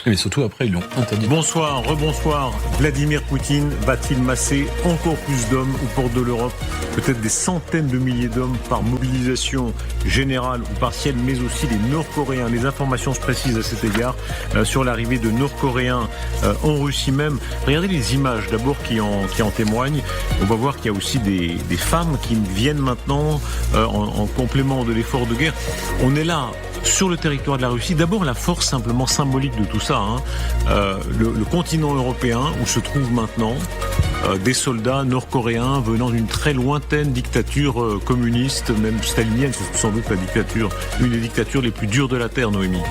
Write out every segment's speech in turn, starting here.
Mais surtout après, ils l'ont interdit. Bonsoir, rebonsoir. Vladimir Poutine va-t-il masser encore plus d'hommes au port de l'Europe? Peut-être des centaines de milliers d'hommes par mobilisation générale ou partielle, mais aussi les Nord-Coréens. Les informations se précisent à cet égard sur l'arrivée de Nord-Coréens en Russie même. Regardez les images d'abord qui en témoignent. On va voir qu'il y a aussi des femmes qui viennent maintenant en complément de l'effort de guerre. On est là sur le territoire de la Russie. D'abord, la force simplement symbolique de tout ça. Le continent européen où se trouvent maintenant des soldats nord-coréens venant d'une très lointaine dictature communiste, même stalinienne, c'est sans doute une des dictatures les plus dures de la Terre, Noémie.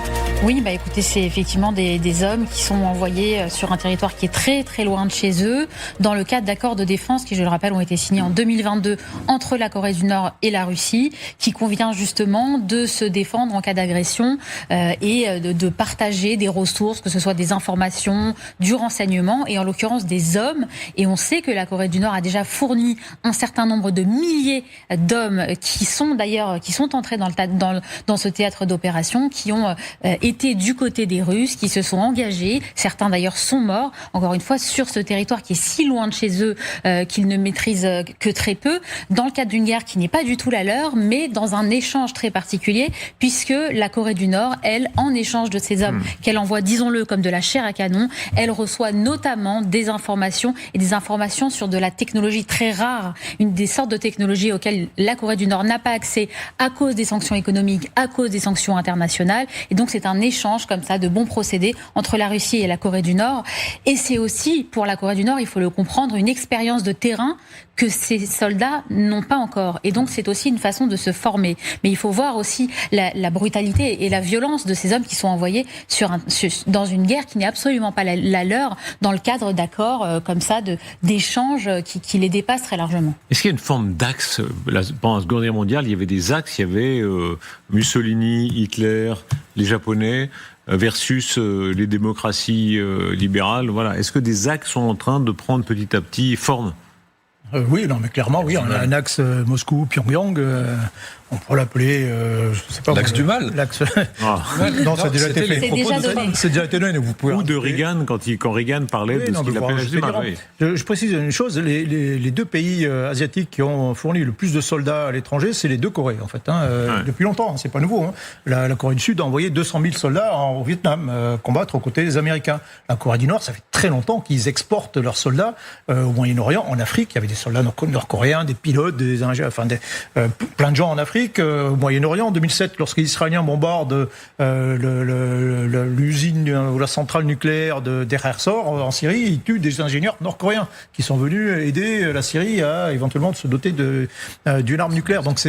Oui, écoutez, c'est effectivement des hommes qui sont envoyés sur un territoire qui est très très loin de chez eux, dans le cadre d'accords de défense qui, je le rappelle, ont été signés en 2022 entre la Corée du Nord et la Russie, qui convient justement de se défendre en cas d'agression et de partager des ressources, que ce soit des informations, du renseignement, et en l'occurrence des hommes. Et on sait que la Corée du Nord a déjà fourni un certain nombre de milliers d'hommes qui sont entrés dans ce théâtre d'opération, qui ont été du côté des Russes, qui se sont engagés. Certains d'ailleurs sont morts, encore une fois, sur ce territoire qui est si loin de chez eux qu'ils ne maîtrisent que très peu, dans le cadre d'une guerre qui n'est pas du tout la leur, mais dans un échange très particulier, puisque la Corée du Nord, elle, en échange de ces hommes qu'elle envoie, disons-le, comme de la chair à canon, elle reçoit notamment des informations sur de la technologie très rare, des sortes de technologies auxquelles la Corée du Nord n'a pas accès à cause des sanctions économiques, à cause des sanctions internationales. Et donc c'est un échange comme ça de bons procédés entre la Russie et la Corée du Nord. Et c'est aussi, pour la Corée du Nord, il faut le comprendre, une expérience de terrain que ces soldats n'ont pas encore. Et donc c'est aussi une façon de se former. Mais il faut voir aussi la brutalité et la violence de ces hommes qui sont envoyés dans une guerre qui n'est absolument pas la leur, dans le cadre d'accords comme ça, d'échanges qui les dépassent très largement. Est-ce qu'il y a une forme d'axe? Pendant la Seconde Guerre mondiale, il y avait des axes, il y avait Mussolini, Hitler, les Japonais, versus les démocraties libérales. Voilà. Est-ce que des axes sont en train de prendre petit à petit forme? Oui, non, mais clairement, oui, on a un axe Moscou-Pyongyang. On pourrait l'appeler, je sais pas. L'axe du mal. L'axe. Non, ça a déjà été fait. C'est déjà donné. C'est déjà été donné. Vous pouvez. Ou de Reagan quand Reagan parlait de ce qu'il appelait l'axe du mal. Oui. Je précise une chose, les deux pays asiatiques qui ont fourni le plus de soldats à l'étranger, c'est les deux Corées, en fait. Depuis longtemps, c'est pas nouveau. La Corée du Sud a envoyé 200 000 soldats au Vietnam combattre aux côtés des Américains. La Corée du Nord, ça fait très longtemps qu'ils exportent leurs soldats au Moyen-Orient, en Afrique. Il y avait des soldats nord-coréens, des pilotes, des ingénieurs, plein de gens en Afrique. Au Moyen-Orient, en 2007, lorsque les Israéliens bombardent l'usine ou la centrale nucléaire d'Er Sor en Syrie, ils tuent des ingénieurs nord-coréens qui sont venus aider la Syrie à éventuellement se doter d'une arme nucléaire. Donc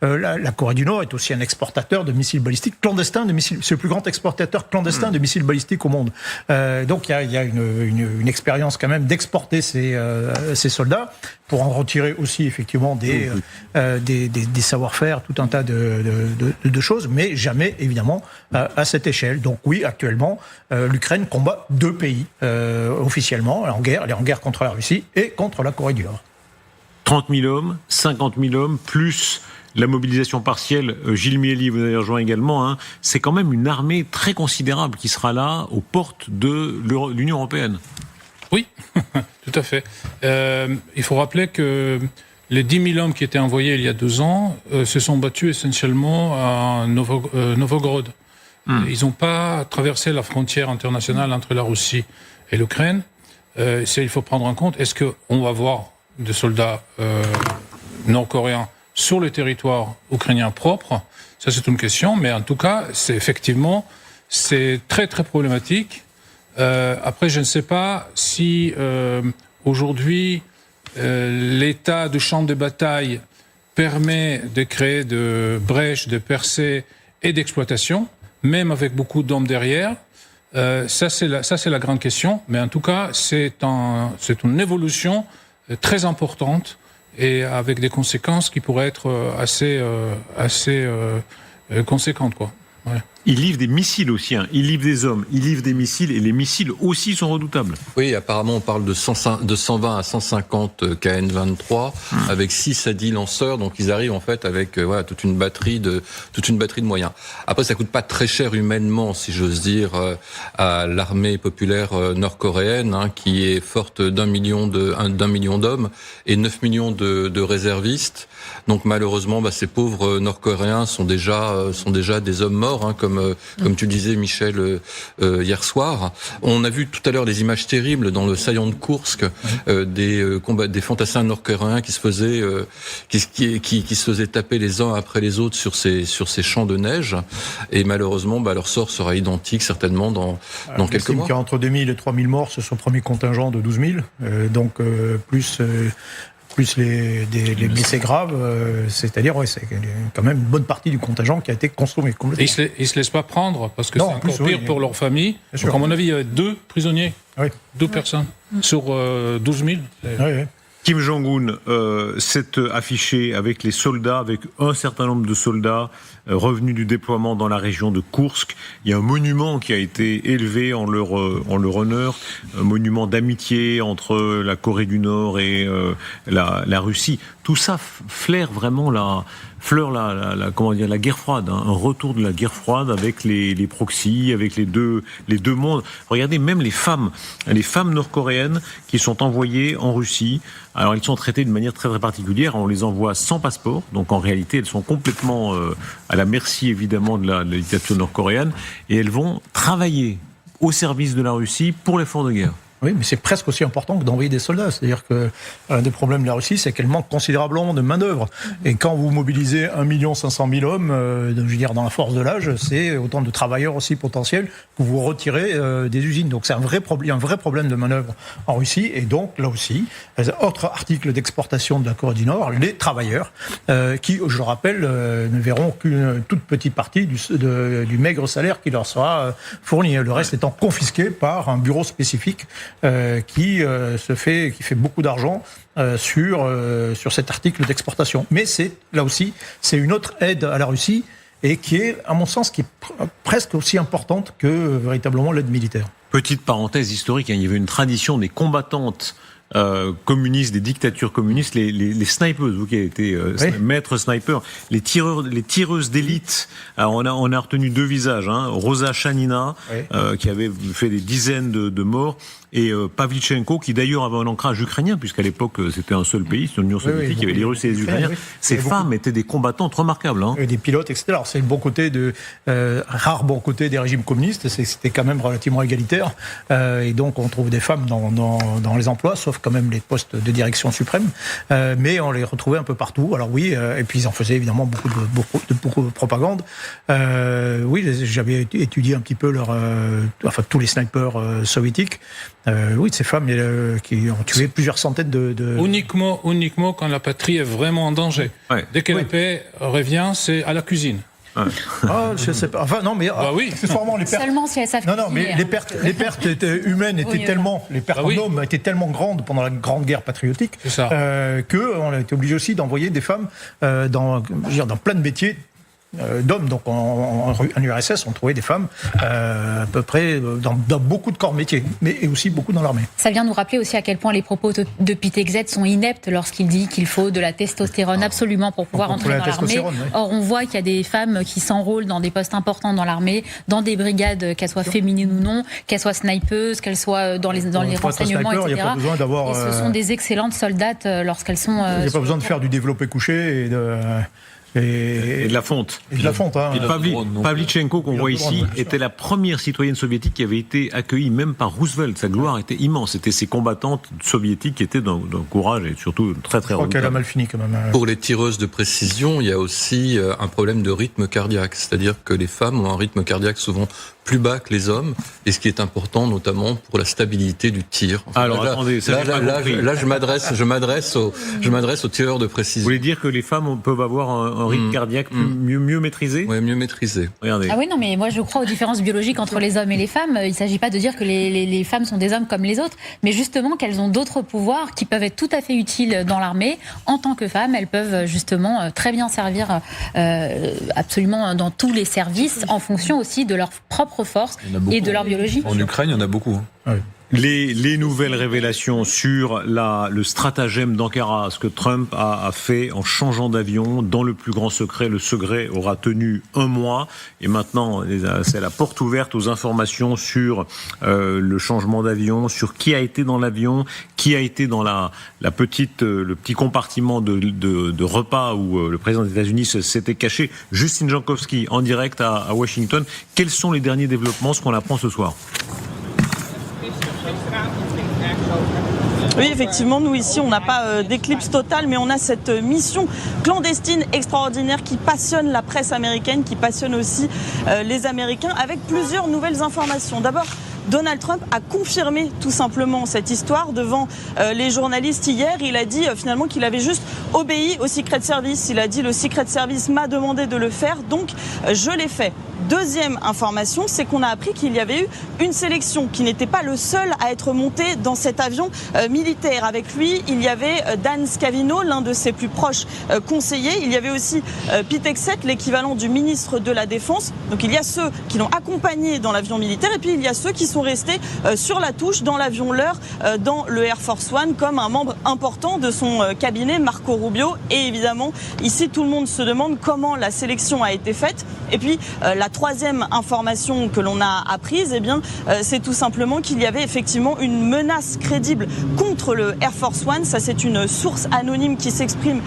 la Corée du Nord est aussi un exportateur de missiles balistiques clandestins, c'est le plus grand exportateur clandestin de missiles balistiques au monde. Donc il y a une expérience quand même d'exporter ces soldats pour en retirer aussi effectivement des savoir-faire, tout un tas de choses, mais jamais évidemment à cette échelle. Donc oui, actuellement, l'Ukraine combat deux pays officiellement en guerre. Elle est en guerre contre la Russie et contre la Corée du Nord. 30 000 hommes, 50 000 hommes, plus la mobilisation partielle. Gilles Mieli, vous avez rejoint également. C'est quand même une armée très considérable qui sera là aux portes de l'Union européenne. Oui, tout à fait. Il faut rappeler que les 10 000 hommes qui étaient envoyés il y a 2 ans se sont battus essentiellement à Novgorod. Ils n'ont pas traversé la frontière internationale entre la Russie et l'Ukraine. Il faut prendre en compte, est-ce qu'on va voir des soldats nord-coréens sur le territoire ukrainien propre? Ça, c'est une question, mais en tout cas, c'est très, très problématique. Après, je ne sais pas si aujourd'hui l'état de champ de bataille permet de créer de brèches, de percées et d'exploitation, même avec beaucoup d'hommes derrière. Ça, c'est la grande question. Mais en tout cas, c'est une évolution très importante et avec des conséquences qui pourraient être assez conséquentes, quoi. Ouais. Ils livrent des missiles aussi, hein. Ils livrent des hommes, ils livrent des missiles, et les missiles aussi sont redoutables. Oui, apparemment on parle de 120 à 150 KN-23 avec 6 à 10 lanceurs, donc ils arrivent en fait avec toute une batterie de moyens. Après, ça coûte pas très cher humainement, si j'ose dire, à l'armée populaire nord-coréenne, hein, qui est forte d'un million d'hommes et 9 millions de réservistes. Donc malheureusement, ces pauvres Nord-Coréens sont déjà des hommes morts, hein, comme tu disais, Michel, hier soir. On a vu tout à l'heure des images terribles dans le saillant de Koursk, des fantassins nord-coréens qui se faisaient taper les uns après les autres sur ces champs de neige. Et malheureusement, leur sort sera identique certainement dans quelques mois. Il y a entre 2000 et 3000 morts, c'est son premier contingent de 12 000, plus les blessés graves, c'est-à-dire c'est quand même une bonne partie du contingent qui a été consommé complètement. Ils se laissent pas prendre parce que c'est encore pire pour leur famille. Donc à mon avis, il y avait 2 prisonniers, 2 personnes sur 12 000. Oui. Kim Jong-un s'est affiché avec les soldats, avec un certain nombre de soldats revenus du déploiement dans la région de Koursk. Il y a un monument qui a été élevé en leur honneur, un monument d'amitié entre la Corée du Nord et la Russie. Tout ça fleure vraiment la guerre froide, hein, un retour de la guerre froide avec les proxys, avec les deux mondes. Regardez, même les femmes nord-coréennes qui sont envoyées en Russie. Alors, elles sont traitées d'une manière très très particulière. On les envoie sans passeport, donc en réalité, elles sont complètement à la merci évidemment de la dictature nord-coréenne, et elles vont travailler au service de la Russie pour l'effort de guerre. Oui, mais c'est presque aussi important que d'envoyer des soldats. C'est-à-dire que un des problèmes de la Russie, c'est qu'elle manque considérablement de main-d'œuvre. Et quand vous mobilisez 1 500 000 hommes, je veux dire, dans la force de l'âge, c'est autant de travailleurs aussi potentiels que vous retirez des usines. Donc c'est un vrai problème de main-d'œuvre en Russie. Et donc, là aussi, autre article d'exportation de la Corée du Nord, les travailleurs, qui, je le rappelle, ne verront qu'une toute petite partie du maigre salaire qui leur sera fourni. Le reste étant confisqué par un bureau spécifique qui fait beaucoup d'argent sur cet article d'exportation. Mais c'est une autre aide à la Russie et qui est, à mon sens, presque aussi importante que véritablement l'aide militaire. Petite parenthèse historique, hein, il y avait une tradition des combattantes communistes, des dictatures communistes, les snipers, vous qui avez été maître sniper, les tireuses d'élite. Alors on a retenu 2 visages, hein, Rosa Chanina, qui avait fait des dizaines de morts, et Pavlichenko, qui d'ailleurs avait un ancrage ukrainien, puisqu'à l'époque c'était un seul pays, c'est l'Union soviétique, il y avait les Russes et les Ukrainiens. Ces femmes étaient des combattantes remarquables. Hein. Des pilotes, etc. Alors c'est le rare bon côté des régimes communistes, c'était quand même relativement égalitaire, et donc on trouve des femmes dans les emplois, sauf quand même les postes de direction suprême, mais on les retrouvait un peu partout. Alors oui, et puis ils en faisaient évidemment beaucoup de propagande. J'avais étudié un petit peu tous les snipers soviétiques. Ces femmes qui ont tué plusieurs centaines de... Uniquement quand la patrie est vraiment en danger. Ouais. Dès que la paix revient, c'est à la cuisine. Je sais pas. Enfin non, mais accessoirement les pertes. Seulement si elles savent. Non, mais les pertes humaines étaient tellement, les pertes en hommes étaient tellement grandes pendant la Grande Guerre patriotique que on a été obligé aussi d'envoyer des femmes dans plein de métiers. D'hommes. Donc en URSS, on trouvait des femmes à peu près dans beaucoup de corps métiers, mais aussi beaucoup dans l'armée. Ça vient nous rappeler aussi à quel point les propos de Pitexet sont ineptes lorsqu'il dit qu'il faut de la testostérone absolument pour pouvoir entrer dans l'armée. Or, on voit qu'il y a des femmes qui s'enrôlent dans des postes importants dans l'armée, dans des brigades, qu'elles soient féminines ou non, qu'elles soient snipeuses, qu'elles soient dans les renseignements, etc. Il n'y a pas besoin d'avoir... Et ce sont des excellentes soldates lorsqu'elles sont... Il n'y a pas besoin de faire du développé couché et de la fonte. Et de la fonte. Hein. Pavlichenko, qu'on voit ici, était la première citoyenne soviétique qui avait été accueillie même par Roosevelt. Sa gloire était immense. C'était ces combattantes soviétiques qui étaient d'un courage et surtout très très redoutable. Je crois qu'elle a mal fini quand même. Pour les tireuses de précision, il y a aussi un problème de rythme cardiaque. C'est-à-dire que les femmes ont un rythme cardiaque souvent plus bas que les hommes, et ce qui est important notamment pour la stabilité du tir. Enfin, alors attendez, ça là, je m'adresse aux tireurs de précision. Vous voulez dire que les femmes peuvent avoir un rythme cardiaque mieux maîtrisé? Oui, mieux maîtrisé. Regardez. Ah oui, non, mais moi je crois aux différences biologiques entre les hommes et les femmes. Il ne s'agit pas de dire que les femmes sont des hommes comme les autres, mais justement qu'elles ont d'autres pouvoirs qui peuvent être tout à fait utiles dans l'armée. En tant que femmes, elles peuvent justement très bien servir absolument dans tous les services, en fonction aussi de leur propre force et de leur biologie. En Ukraine, il y en a beaucoup. Ah oui. Les nouvelles révélations sur le stratagème d'Ankara, ce que Trump a fait en changeant d'avion dans le plus grand secret. Le secret aura tenu 1 mois et maintenant c'est la porte ouverte aux informations sur le changement d'avion, sur qui a été dans l'avion, qui a été dans le petit compartiment de repas où le président des États-Unis s'était caché. Justine Jankowski en direct à Washington. Quels sont les derniers développements, ce qu'on apprend ce soir? Oui, effectivement, nous ici, on n'a pas d'éclipse totale, mais on a cette mission clandestine extraordinaire qui passionne la presse américaine, qui passionne aussi les Américains, avec plusieurs nouvelles informations. D'abord, Donald Trump a confirmé tout simplement cette histoire devant les journalistes hier. Il a dit finalement qu'il avait juste obéi au Secret Service. Il a dit le Secret Service m'a demandé de le faire, donc je l'ai fait. Deuxième information, c'est qu'on a appris qu'il y avait eu une sélection, qui n'était pas le seul à être monté dans cet avion militaire. Avec lui, il y avait Dan Scavino, l'un de ses plus proches conseillers. Il y avait aussi Pete Hegseth, l'équivalent du ministre de la Défense. Donc il y a ceux qui l'ont accompagné dans l'avion militaire et puis il y a ceux qui sont restés sur la touche dans l'avion leur, dans le Air Force One, comme un membre important de son cabinet, Marco Rubio. Et évidemment, ici, tout le monde se demande comment la sélection a été faite. Et puis, la troisième information que l'on a apprise, eh bien, c'est tout simplement qu'il y avait effectivement une menace crédible contre le Air Force One. Ça, c'est une source anonyme qui s'exprime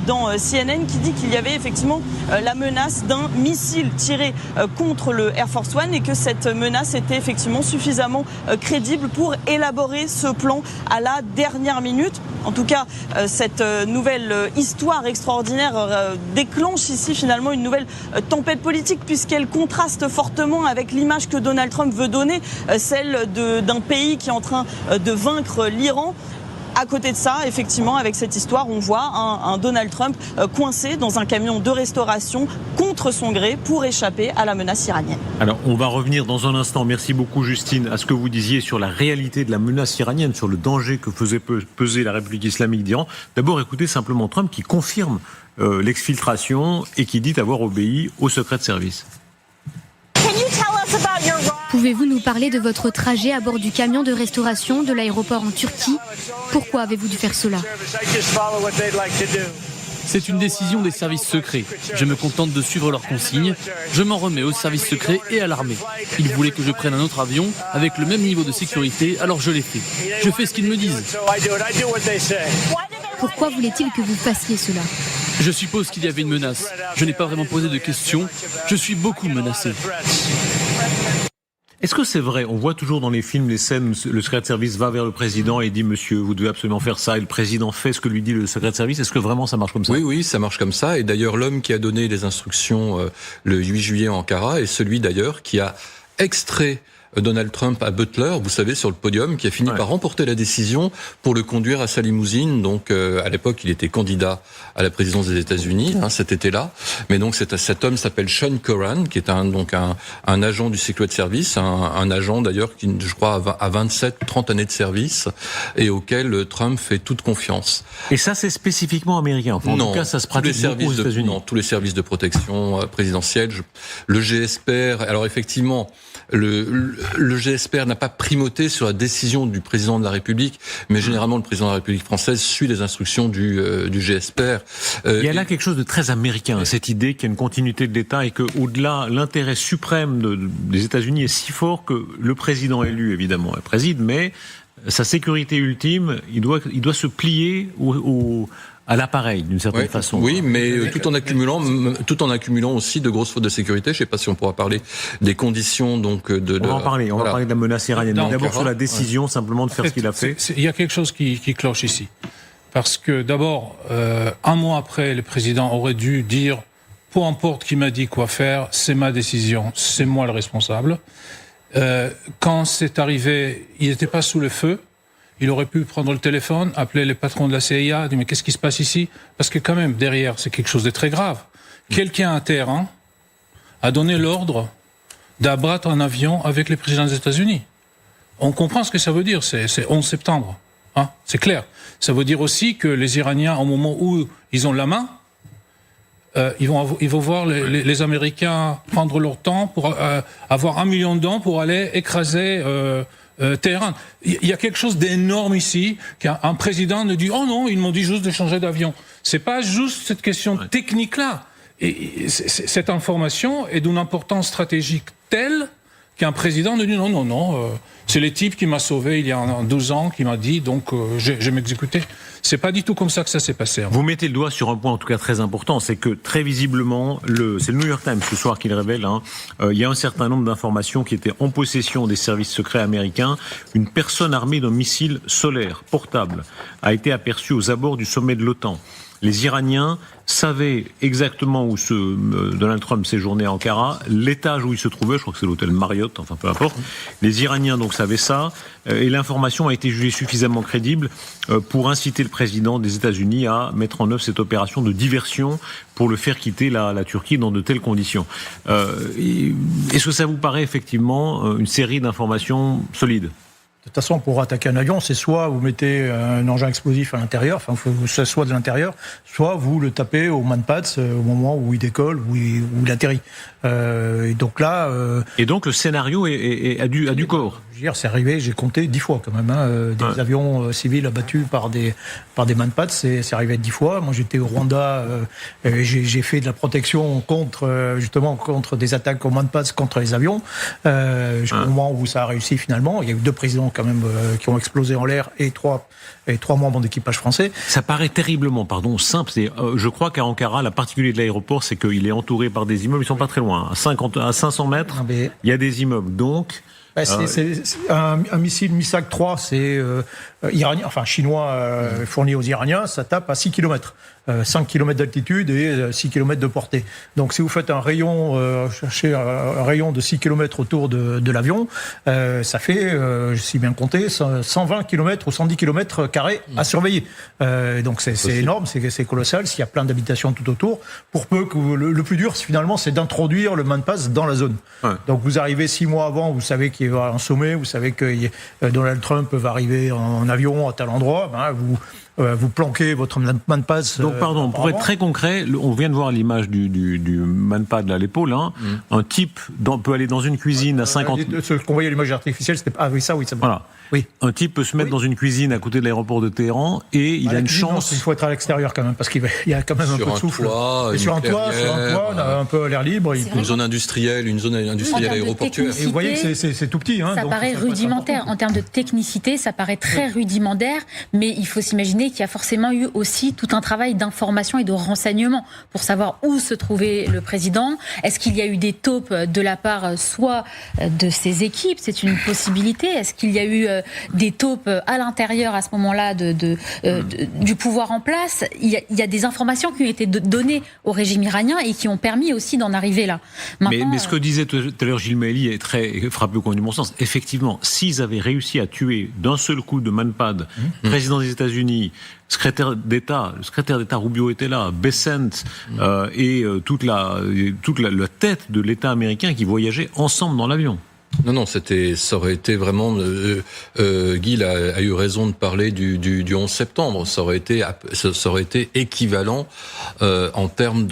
dans CNN, qui dit qu'il y avait effectivement la menace d'un missile tiré contre le Air Force One et que cette menace était effectivement suffisamment crédible pour élaborer ce plan à la dernière minute. En tout cas, cette nouvelle histoire extraordinaire déclenche ici finalement une nouvelle tempête politique, puisqu'elle contraste fortement avec l'image que Donald Trump veut donner, celle d'un pays qui est en train de vaincre l'Iran. À côté de ça, effectivement, avec cette histoire, on voit un Donald Trump coincé dans un camion de restauration contre son gré pour échapper à la menace iranienne. Alors, on va revenir dans un instant, merci beaucoup Justine, à ce que vous disiez sur la réalité de la menace iranienne, sur le danger que faisait peser la République islamique d'Iran. D'abord, écoutez simplement Trump qui confirme l'exfiltration et qui dit avoir obéi au secret de service. Pouvez-vous nous parler de votre trajet à bord du camion de restauration de l'aéroport en Turquie? Pourquoi avez-vous dû faire cela? C'est une décision des services secrets. Je me contente de suivre leurs consignes. Je m'en remets aux services secrets et à l'armée. Ils voulaient que je prenne un autre avion avec le même niveau de sécurité, alors je l'ai fait. Je fais ce qu'ils me disent. Pourquoi voulait-il que vous fassiez cela? Je suppose qu'il y avait une menace. Je n'ai pas vraiment posé de questions. Je suis beaucoup menacé. Est-ce que c'est vrai? On voit toujours dans les films les scènes où le secret de service va vers le président et dit « Monsieur, vous devez absolument faire ça » et le président fait ce que lui dit le secret de service. Est-ce que vraiment ça marche comme ça? Oui, ça marche comme ça. Et d'ailleurs, l'homme qui a donné les instructions le 8 juillet en Ankara est celui d'ailleurs qui a extrait Donald Trump à Butler, vous savez, sur le podium, qui a fini par remporter la décision pour le conduire à sa limousine. Donc, à l'époque, il était candidat à la présidence des États-Unis, cet été-là. Mais donc, cet homme s'appelle Sean Curran, qui est un agent du Secret Service, un agent d'ailleurs qui, je crois, a 27 ou 30 années de service et auquel Trump fait toute confiance. Et ça, c'est spécifiquement américain. Enfin, en tout cas, ça se pratique beaucoup aux États-Unis. Non, tous les services de protection présidentielle, le GSPR. Alors, effectivement, le GSPR n'a pas primauté sur la décision du président de la République, mais généralement le président de la République française suit les instructions du GSPR. Il y a là quelque chose de très américain, cette idée qu'il y a une continuité de l'État et que, au-delà, l'intérêt suprême des États-Unis est si fort que le président élu, évidemment, préside, mais sa sécurité ultime, il doit se plier à l'appareil, d'une certaine façon. Oui, mais tout en accumulant aussi de grosses fautes de sécurité. Je ne sais pas si on pourra parler des conditions donc de. On va en parler. On va parler de la menace iranienne. Mais d'abord sur la décision, simplement de faire ce qu'il a fait. Il y a quelque chose qui cloche ici, parce que d'abord, un mois après, le président aurait dû dire peu importe qui m'a dit quoi faire, c'est ma décision, c'est moi le responsable. Quand c'est arrivé, il n'était pas sous le feu. Il aurait pu prendre le téléphone, appeler les patrons de la CIA, dire mais qu'est-ce qui se passe ici? Parce que quand même, derrière, c'est quelque chose de très grave. Quelqu'un à terre a donné l'ordre d'abattre un avion avec les présidents des États-Unis. On comprend ce que ça veut dire, c'est 11 septembre. C'est clair. Ça veut dire aussi que les Iraniens, au moment où ils ont la main, ils vont voir les Américains prendre leur temps pour avoir 1 million d'hommes pour aller écraser Téhéran. Il y a quelque chose d'énorme ici, qu'un président ne dit « Oh non, ils m'ont dit juste de changer d'avion ». C'est pas juste cette question technique-là. Et cette information est d'une importance stratégique telle qu'un président ne dit « Non, c'est les types qui m'a sauvé il y a 12 ans, qui m'a dit, donc je vais m'exécuter ». C'est pas du tout comme ça que ça s'est passé. Vous mettez le doigt sur un point en tout cas très important, c'est que très visiblement, c'est le New York Times ce soir qui le révèle, il y a un certain nombre d'informations qui étaient en possession des services secrets américains. Une personne armée d'un missile solaire portable a été aperçue aux abords du sommet de l'OTAN. Les Iraniens savaient exactement où Donald Trump séjournait à Ankara, l'étage où il se trouvait, je crois que c'est l'hôtel Marriott, enfin peu importe. Les Iraniens donc savaient ça, et l'information a été jugée suffisamment crédible pour inciter le président des États-Unis à mettre en œuvre cette opération de diversion pour le faire quitter la Turquie dans de telles conditions. Est-ce que ça vous paraît effectivement une série d'informations solides ? De toute façon, pour attaquer un avion, c'est soit vous mettez un engin explosif à l'intérieur, enfin, soit de l'intérieur, soit vous le tapez au manpads au moment où il décolle, où il atterrit. Et donc là... Et donc le scénario a du corps. Je veux dire, c'est arrivé, j'ai compté 10 fois quand même, des avions civils abattus par des manpads, c'est arrivé 10 fois. Moi, j'étais au Rwanda, j'ai fait de la protection contre des attaques aux manpads contre les avions. Au moment où ça a réussi finalement, il y a eu 2 présidents quand même qui ont explosé en l'air et 3 membres d'équipage français. Ça paraît terriblement, simple. Je crois qu'à Ankara, la particularité de l'aéroport, c'est qu'il est entouré par des immeubles. Ils sont pas très loin. À 500 mètres, il y a des immeubles. Donc, c'est un missile MISAC 3, c'est iranien, enfin chinois fourni aux Iraniens, ça tape à 6 km. 5 km d'altitude et 6 km de portée. Donc si vous faites un rayon, cherchez un rayon de 6 km autour de l'avion, ça fait, si bien compté, 120 km ou 110 km carrés à surveiller. Donc c'est énorme, c'est colossal, s'il y a plein d'habitations tout autour, pour peu que le plus dur finalement c'est d'introduire le manpass dans la zone. Donc vous arrivez 6 mois avant, vous savez qu'il va y avoir un sommet, vous savez que Donald Trump va arriver en avion à tel endroit, vous planquez votre manpass. Donc pardon, pour être très concret, on vient de voir l'image du manpad à l'épaule. Un type peut aller dans une cuisine à 50... Ce qu'on voyait à l'image artificielle, c'était... Ah oui, ça, oui, c'est bon. Voilà. Oui. Un type peut se mettre dans une cuisine à côté de l'aéroport de Téhéran et il a une chance... Il faut être à l'extérieur quand même, parce qu'il y a quand même un peu de souffle. Et sur un toit, on a un peu à l'air libre. Une zone industrielle aéroportuaire. Et vous voyez que c'est tout petit. Ça paraît rudimentaire. En termes de technicité, ça paraît très rudimentaire, mais il faut s'imaginer qu'il y a forcément eu aussi tout un travail d'information et de renseignement pour savoir où se trouvait le président. Est-ce qu'il y a eu des taupes de la part soit de ses équipes, c'est une possibilité. Est-ce qu'il y a eu des taupes à l'intérieur à ce moment-là du pouvoir en place? Il y a des informations qui ont été données au régime iranien et qui ont permis aussi d'en arriver là. Maintenant, mais ce que disait tout à l'heure Gilles Meili est très frappé au coin du bon sens. Effectivement, s'ils avaient réussi à tuer d'un seul coup de manpad, président des États-Unis, le secrétaire d'État Rubio était là, Bessent et toute la tête de l'État américain qui voyageaient ensemble dans l'avion. Non, ça aurait été vraiment. Guy a eu raison de parler du 11 septembre. Ça aurait été équivalent en termes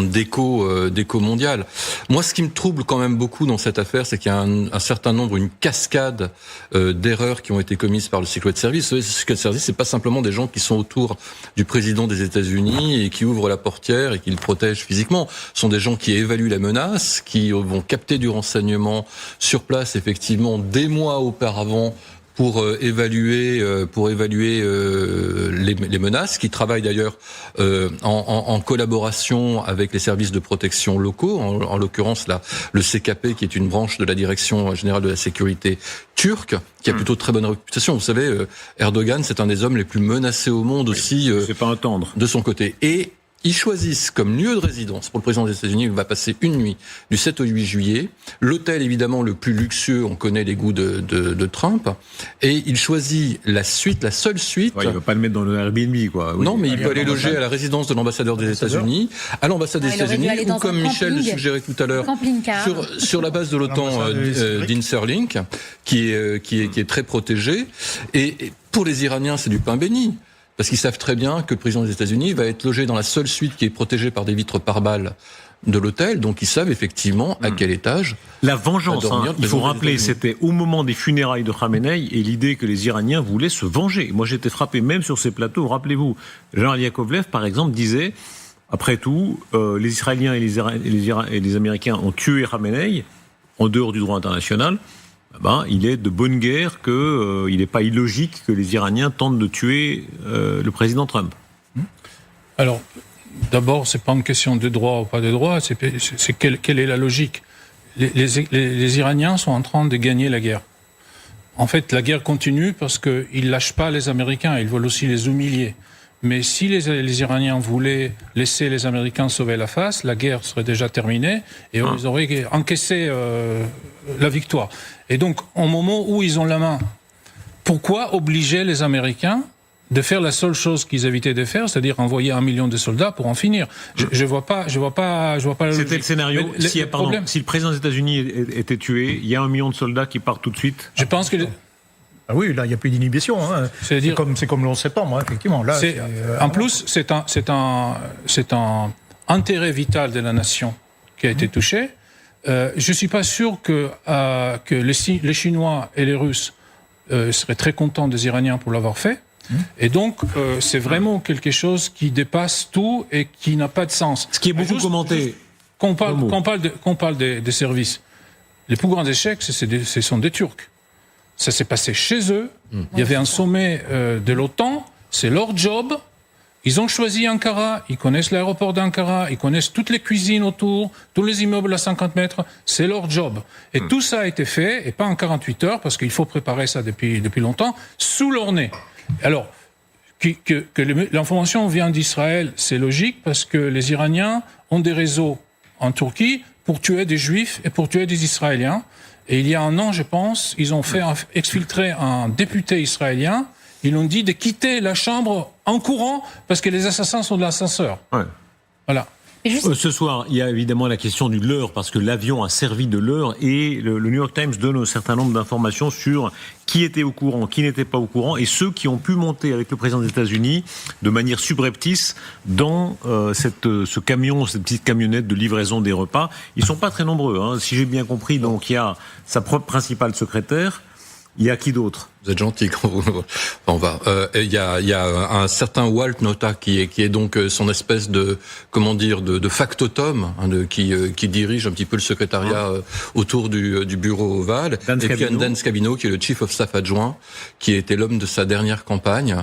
d'écho mondial. Moi, ce qui me trouble quand même beaucoup dans cette affaire, c'est qu'il y a un certain nombre, une cascade d'erreurs qui ont été commises par le Secret Service. Le Secret Service, c'est pas simplement des gens qui sont autour du président des États-Unis et qui ouvrent la portière et qui le protègent physiquement. Ce sont des gens qui évaluent la menace, qui vont capter du renseignement sur place, effectivement, des mois auparavant pour évaluer les menaces, qui travaillent d'ailleurs en collaboration avec les services de protection locaux, en l'occurrence le CKP, qui est une branche de la Direction générale de la sécurité turque, qui a plutôt très bonne réputation. Vous savez, Erdogan, c'est un des hommes les plus menacés au monde aussi. C'est pas un tendre. De son côté. Et Ils choisissent comme lieu de résidence pour le président des États-Unis, il va passer une nuit du 7 au 8 juillet. L'hôtel, évidemment, le plus luxueux, on connaît les goûts de Trump. Et il choisit la seule suite. Ouais, il ne va pas le mettre dans le Airbnb, quoi. Oui. Non, mais il peut aller loger à la résidence de l'ambassadeur des États-Unis, à l'ambassade des États-Unis, ou comme Michel le suggérait tout à l'heure, sur la base de l'OTAN d'Inserlink, qui est très protégée. Et pour les Iraniens, c'est du pain béni. Parce qu'ils savent très bien que le président des États-Unis va être logé dans la seule suite qui est protégée par des vitres pare-balles de l'hôtel, donc ils savent effectivement à quel étage. La vengeance, il faut rappeler, c'était au moment des funérailles de Khamenei et l'idée que les Iraniens voulaient se venger. Moi j'étais frappé même sur ces plateaux, rappelez-vous, Jean Yakovlev par exemple disait, après tout, les Israéliens et les Américains ont tué Khamenei en dehors du droit international. Il est de bonne guerre qu'il n'est pas illogique que les Iraniens tentent de tuer le président Trump. Alors, d'abord, c'est pas une question de droit ou pas de droit, c'est quelle est la logique. Les Iraniens sont en train de gagner la guerre. En fait, la guerre continue parce qu'ils lâchent pas les Américains, ils veulent aussi les humilier. Mais si les Iraniens voulaient laisser les Américains sauver la face, la guerre serait déjà terminée et ils auraient encaissé la victoire. Et donc, au moment où ils ont la main, pourquoi obliger les Américains de faire la seule chose qu'ils évitaient de faire, c'est-à-dire envoyer 1 million de soldats pour en finir? Je vois pas la logique. C'était le scénario. Si le président des États-Unis était tué, il y a 1 million de soldats qui partent tout de suite. Je pense que ah oui, là, il n'y a plus d'inhibition. Hein. C'est comme le 11 septembre, effectivement. Là, en plus, c'est un intérêt vital de la nation qui a été touché. Je ne suis pas sûr que les Chinois et les Russes seraient très contents des Iraniens pour l'avoir fait. Et donc, c'est vraiment quelque chose qui dépasse tout et qui n'a pas de sens. Ce qui est beaucoup commenté. Qu'on parle des services. Les plus grands échecs, ce sont des Turcs. Ça s'est passé chez eux. Il y avait un sommet de l'OTAN. C'est leur job. Ils ont choisi Ankara. Ils connaissent l'aéroport d'Ankara. Ils connaissent toutes les cuisines autour, tous les immeubles à 50 mètres. C'est leur job. Et tout ça a été fait, et pas en 48 heures, parce qu'il faut préparer ça depuis longtemps, sous leur nez. Alors, que l'information vient d'Israël, c'est logique, parce que les Iraniens ont des réseaux en Turquie pour tuer des Juifs et pour tuer des Israéliens. Et il y a 1 an, je pense, ils ont fait exfiltrer un député israélien. Ils ont dit de quitter la chambre en courant parce que les assassins sont de l'ascenseur. Ouais. Voilà. Ce soir, il y a évidemment la question du leurre, parce que l'avion a servi de leurre, et le New York Times donne un certain nombre d'informations sur qui était au courant, qui n'était pas au courant, et ceux qui ont pu monter avec le président des États-Unis de manière subreptice dans ce camion, cette petite camionnette de livraison des repas. Ils sont pas très nombreux, hein. Si j'ai bien compris. Donc il y a sa propre principale secrétaire. Il y a qui d'autre? Vous êtes gentil quand on va. Il y a un certain Walt Nauta qui est donc son espèce de de factotum, qui dirige un petit peu le secrétariat autour du bureau ovale. Et puis Dan Scavino qui est le chief of staff adjoint, qui était l'homme de sa dernière campagne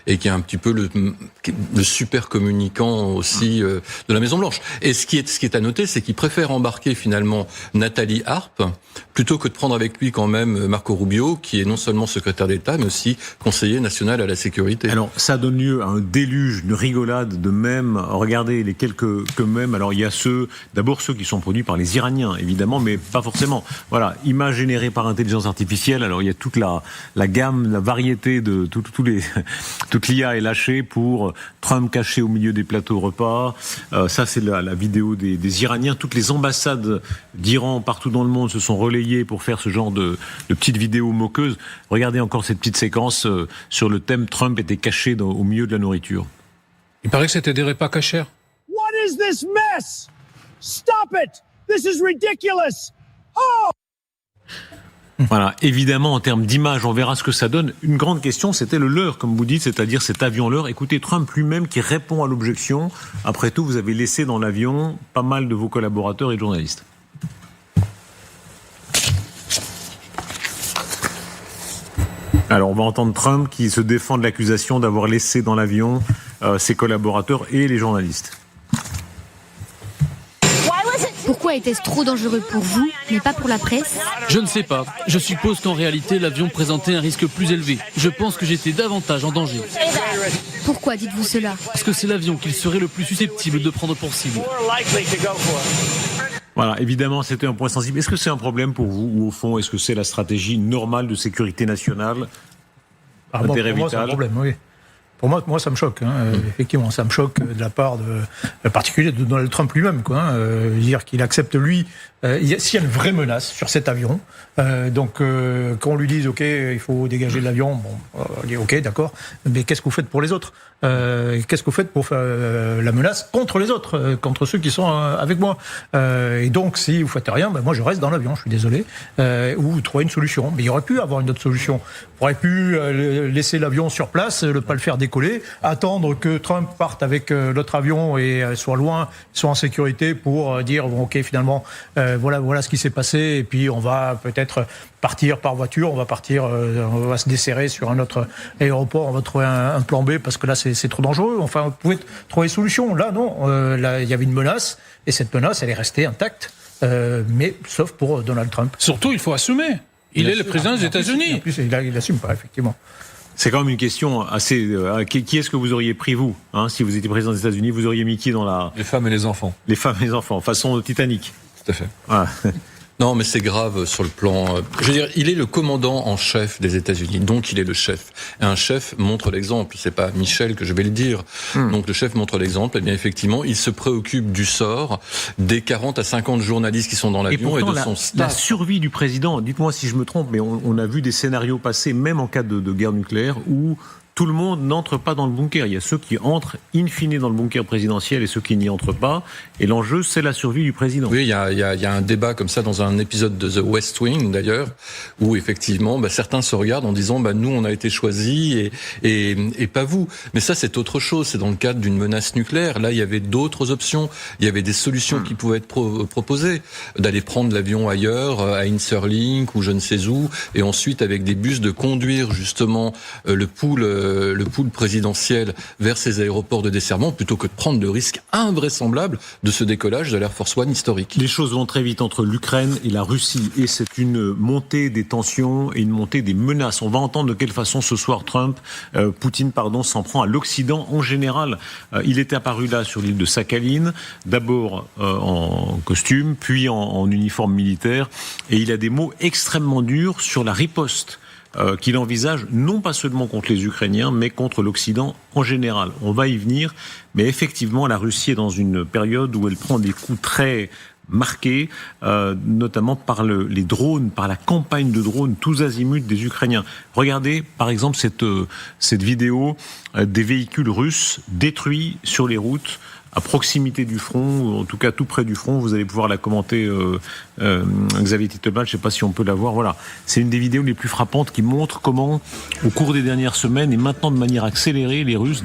et qui est un petit peu le super communicant aussi de la Maison Blanche. Et ce qui est à noter, c'est qu'il préfère embarquer finalement Nathalie Harpe plutôt que de prendre avec lui quand même Marco Rubio, qui est non seulement secrétaire d'État, mais aussi conseiller national à la sécurité. Alors, ça donne lieu à un déluge, une rigolade de mèmes. Regardez les quelques mèmes. Alors, il y a d'abord ceux qui sont produits par les Iraniens, évidemment, mais pas forcément. Voilà, images générées par intelligence artificielle. Alors, il y a toute la gamme, la variété de toute l'IA est lâchée pour Trump caché au milieu des plateaux repas. Ça, c'est la vidéo des Iraniens. Toutes les ambassades d'Iran partout dans le monde se sont relayées pour faire ce genre de petites vidéos moqueuses. Regardez encore cette petite séquence sur le thème Trump était caché au milieu de la nourriture. Il paraît que c'était des repas cachers. What is this mess? Stop it! This is ridiculous! Oh! Voilà, évidemment, en termes d'image, on verra ce que ça donne. Une grande question, c'était le leurre, comme vous dites, c'est-à-dire cet avion leurre. Écoutez, Trump lui-même qui répond à l'objection. Après tout, vous avez laissé dans l'avion pas mal de vos collaborateurs et de journalistes. Alors, on va entendre Trump qui se défend de l'accusation d'avoir laissé dans l'avion ses collaborateurs et les journalistes. Pourquoi était-ce trop dangereux pour vous, mais pas pour la presse ? Je ne sais pas. Je suppose qu'en réalité, l'avion présentait un risque plus élevé. Je pense que j'étais davantage en danger. Pourquoi dites-vous cela ? Parce que c'est l'avion qu'il serait le plus susceptible de prendre pour cible. Voilà, évidemment, c'était un point sensible. Est-ce que c'est un problème pour vous, ou au fond, est-ce que c'est la stratégie normale de sécurité nationale ? Intérêt pour moi, vital. c'est un problème, oui. Pour moi, ça me choque. Effectivement, ça me choque de la part en particulier de Donald Trump lui-même, dire qu'il accepte lui. S'il y a une vraie menace sur cet avion, quand on lui dise OK, il faut dégager l'avion, on dit OK, d'accord. Mais qu'est-ce que vous faites pour les autres ? Qu'est-ce que vous faites pour faire la menace contre les autres, contre ceux qui sont avec moi ? Et donc, si vous faites rien, moi je reste dans l'avion. Je suis désolé. Ou vous trouvez une solution. Mais il y aurait pu avoir une autre solution. On aurait pu laisser l'avion sur place, ne pas le faire décoller, attendre que Trump parte avec l'autre avion et soit loin, soit en sécurité pour dire OK, finalement, voilà ce qui s'est passé. Et puis on va peut-être partir par voiture, on va se desserrer sur un autre aéroport, on va trouver un plan B parce que là c'est trop dangereux. Enfin, vous pouvez trouver des solutions. Là non, là il y avait une menace et cette menace elle est restée intacte, mais sauf pour Donald Trump. Surtout, il faut assumer. Il est le président des États-Unis. En plus, il n'assume pas, effectivement. C'est quand même une question assez... qui est-ce que vous auriez pris, vous, si vous étiez président des États-Unis, vous auriez mis qui dans la... Les femmes et les enfants. Les femmes et les enfants, façon Titanic. Tout à fait. Voilà. Non, mais c'est grave sur le plan... je veux dire, il est le commandant en chef des États-Unis, donc il est le chef. Et un chef montre l'exemple. C'est pas Michel que je vais le dire. Donc le chef montre l'exemple. Et bien effectivement, il se préoccupe du sort des 40 à 50 journalistes qui sont dans l'avion et de son staff. La survie du président, dites-moi si je me trompe, mais on a vu des scénarios passer, même en cas de guerre nucléaire, où tout le monde n'entre pas dans le bunker. Il y a ceux qui entrent in fine dans le bunker présidentiel et ceux qui n'y entrent pas. Et l'enjeu, c'est la survie du président. Oui, il y a un débat comme ça dans un épisode de The West Wing, d'ailleurs, où effectivement, certains se regardent en disant, nous, on a été choisis et pas vous. Mais ça, c'est autre chose. C'est dans le cadre d'une menace nucléaire. Là, il y avait d'autres options. Il y avait des solutions qui pouvaient être proposées. D'aller prendre l'avion ailleurs, à Incirlink ou je ne sais où, et ensuite, avec des bus, de conduire justement le pool présidentiel vers ces aéroports de desservement plutôt que de prendre le risque invraisemblable de ce décollage de l'Air Force One historique. Les choses vont très vite entre l'Ukraine et la Russie et c'est une montée des tensions et une montée des menaces. On va entendre de quelle façon ce soir Poutine s'en prend à l'Occident en général. Il était apparu là sur l'île de Sakhaline, d'abord en costume, puis en uniforme militaire et il a des mots extrêmement durs sur la riposte qu'il envisage non pas seulement contre les Ukrainiens, mais contre l'Occident en général. On va y venir, mais effectivement, la Russie est dans une période où elle prend des coups très marqués, notamment par les drones, par la campagne de drones tous azimuts des Ukrainiens. Regardez, par exemple, cette vidéo des véhicules russes détruits sur les routes, à proximité du front, ou en tout cas tout près du front. Vous allez pouvoir la commenter, Xavier Titelman, je ne sais pas si on peut la voir. Voilà, c'est une des vidéos les plus frappantes qui montre comment, au cours des dernières semaines, et maintenant de manière accélérée, les Russes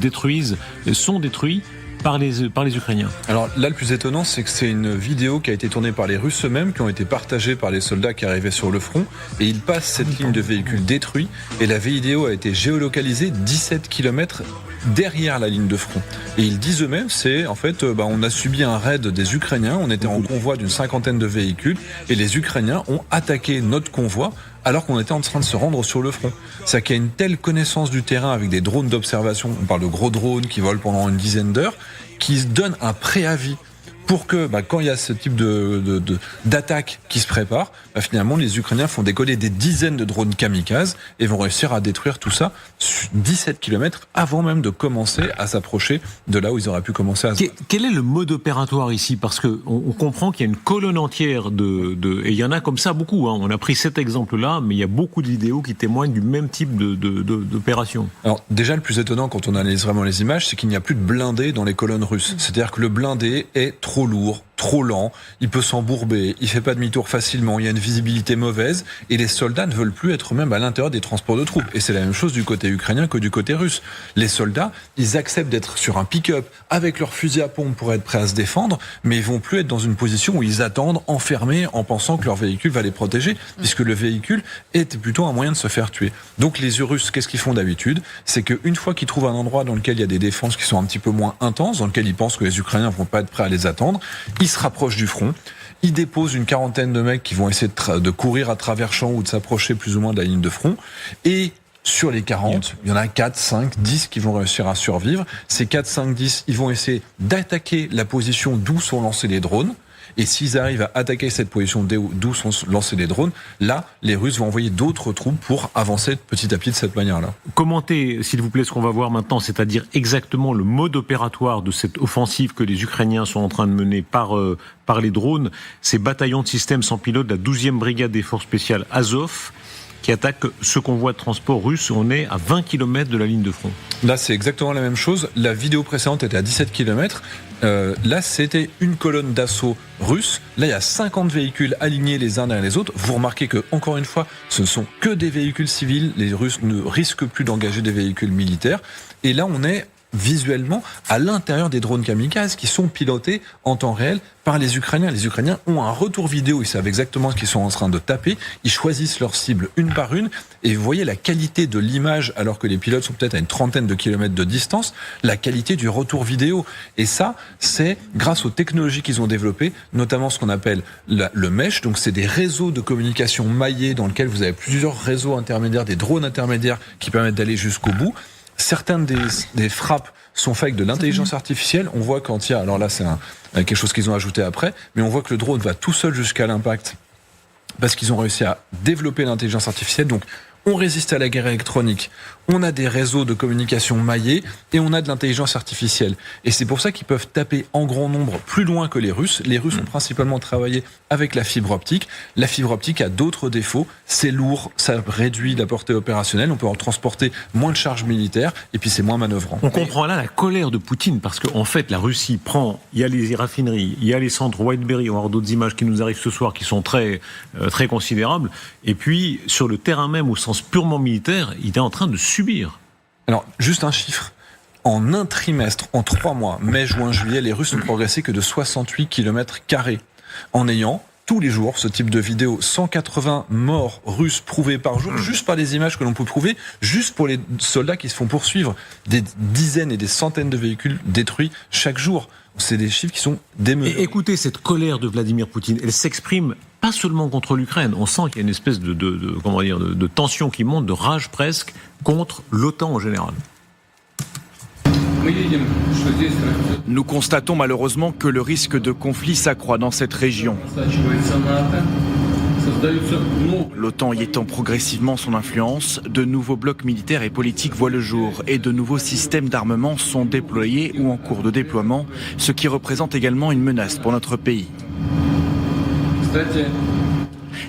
sont détruits par les Ukrainiens. Alors là, le plus étonnant, c'est que c'est une vidéo qui a été tournée par les Russes eux-mêmes, qui ont été partagées par les soldats qui arrivaient sur le front, et ils passent cette ligne de véhicules détruits, et la vidéo a été géolocalisée 17 km derrière la ligne de front. Et ils disent eux-mêmes, on a subi un raid des Ukrainiens, on était en convoi d'une 50aine de véhicules, et les Ukrainiens ont attaqué notre convoi, alors qu'on était en train de se rendre sur le front. C'est qu'il y a une telle connaissance du terrain avec des drones d'observation, on parle de gros drones qui volent pendant une dizaine d'heures, qui donnent un préavis pour que, quand il y a ce type d'attaque qui se prépare, finalement, les Ukrainiens font décoller des dizaines de drones kamikazes et vont réussir à détruire tout ça 17 km avant même de commencer à s'approcher de là où ils auraient pu commencer à se... Quel est le mode opératoire ici ? Parce que on comprend qu'il y a une colonne entière et il y en a comme ça beaucoup. On a pris cet exemple-là, mais il y a beaucoup de vidéos qui témoignent du même type d'opération. Alors, déjà, le plus étonnant quand on analyse vraiment les images, c'est qu'il n'y a plus de blindés dans les colonnes russes. C'est-à-dire que le blindé est trop lourd, trop lent, il peut s'embourber, il fait pas demi-tour facilement, il y a une visibilité mauvaise, et les soldats ne veulent plus être même à l'intérieur des transports de troupes. Et c'est la même chose du côté ukrainien que du côté russe. Les soldats, ils acceptent d'être sur un pick-up avec leur fusil à pompe pour être prêts à se défendre, mais ils vont plus être dans une position où ils attendent enfermés en pensant que leur véhicule va les protéger, puisque le véhicule est plutôt un moyen de se faire tuer. Donc les Russes, qu'est-ce qu'ils font d'habitude ? C'est qu'une fois qu'ils trouvent un endroit dans lequel il y a des défenses qui sont un petit peu moins intenses, dans lequel ils pensent que les Ukrainiens vont pas être prêts à les attendre, ils se rapprochent du front, Ils déposent une quarantaine de mecs qui vont essayer de courir à travers champs ou de s'approcher plus ou moins de la ligne de front. Et sur les 40, il y en a 4, 5, 10 qui vont réussir à survivre. Ces 4, 5, 10, ils vont essayer d'attaquer la position d'où sont lancés les drones. Et s'ils arrivent à attaquer cette position d'où sont lancés les drones, là, les Russes vont envoyer d'autres troupes pour avancer petit à petit de cette manière-là. Commentez, s'il vous plaît, ce qu'on va voir maintenant, c'est-à-dire exactement le mode opératoire de cette offensive que les Ukrainiens sont en train de mener par les drones. Ces bataillons de systèmes sans pilote de la 12e brigade des forces spéciales Azov, qui attaque ce convoi de transport russe. On est à 20 km de la ligne de front. Là, c'est exactement la même chose. La vidéo précédente était à 17 km. Là, c'était une colonne d'assaut russe. Là, il y a 50 véhicules alignés les uns derrière les autres. Vous remarquez que, encore une fois, ce ne sont que des véhicules civils. Les Russes ne risquent plus d'engager des véhicules militaires. Et là, on est visuellement à l'intérieur des drones kamikazes qui sont pilotés en temps réel par les Ukrainiens. Les Ukrainiens ont un retour vidéo, ils savent exactement ce qu'ils sont en train de taper, ils choisissent leurs cibles une par une, et vous voyez la qualité de l'image, alors que les pilotes sont peut-être à une trentaine de kilomètres de distance, la qualité du retour vidéo. Et ça, c'est grâce aux technologies qu'ils ont développées, notamment ce qu'on appelle le mesh, donc c'est des réseaux de communication maillés dans lesquels vous avez plusieurs réseaux intermédiaires, des drones intermédiaires qui permettent d'aller jusqu'au bout. Certaines des frappes sont faites avec de l'intelligence artificielle. On voit quand il y a, alors là c'est quelque chose qu'ils ont ajouté après, mais on voit que le drone va tout seul jusqu'à l'impact parce qu'ils ont réussi à développer l'intelligence artificielle. Donc on résiste à la guerre électronique, on a des réseaux de communication maillés et on a de l'intelligence artificielle. Et c'est pour ça qu'ils peuvent taper en grand nombre plus loin que les Russes. Les Russes ont principalement travaillé avec la fibre optique. La fibre optique a d'autres défauts. C'est lourd, ça réduit la portée opérationnelle, on peut en transporter moins de charges militaires et puis c'est moins manœuvrant. On comprend là la colère de Poutine parce qu'en fait la Russie prend, il y a les raffineries, il y a les centres Whiteberry, on va avoir d'autres images qui nous arrivent ce soir qui sont très considérables. Et puis sur le terrain même au sens purement militaire, il est en train de subir. Alors, juste un chiffre. En un trimestre, en 3 mois, mai, juin, juillet, les Russes n'ont progressé que de 68 km². En ayant, tous les jours, ce type de vidéo, 180 morts russes prouvés par jour, juste par les images que l'on peut prouver, juste pour les soldats qui se font poursuivre. Des dizaines et des centaines de véhicules détruits chaque jour. C'est des chiffres qui sont démesurés. Et écoutez, cette colère de Vladimir Poutine, elle s'exprime pas seulement contre l'Ukraine. On sent qu'il y a une espèce de tension qui monte, de rage presque, contre l'OTAN en général. Nous constatons malheureusement que le risque de conflit s'accroît dans cette région. L'OTAN y étend progressivement son influence, de nouveaux blocs militaires et politiques voient le jour et de nouveaux systèmes d'armement sont déployés ou en cours de déploiement, ce qui représente également une menace pour notre pays.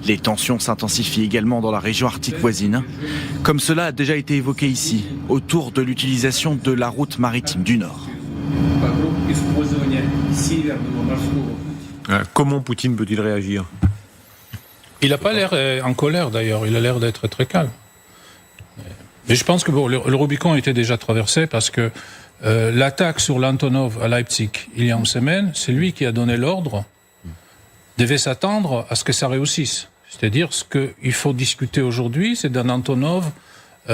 Les tensions s'intensifient également dans la région arctique voisine, comme cela a déjà été évoqué ici, autour de l'utilisation de la route maritime du Nord. Comment Poutine peut-il réagir ? Il n'a pas l'air en colère d'ailleurs, il a l'air d'être très calme. Mais je pense que le Rubicon était déjà traversé parce que l'attaque sur l'Antonov à Leipzig il y a une semaine, c'est lui qui a donné l'ordre, devait s'attendre à ce que ça réussisse. C'est-à-dire ce qu'il faut discuter aujourd'hui, c'est d'un Antonov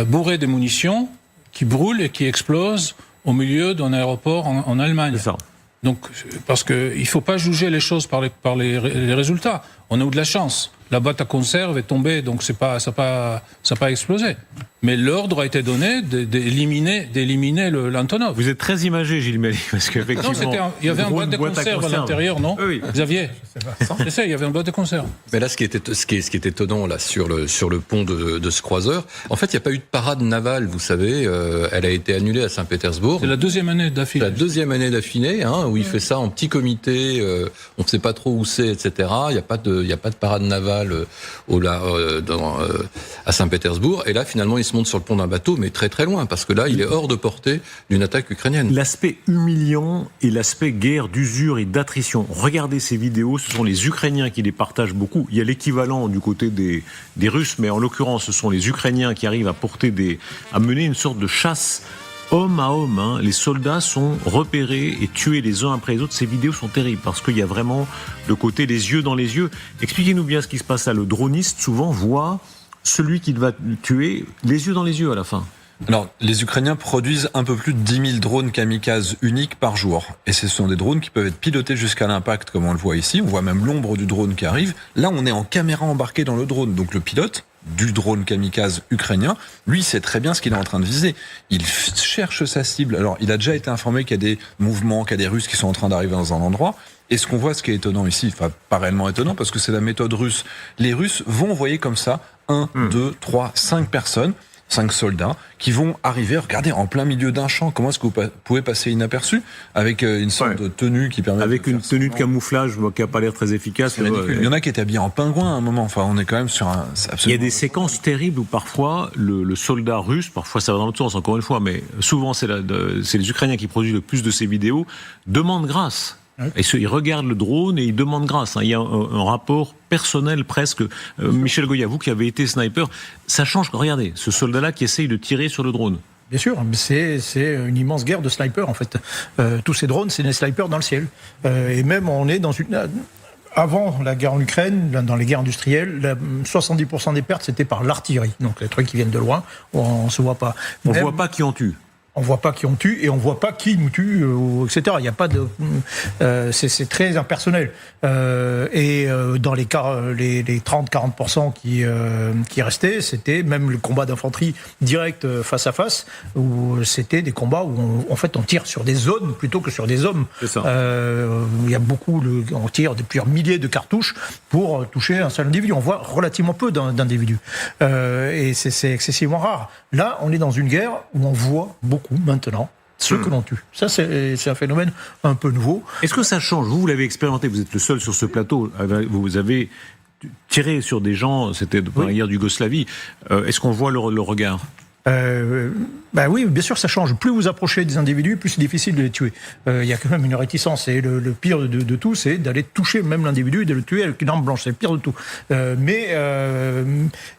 bourré de munitions qui brûle et qui explose au milieu d'un aéroport en Allemagne. C'est ça. Donc, parce qu'il ne faut pas juger les choses par les résultats. On a eu de la chance. La boîte à conserve est tombée, donc ça n'a pas explosé. Mais l'ordre a été donné d'éliminer l'Antonov. Vous êtes très imagé, Gilles Melly, parce qu'effectivement... Non, il y avait une boîte de conserve à l'intérieur, non ? Oui. Xavier, c'est ça, il y avait une boîte de conserve. Mais là, ce qui est étonnant là sur le pont de ce croiseur, en fait, il n'y a pas eu de parade navale, vous savez. Elle a été annulée à Saint-Pétersbourg. C'est la deuxième année d'affilée. La deuxième année d'affilée, où il fait ça en petit comité. On ne sait pas trop où c'est, etc. Il n'y a pas de parade navale à Saint-Pétersbourg. Et là, finalement, il se monte sur le pont d'un bateau, mais très très loin, parce que là, il est hors de portée d'une attaque ukrainienne. L'aspect humiliant et l'aspect guerre d'usure et d'attrition. Regardez ces vidéos, ce sont les Ukrainiens qui les partagent beaucoup. Il y a l'équivalent du côté des Russes, mais en l'occurrence, ce sont les Ukrainiens qui arrivent à mener une sorte de chasse homme à homme. Les soldats sont repérés et tués les uns après les autres. Ces vidéos sont terribles parce qu'il y a vraiment le côté les yeux dans les yeux. Expliquez-nous bien ce qui se passe là. Le droniste souvent voit celui qu'il va tuer les yeux dans les yeux à la fin. Alors, les Ukrainiens produisent un peu plus de 10 000 drones kamikazes uniques par jour. Et ce sont des drones qui peuvent être pilotés jusqu'à l'impact, comme on le voit ici. On voit même l'ombre du drone qui arrive. Là, on est en caméra embarquée dans le drone. Donc le pilote du drone kamikaze ukrainien, lui, sait très bien ce qu'il est en train de viser. Il cherche sa cible. Alors, il a déjà été informé qu'il y a des mouvements, qu'il y a des Russes qui sont en train d'arriver dans un endroit. Et ce qu'on voit, ce qui est étonnant ici, enfin pas réellement étonnant, parce que c'est la méthode russe. Les Russes vont envoyer comme ça 1, 2, 3, 5 personnes, 5 soldats, qui vont arriver, regardez, en plein milieu d'un champ. Comment est-ce que vous pouvez passer inaperçu avec une sorte de tenue qui permet... Avec une tenue de camouflage qui n'a pas l'air très efficace. C'est ridicule. Il y en a qui étaient habillés en pingouin à un moment. Enfin, on est quand même sur un... Il y a des séquences terribles où parfois le soldat russe, parfois ça va dans l'autre sens encore une fois, mais souvent c'est les Ukrainiens qui produisent le plus de ces vidéos, demandent grâce. Et ils regardent le drone et ils demandent grâce. Il y a un rapport personnel presque. Michel Goya, vous qui avez été sniper, ça change. Regardez, ce soldat-là qui essaye de tirer sur le drone. Bien sûr, c'est une immense guerre de snipers en fait. Tous ces drones, c'est des snipers dans le ciel. Et même on est dans une... Avant la guerre en Ukraine, dans les guerres industrielles, 70% des pertes c'était par l'artillerie. Donc les trucs qui viennent de loin, on se voit pas. On ne voit pas qui en tue. On voit pas qui on tue et on voit pas qui nous tue, etc. Il n'y a pas de, c'est très impersonnel. Dans les cas, les 30-40% qui restaient, c'était même le combat d'infanterie direct face à face, où c'était des combats où en fait on tire sur des zones plutôt que sur des hommes. C'est ça. Il y a beaucoup, on tire de plusieurs milliers de cartouches pour toucher un seul individu. On voit relativement peu d'individus et c'est excessivement rare. Là, on est dans une guerre où on voit beaucoup maintenant ceux que l'on tue. Ça, c'est un phénomène un peu nouveau. Est-ce que ça change ? Vous l'avez expérimenté, vous êtes le seul sur ce plateau. Vous avez tiré sur des gens, c'était pendant la guerre d'Yougoslavie. Est-ce qu'on voit le regard ? Oui, bien sûr, ça change. Plus vous approchez des individus, plus c'est difficile de les tuer. Il y a quand même une réticence. Et le pire de tout, c'est d'aller toucher même l'individu et de le tuer avec une arme blanche. C'est le pire de tout. Et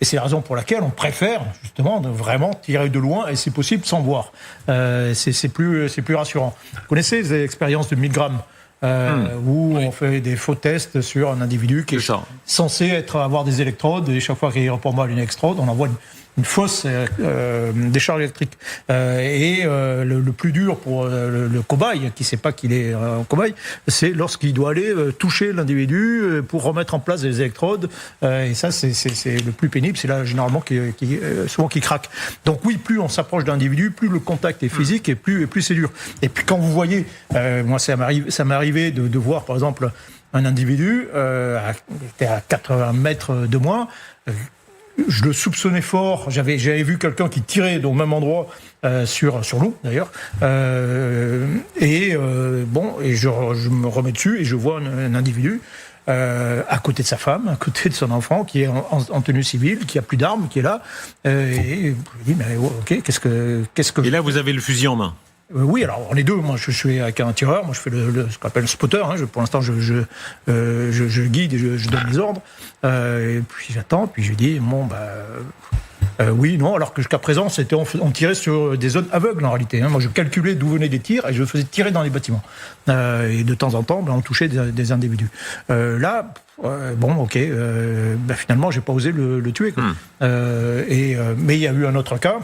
c'est la raison pour laquelle on préfère justement de vraiment tirer de loin et si possible sans voir. C'est plus rassurant. Vous connaissez les expériences de Milgram où on fait des faux tests sur un individu qui est censé avoir des électrodes et chaque fois qu'il répond mal à une électrode, on envoie une fausse décharge électrique. Le plus dur pour le cobaye, qui ne sait pas qu'il est un cobaye, c'est lorsqu'il doit aller toucher l'individu pour remettre en place des électrodes. Et ça, c'est le plus pénible. C'est là, généralement, souvent qui craque. Donc oui, plus on s'approche d'un individu, plus le contact est physique et plus c'est dur. Et puis quand vous voyez, moi ça m'est arrivé de voir, par exemple, un individu qui était à 80 mètres de moi. Je le soupçonnais fort. J'avais vu quelqu'un qui tirait au même endroit sur nous d'ailleurs. Et je me remets dessus et je vois un individu à côté de sa femme, à côté de son enfant, qui est en tenue civile, qui a plus d'armes, qui est là. Et je lui dis mais ok, qu'est-ce que Et là vous avez le fusil en main. Oui, alors on est deux. Moi, je suis avec un tireur. Moi, je fais ce qu'on appelle le spotter. Pour l'instant, je guide et je donne les ordres. Et puis j'attends. Puis je dis oui, non. Alors que jusqu'à présent, on tirait sur des zones aveugles en réalité. Moi, je calculais d'où venaient les tirs et je faisais tirer dans les bâtiments. Et de temps en temps, on touchait des individus. Là. Finalement, j'ai pas osé le tuer. Mais il y a eu un autre cas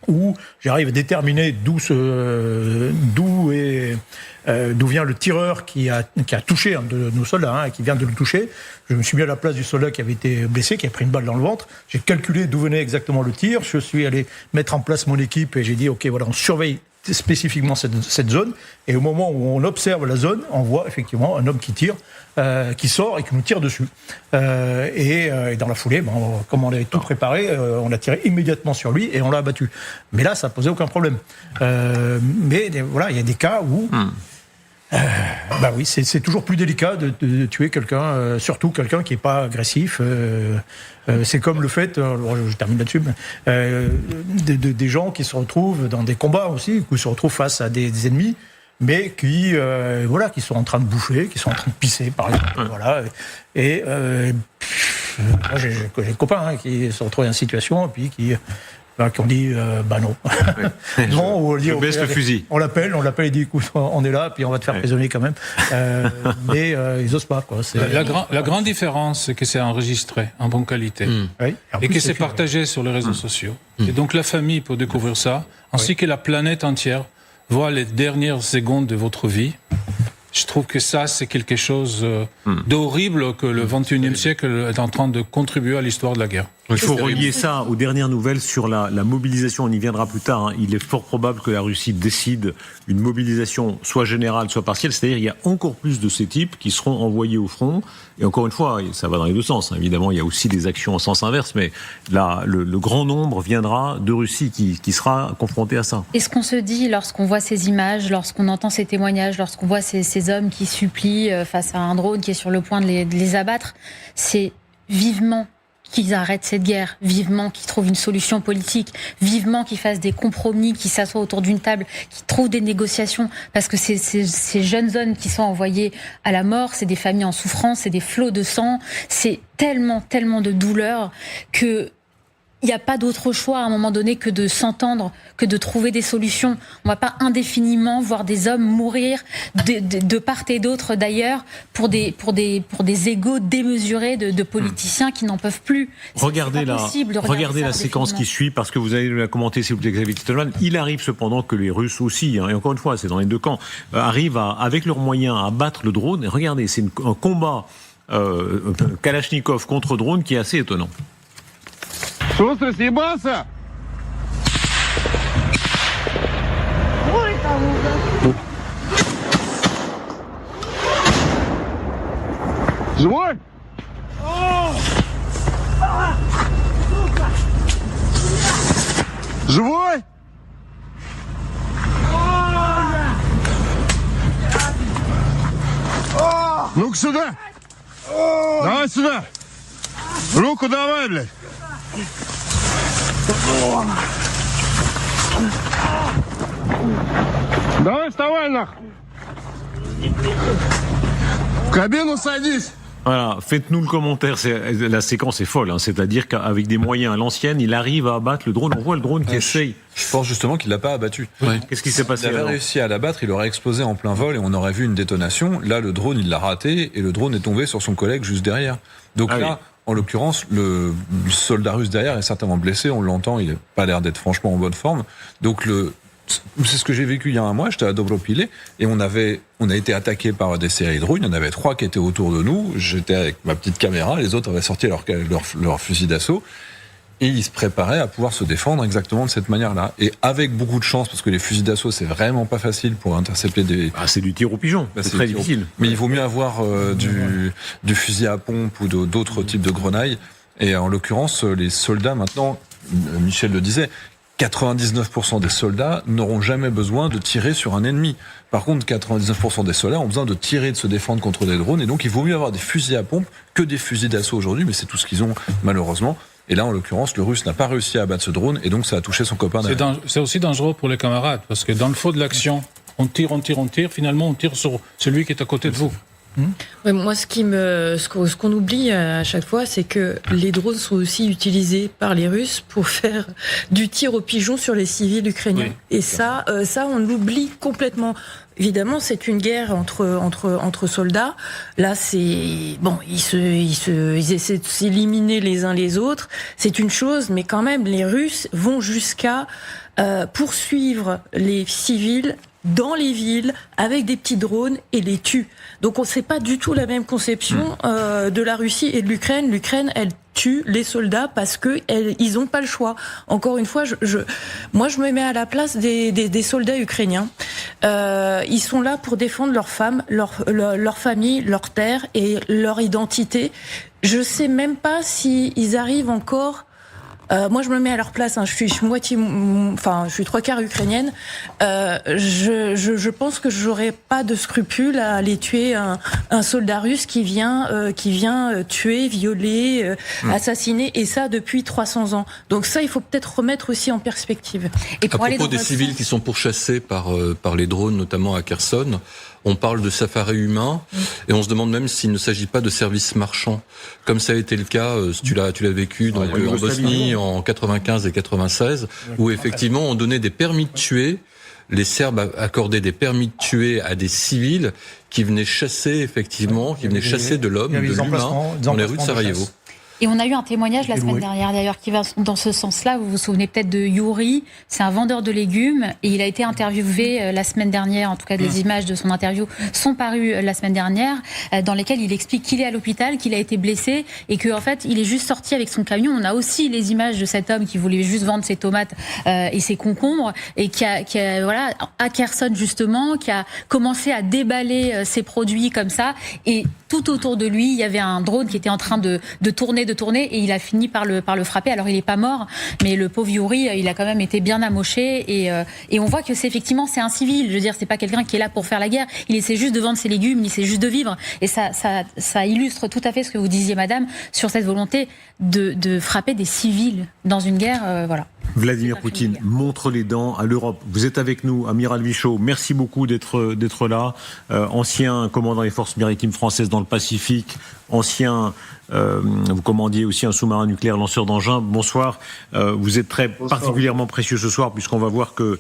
où j'arrive à déterminer d'où vient le tireur qui a touché un de nos soldats, et qui vient de le toucher. Je me suis mis à la place du soldat qui avait été blessé, qui a pris une balle dans le ventre. J'ai calculé d'où venait exactement le tir. Je suis allé mettre en place mon équipe et j'ai dit, ok, voilà, on surveille spécifiquement cette zone. Et au moment où on observe la zone, on voit effectivement un homme qui tire, qui sort et qui nous tire dessus. Et dans la foulée, comme on avait tout préparé, on a tiré immédiatement sur lui et on l'a abattu. Mais là, ça posait aucun problème. Mais voilà, il y a des cas où... oui, c'est toujours plus délicat de tuer quelqu'un, surtout quelqu'un qui n'est pas agressif. C'est comme le fait, je termine là-dessus, des gens qui se retrouvent dans des combats aussi, qui se retrouvent face à des ennemis, mais qui sont en train de bouffer, qui sont en train de pisser, par exemple. Voilà. Moi, j'ai des copains qui se retrouvent dans une situation et puis qui qui ont dit non. Non, ou je baisse le fusil. On l'appelle, il dit écoute, on est là, puis on va te faire prisonnier quand même. Mais ils osent pas, quoi. La grande différence, c'est que c'est enregistré en bonne qualité. Oui. Et que c'est partagé sur les réseaux sociaux. Et donc la famille peut découvrir ça, ainsi que la planète entière voit les dernières secondes de votre vie. Je trouve que ça, c'est quelque chose d'horrible que le XXIe siècle est en train de contribuer à l'histoire de la guerre. Il faut relier ça aux dernières nouvelles sur la mobilisation, on y viendra plus tard. Il est fort probable que la Russie décide une mobilisation soit générale, soit partielle, c'est-à-dire il y a encore plus de ces types qui seront envoyés au front. Et encore une fois, ça va dans les deux sens. Évidemment, il y a aussi des actions en sens inverse, mais là, le grand nombre viendra de Russie qui sera confronté à ça. Et ce qu'on se dit lorsqu'on voit ces images, lorsqu'on entend ces témoignages, lorsqu'on voit ces hommes qui supplient face à un drone qui est sur le point de les abattre, c'est vivement qu'ils arrêtent cette guerre, vivement qu'ils trouvent une solution politique, vivement qu'ils fassent des compromis, qu'ils s'assoient autour d'une table, qu'ils trouvent des négociations, parce que ces jeunes hommes qui sont envoyés à la mort, c'est des familles en souffrance, c'est des flots de sang, c'est tellement de douleur que il n'y a pas d'autre choix à un moment donné que de s'entendre, que de trouver des solutions. On ne va pas indéfiniment voir des hommes mourir de part et d'autre d'ailleurs pour des égos démesurés de politiciens qui n'en peuvent plus. Regardez la séquence qui suit, parce que vous allez la commenter s'il vous plaît, Xavier Titelman. Il arrive cependant que les Russes aussi, et encore une fois, c'est dans les deux camps, arrivent avec leurs moyens à battre le drone. Et regardez, c'est un combat Kalachnikov contre drone qui est assez étonnant. Шустрый, съебался? Живой? Живой? Ну-ка сюда! Давай сюда! Руку давай, блядь! Давай вставай нахуй! В кабину садись! Voilà, faites-nous le commentaire. La séquence est folle, c'est-à-dire qu'avec des moyens à l'ancienne, il arrive à abattre le drone. On voit le drone qui essaye. Je pense justement qu'il l'a pas abattu. Ouais. Qu'est-ce qui s'est passé? Il avait réussi à l'abattre, il aurait explosé en plein vol et on aurait vu une détonation. Là, le drone, il l'a raté et le drone est tombé sur son collègue juste derrière. Donc là, en l'occurrence, le soldat russe derrière est certainement blessé. On l'entend, il n'a pas l'air d'être franchement en bonne forme. Donc c'est ce que j'ai vécu il y a un mois. J'étais à Dobropile et on a été attaqué par des séries de drones. Il y en avait 3 qui étaient autour de nous. J'étais avec ma petite caméra. Les autres avaient sorti leur fusil d'assaut. Et ils se préparaient à pouvoir se défendre exactement de cette manière-là. Et avec beaucoup de chance, parce que les fusils d'assaut, c'est vraiment pas facile pour intercepter des... c'est du tir au pigeon, c'est très difficile. Mais il vaut mieux avoir du fusil à pompe ou d'autres types de grenailles. Et en l'occurrence, les soldats maintenant, Michel le disait, 99% des soldats n'auront jamais besoin de tirer sur un ennemi. Par contre, 99% des soldats ont besoin de tirer, de se défendre contre des drones. Et donc, il vaut mieux avoir des fusils à pompe que des fusils d'assaut aujourd'hui. Mais c'est tout ce qu'ils ont, malheureusement. Et là, en l'occurrence, le Russe n'a pas réussi à abattre ce drone. Et donc, ça a touché son copain. C'est aussi dangereux pour les camarades. Parce que dans le feu de l'action, on tire. Finalement, on tire sur celui qui est à côté de vous. Ouais, moi, ce qu'on oublie à chaque fois, c'est que les drones sont aussi utilisés par les Russes pour faire du tir au pigeon sur les civils ukrainiens. Oui, et ça, on l'oublie complètement. Évidemment, c'est une guerre entre soldats. Là, c'est bon, ils essaient de s'éliminer les uns les autres. C'est une chose, mais quand même, les Russes vont jusqu'à poursuivre les civils dans les villes avec des petits drones et les tuent. Donc on sait pas du tout la même conception de la Russie et de l'Ukraine. L'Ukraine, elle tue les soldats parce que ils ont pas le choix. Encore une fois, moi je me mets à la place des soldats ukrainiens. Ils sont là pour défendre leurs femmes, leur famille, leur terre et leur identité. Je sais même pas si ils arrivent encore. Moi, je me mets à leur place. Je suis je suis 3/4 ukrainienne. Je pense que j'aurais pas de scrupule à aller tuer un soldat russe qui vient tuer, violer, assassiner, et ça depuis 300 ans. Donc ça, il faut peut-être remettre aussi en perspective. Et à propos des civils qui sont pourchassés par les drones, notamment à Kherson, on parle de safari humain, et on se demande même s'il ne s'agit pas de services marchands, comme ça a été le cas, tu l'as vécu donc, en Bosnie en 95 et 96, où effectivement on donnait des permis de tuer. Les Serbes accordaient des permis de tuer à des civils qui venaient chasser de l'homme, de l'humain, dans les rues de Sarajevo. Et on a eu un témoignage la semaine dernière, d'ailleurs, qui va dans ce sens-là. Vous vous souvenez peut-être de Yuri, c'est un vendeur de légumes, et il a été interviewé la semaine dernière, en tout cas des images de son interview sont parues la semaine dernière, dans lesquelles il explique qu'il est à l'hôpital, qu'il a été blessé, et qu'en fait, il est juste sorti avec son camion. On a aussi les images de cet homme qui voulait juste vendre ses tomates et ses concombres, et qui a voilà, à Kherson justement, qui a commencé à déballer ses produits comme ça, et tout autour de lui, il y avait un drone qui était en train de tourner, et il a fini par le frapper. Alors il est pas mort, mais le pauvre Yuri, il a quand même été bien amoché, et on voit que c'est un civil. Je veux dire, c'est pas quelqu'un qui est là pour faire la guerre. Il essaie juste de vendre ses légumes, il essaie juste de vivre, et ça illustre tout à fait ce que vous disiez, madame, sur cette volonté de frapper des civils dans une guerre. Voilà. Vladimir Poutine montre les dents à l'Europe. Vous êtes avec nous, amiral Vichot. Merci beaucoup d'être là. Ancien commandant des forces maritimes françaises dans le Pacifique, vous commandiez aussi un sous-marin nucléaire lanceur d'engins. Bonsoir. Vous êtes particulièrement précieux ce soir, puisqu'on va voir que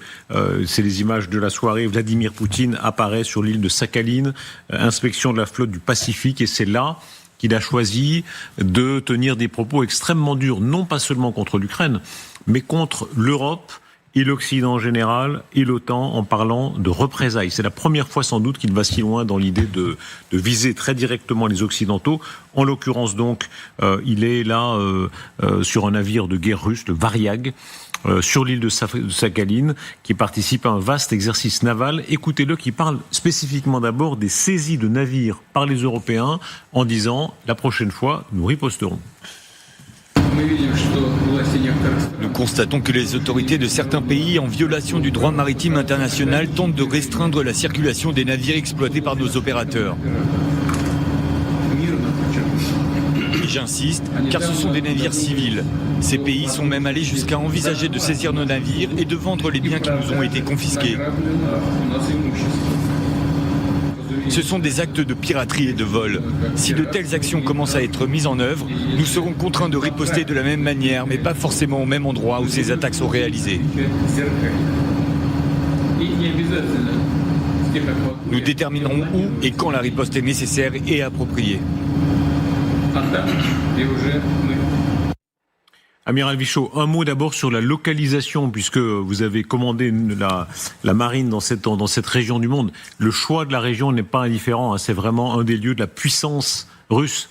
c'est les images de la soirée. Vladimir Poutine apparaît sur l'île de Sakhaline, inspection de la flotte du Pacifique, et c'est là qu'il a choisi de tenir des propos extrêmement durs, non pas seulement contre l'Ukraine, mais contre l'Europe et l'Occident en général et l'OTAN, en parlant de représailles. C'est la première fois sans doute qu'il va si loin dans l'idée de viser très directement les Occidentaux. En l'occurrence donc, il est là sur un navire de guerre russe, le Variag, sur l'île de Sakhaline, qui participe à un vaste exercice naval. Écoutez-le, qui parle spécifiquement d'abord des saisies de navires par les Européens, en disant « la prochaine fois, nous riposterons ». Nous constatons que les autorités de certains pays, en violation du droit maritime international, tentent de restreindre la circulation des navires exploités par nos opérateurs. Et j'insiste, car ce sont des navires civils. Ces pays sont même allés jusqu'à envisager de saisir nos navires et de vendre les biens qui nous ont été confisqués. Ce sont des actes de piraterie et de vol. Si de telles actions commencent à être mises en œuvre, nous serons contraints de riposter de la même manière, mais pas forcément au même endroit où ces attaques sont réalisées. Nous déterminerons où et quand la riposte est nécessaire et appropriée. Amiral Vichot, un mot d'abord sur la localisation, puisque vous avez commandé la marine dans cette région du monde. Le choix de la région n'est pas indifférent, hein, c'est vraiment un des lieux de la puissance russe.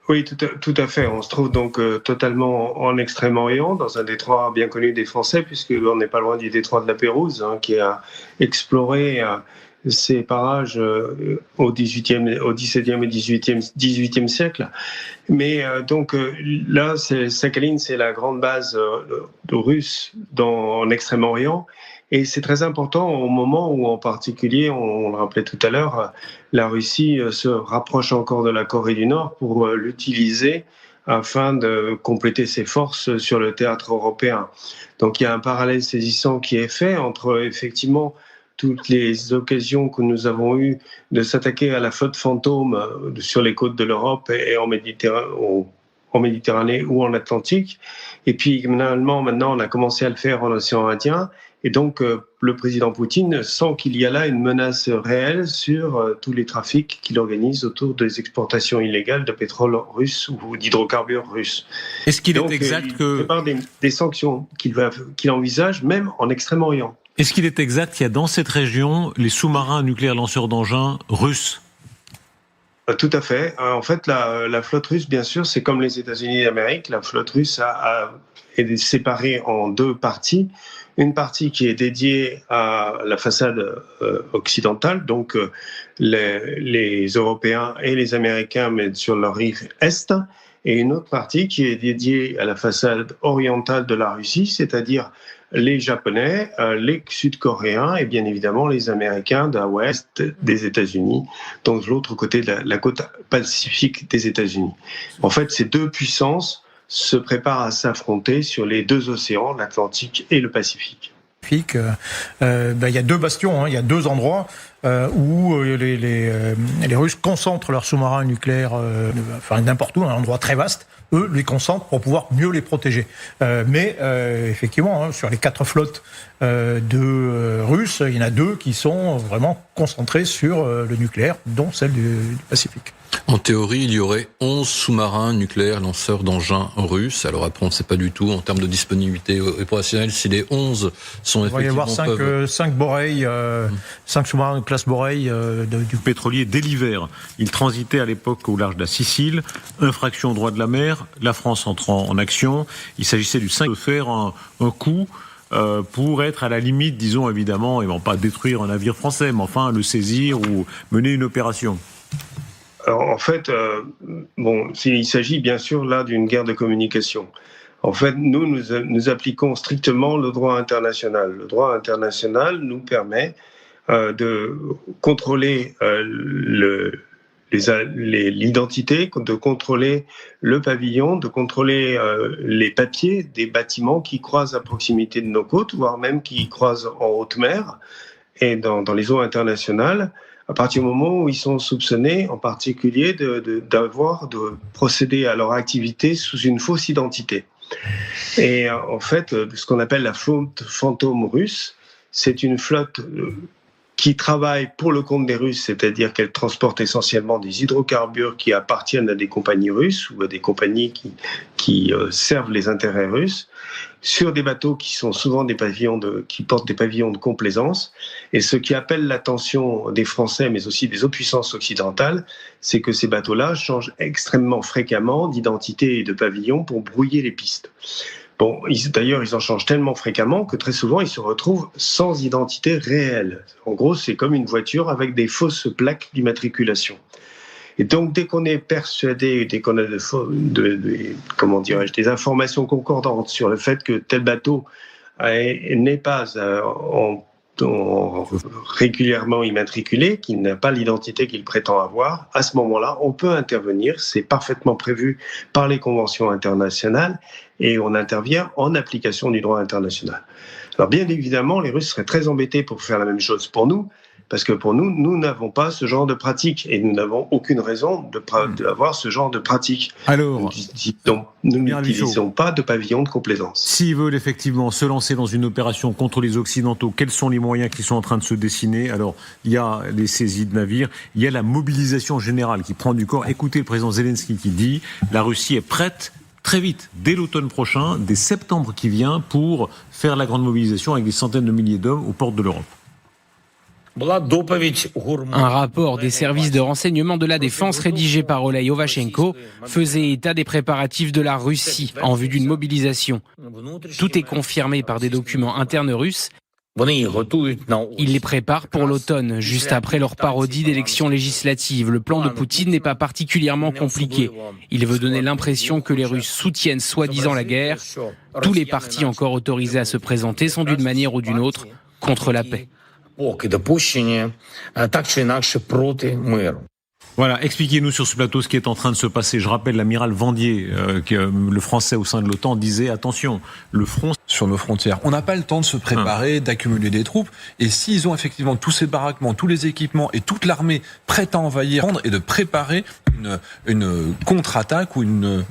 Oui, tout à fait. On se trouve donc totalement en Extrême-Orient, dans un détroit bien connu des Français, puisqu'on n'est pas loin du détroit de la Pérouse, hein, qui a exploré ces parages au XVIIe et XVIIIe siècle. Mais là, Sakhaline, c'est la grande base russe en Extrême-Orient. Et c'est très important au moment où, en particulier, on le rappelait tout à l'heure, la Russie se rapproche encore de la Corée du Nord pour l'utiliser afin de compléter ses forces sur le théâtre européen. Donc il y a un parallèle saisissant qui est fait entre, effectivement, toutes les occasions que nous avons eues de s'attaquer à la flotte fantôme sur les côtes de l'Europe et en Méditerranée ou en Atlantique. Et puis, maintenant, on a commencé à le faire en océan Indien. Et donc, le président Poutine sent qu'il y a là une menace réelle sur tous les trafics qu'il organise autour des exportations illégales de pétrole russe ou d'hydrocarbures russes. Est-ce qu'il est exact que... C'est par des sanctions qu'il envisage, même en Extrême-Orient. Est-ce qu'il est exact qu'il y a dans cette région les sous-marins nucléaires lanceurs d'engins russes ? Tout à fait. En fait, la flotte russe, bien sûr, c'est comme les États-Unis d'Amérique. La flotte russe est séparée en deux parties. Une partie qui est dédiée à la façade occidentale, donc les Européens et les Américains, mais sur leur rive est, et une autre partie qui est dédiée à la façade orientale de la Russie, c'est-à-dire les Japonais, les Sud-Coréens et bien évidemment les Américains de l'ouest des États-Unis, donc de l'autre côté de la côte pacifique des États-Unis. En fait, ces deux puissances se préparent à s'affronter sur les deux océans, l'Atlantique et le Pacifique. Pacifique, il y a 2 bastions, il y a 2 endroits où les Russes concentrent leurs sous-marins nucléaires, n'importe où, un endroit très vaste. Eux les concentrent pour pouvoir mieux les protéger. Mais effectivement, sur les 4 flottes russes, il y en a 2 qui sont vraiment concentrées sur le nucléaire, dont celle du Pacifique. En théorie, il y aurait 11 sous-marins nucléaires lanceurs d'engins russes. Alors après, on ne sait pas du tout en termes de disponibilité opérationnelle si les 11 sont effectivement... Il va y avoir 5 Borei, 5 sous-marins de classe Borei du pétrolier Deliver. Il transitait à l'époque au large de la Sicile, infraction au droit de la mer, la France entrant en action. Il s'agissait de faire un coup pour être à la limite, disons évidemment, ils ne vont pas détruire un navire français, mais enfin le saisir ou mener une opération. Alors, en fait, il s'agit bien sûr là d'une guerre de communication. En fait, nous appliquons strictement le droit international. Le droit international nous permet de contrôler l'identité, de contrôler le pavillon, de contrôler les papiers des bâtiments qui croisent à proximité de nos côtes, voire même qui croisent en haute mer et dans les eaux internationales, à partir du moment où ils sont soupçonnés, en particulier, de procéder à leur activité sous une fausse identité. Et en fait, ce qu'on appelle la flotte fantôme russe, c'est une flotte qui travaille pour le compte des Russes, c'est-à-dire qu'elle transporte essentiellement des hydrocarbures qui appartiennent à des compagnies russes ou à des compagnies qui servent les intérêts russes, sur des bateaux qui sont souvent qui portent des pavillons de complaisance. Et ce qui appelle l'attention des Français, mais aussi des autres puissances occidentales, c'est que ces bateaux-là changent extrêmement fréquemment d'identité et de pavillon pour brouiller les pistes. D'ailleurs, ils en changent tellement fréquemment que très souvent, ils se retrouvent sans identité réelle. En gros, c'est comme une voiture avec des fausses plaques d'immatriculation. Et donc, dès qu'on est persuadé, dès qu'on a des informations concordantes sur le fait que tel bateau n'est pas régulièrement immatriculé, qu'il n'a pas l'identité qu'il prétend avoir, à ce moment-là, on peut intervenir. C'est parfaitement prévu par les conventions internationales et on intervient en application du droit international. Alors, bien évidemment, les Russes seraient très embêtés pour faire la même chose pour nous, parce que pour nous, nous n'avons pas ce genre de pratique et nous n'avons aucune raison d'avoir ce genre de pratique. Alors, nous n'utilisons pas de pavillon de complaisance. S'ils veulent effectivement se lancer dans une opération contre les Occidentaux, quels sont les moyens qui sont en train de se dessiner? Alors, il y a les saisies de navires, il y a la mobilisation générale qui prend du corps. Écoutez le président Zelensky qui dit « La Russie est prête très vite, dès l'automne prochain, dès septembre qui vient, pour faire la grande mobilisation avec des centaines de milliers d'hommes aux portes de l'Europe. » Un rapport des services de renseignement de la défense rédigé par Oleh Ovachenko faisait état des préparatifs de la Russie en vue d'une mobilisation. Tout est confirmé par des documents internes russes. Ils les préparent pour l'automne, juste après leur parodie d'élections législatives. Le plan de Poutine n'est pas particulièrement compliqué. Il veut donner l'impression que les Russes soutiennent soi-disant la guerre. Tous les partis encore autorisés à se présenter sont d'une manière ou d'une autre contre la paix. Voilà, expliquez-nous sur ce plateau ce qui est en train de se passer. Je rappelle, l'amiral Vendier, le français au sein de l'OTAN, disait attention, le front sur nos frontières. On n'a pas le temps de se préparer, d'accumuler des troupes. Et s'ils ont effectivement tous ces baraquements, tous les équipements et toute l'armée prête à envahir et de préparer une contre-attaque ou une...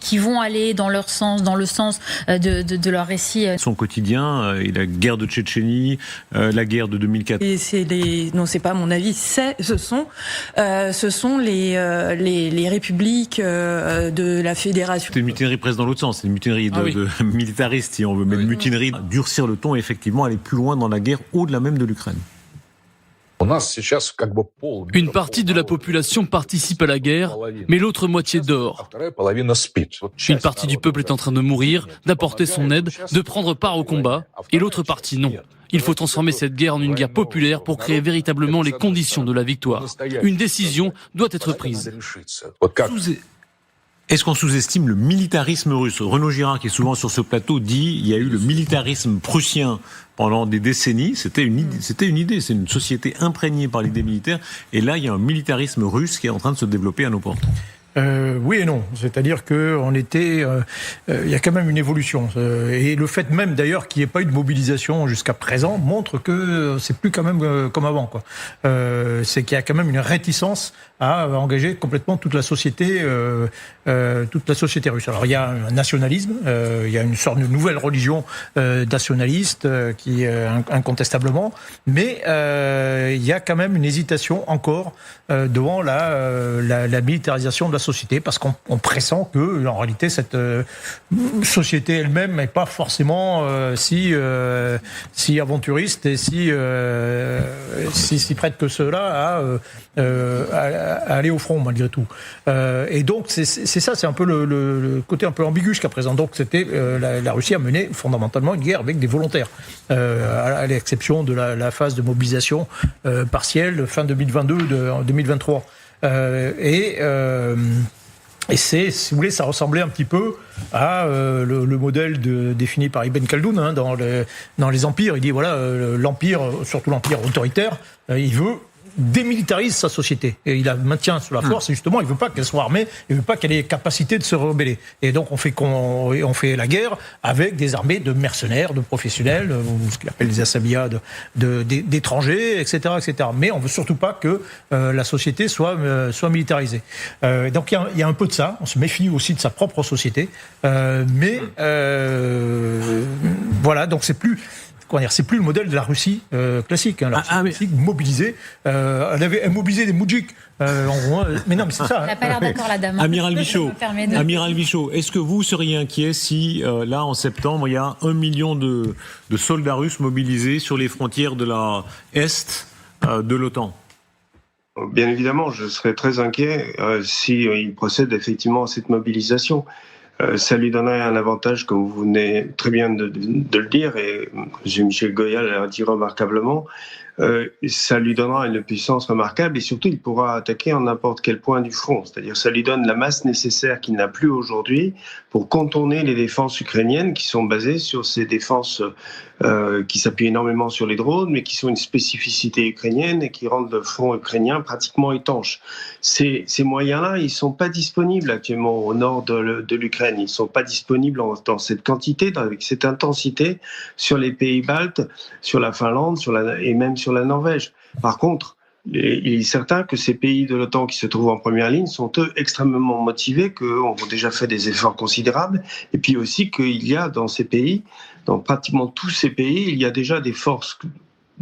Qui vont aller dans leur sens, dans le sens de leur récit. Son quotidien, et la guerre de Tchétchénie, la guerre de 2004. Et non, c'est pas mon avis. Ce sont les républiques de la fédération. C'est une mutinerie presque dans l'autre sens. C'est une mutinerie de militariste, si on veut. Mais une mutinerie, durcir le ton et effectivement aller plus loin dans la guerre, au-delà même de l'Ukraine. Une partie de la population participe à la guerre, mais l'autre moitié dort. Une partie du peuple est en train de mourir, d'apporter son aide, de prendre part au combat, et l'autre partie non. Il faut transformer cette guerre en une guerre populaire pour créer véritablement les conditions de la victoire. Une décision doit être prise. Est-ce qu'on sous-estime le militarisme russe? Renaud Girard, qui est souvent sur ce plateau, dit il y a eu le militarisme prussien pendant des décennies. C'était une idée, c'est une société imprégnée par l'idée militaire. Et là, il y a un militarisme russe qui est en train de se développer à nos portes. Oui et non. C'est-à-dire qu'on était, il y a quand même une évolution. Et le fait même d'ailleurs qu'il n'y ait pas eu de mobilisation jusqu'à présent montre que c'est plus quand même comme avant, quoi. C'est qu'il y a quand même une réticence à engager complètement toute la société russe. Alors il y a un nationalisme, il y a une sorte de nouvelle religion nationaliste qui incontestablement, mais il y a quand même une hésitation encore devant la militarisation de la société, parce qu'on pressent que en réalité cette société elle-même n'est pas forcément si aventuriste et si prête que cela à aller au front malgré tout. Et donc c'est ça, c'est un peu le côté un peu ambigu jusqu'à présent. Donc c'était la Russie a mené fondamentalement une guerre avec des volontaires, à l'exception de la phase de mobilisation partielle fin 2022-2023. Et c'est, si vous voulez, ça ressemblait un petit peu à le modèle défini par Ibn Khaldoun dans les empires. Il dit voilà, l'empire, surtout l'empire autoritaire, il veut démilitarise sa société et il la maintient sous la force. Et justement, il veut pas qu'elle soit armée, il veut pas qu'elle ait capacité de se rebeller. Et donc on fait la guerre avec des armées de mercenaires, de professionnels, ce qu'il appelle les assabillas d'étrangers, etc., etc. Mais on veut surtout pas que la société soit militarisée. Donc il y a un peu de ça. On se méfie aussi de sa propre société, mais voilà. Donc c'est plus le modèle de la Russie classique. Hein, la Russie mobilisée. Elle mobilisait des moudjiks. Mais non, mais c'est ça. Elle n'a pas l'air d'accord, la dame. Amiral Michaud, est-ce que vous seriez inquiet si, là, en septembre, il y a 1 million de soldats russes mobilisés sur les frontières de la Est de l'OTAN ? Bien évidemment, je serais très inquiet s'il procède effectivement à cette mobilisation. Ça lui donnerait un avantage, comme vous venez très bien de le dire, et M. Michel Goya l'a dit remarquablement. Ça lui donnera une puissance remarquable et surtout il pourra attaquer en n'importe quel point du front. C'est-à-dire ça lui donne la masse nécessaire qu'il n'a plus aujourd'hui pour contourner les défenses ukrainiennes qui sont basées sur ces défenses qui s'appuient énormément sur les drones mais qui sont une spécificité ukrainienne et qui rendent le front ukrainien pratiquement étanche. Ces moyens-là, ils ne sont pas disponibles actuellement au nord de l'Ukraine. Ils ne sont pas disponibles dans cette quantité, avec cette intensité sur les pays baltes, sur la Finlande et même sur la Norvège. Par contre, il est certain que ces pays de l'OTAN qui se trouvent en première ligne sont eux extrêmement motivés, ont déjà fait des efforts considérables, et puis aussi qu'il y a dans ces pays, dans pratiquement tous ces pays, il y a déjà des forces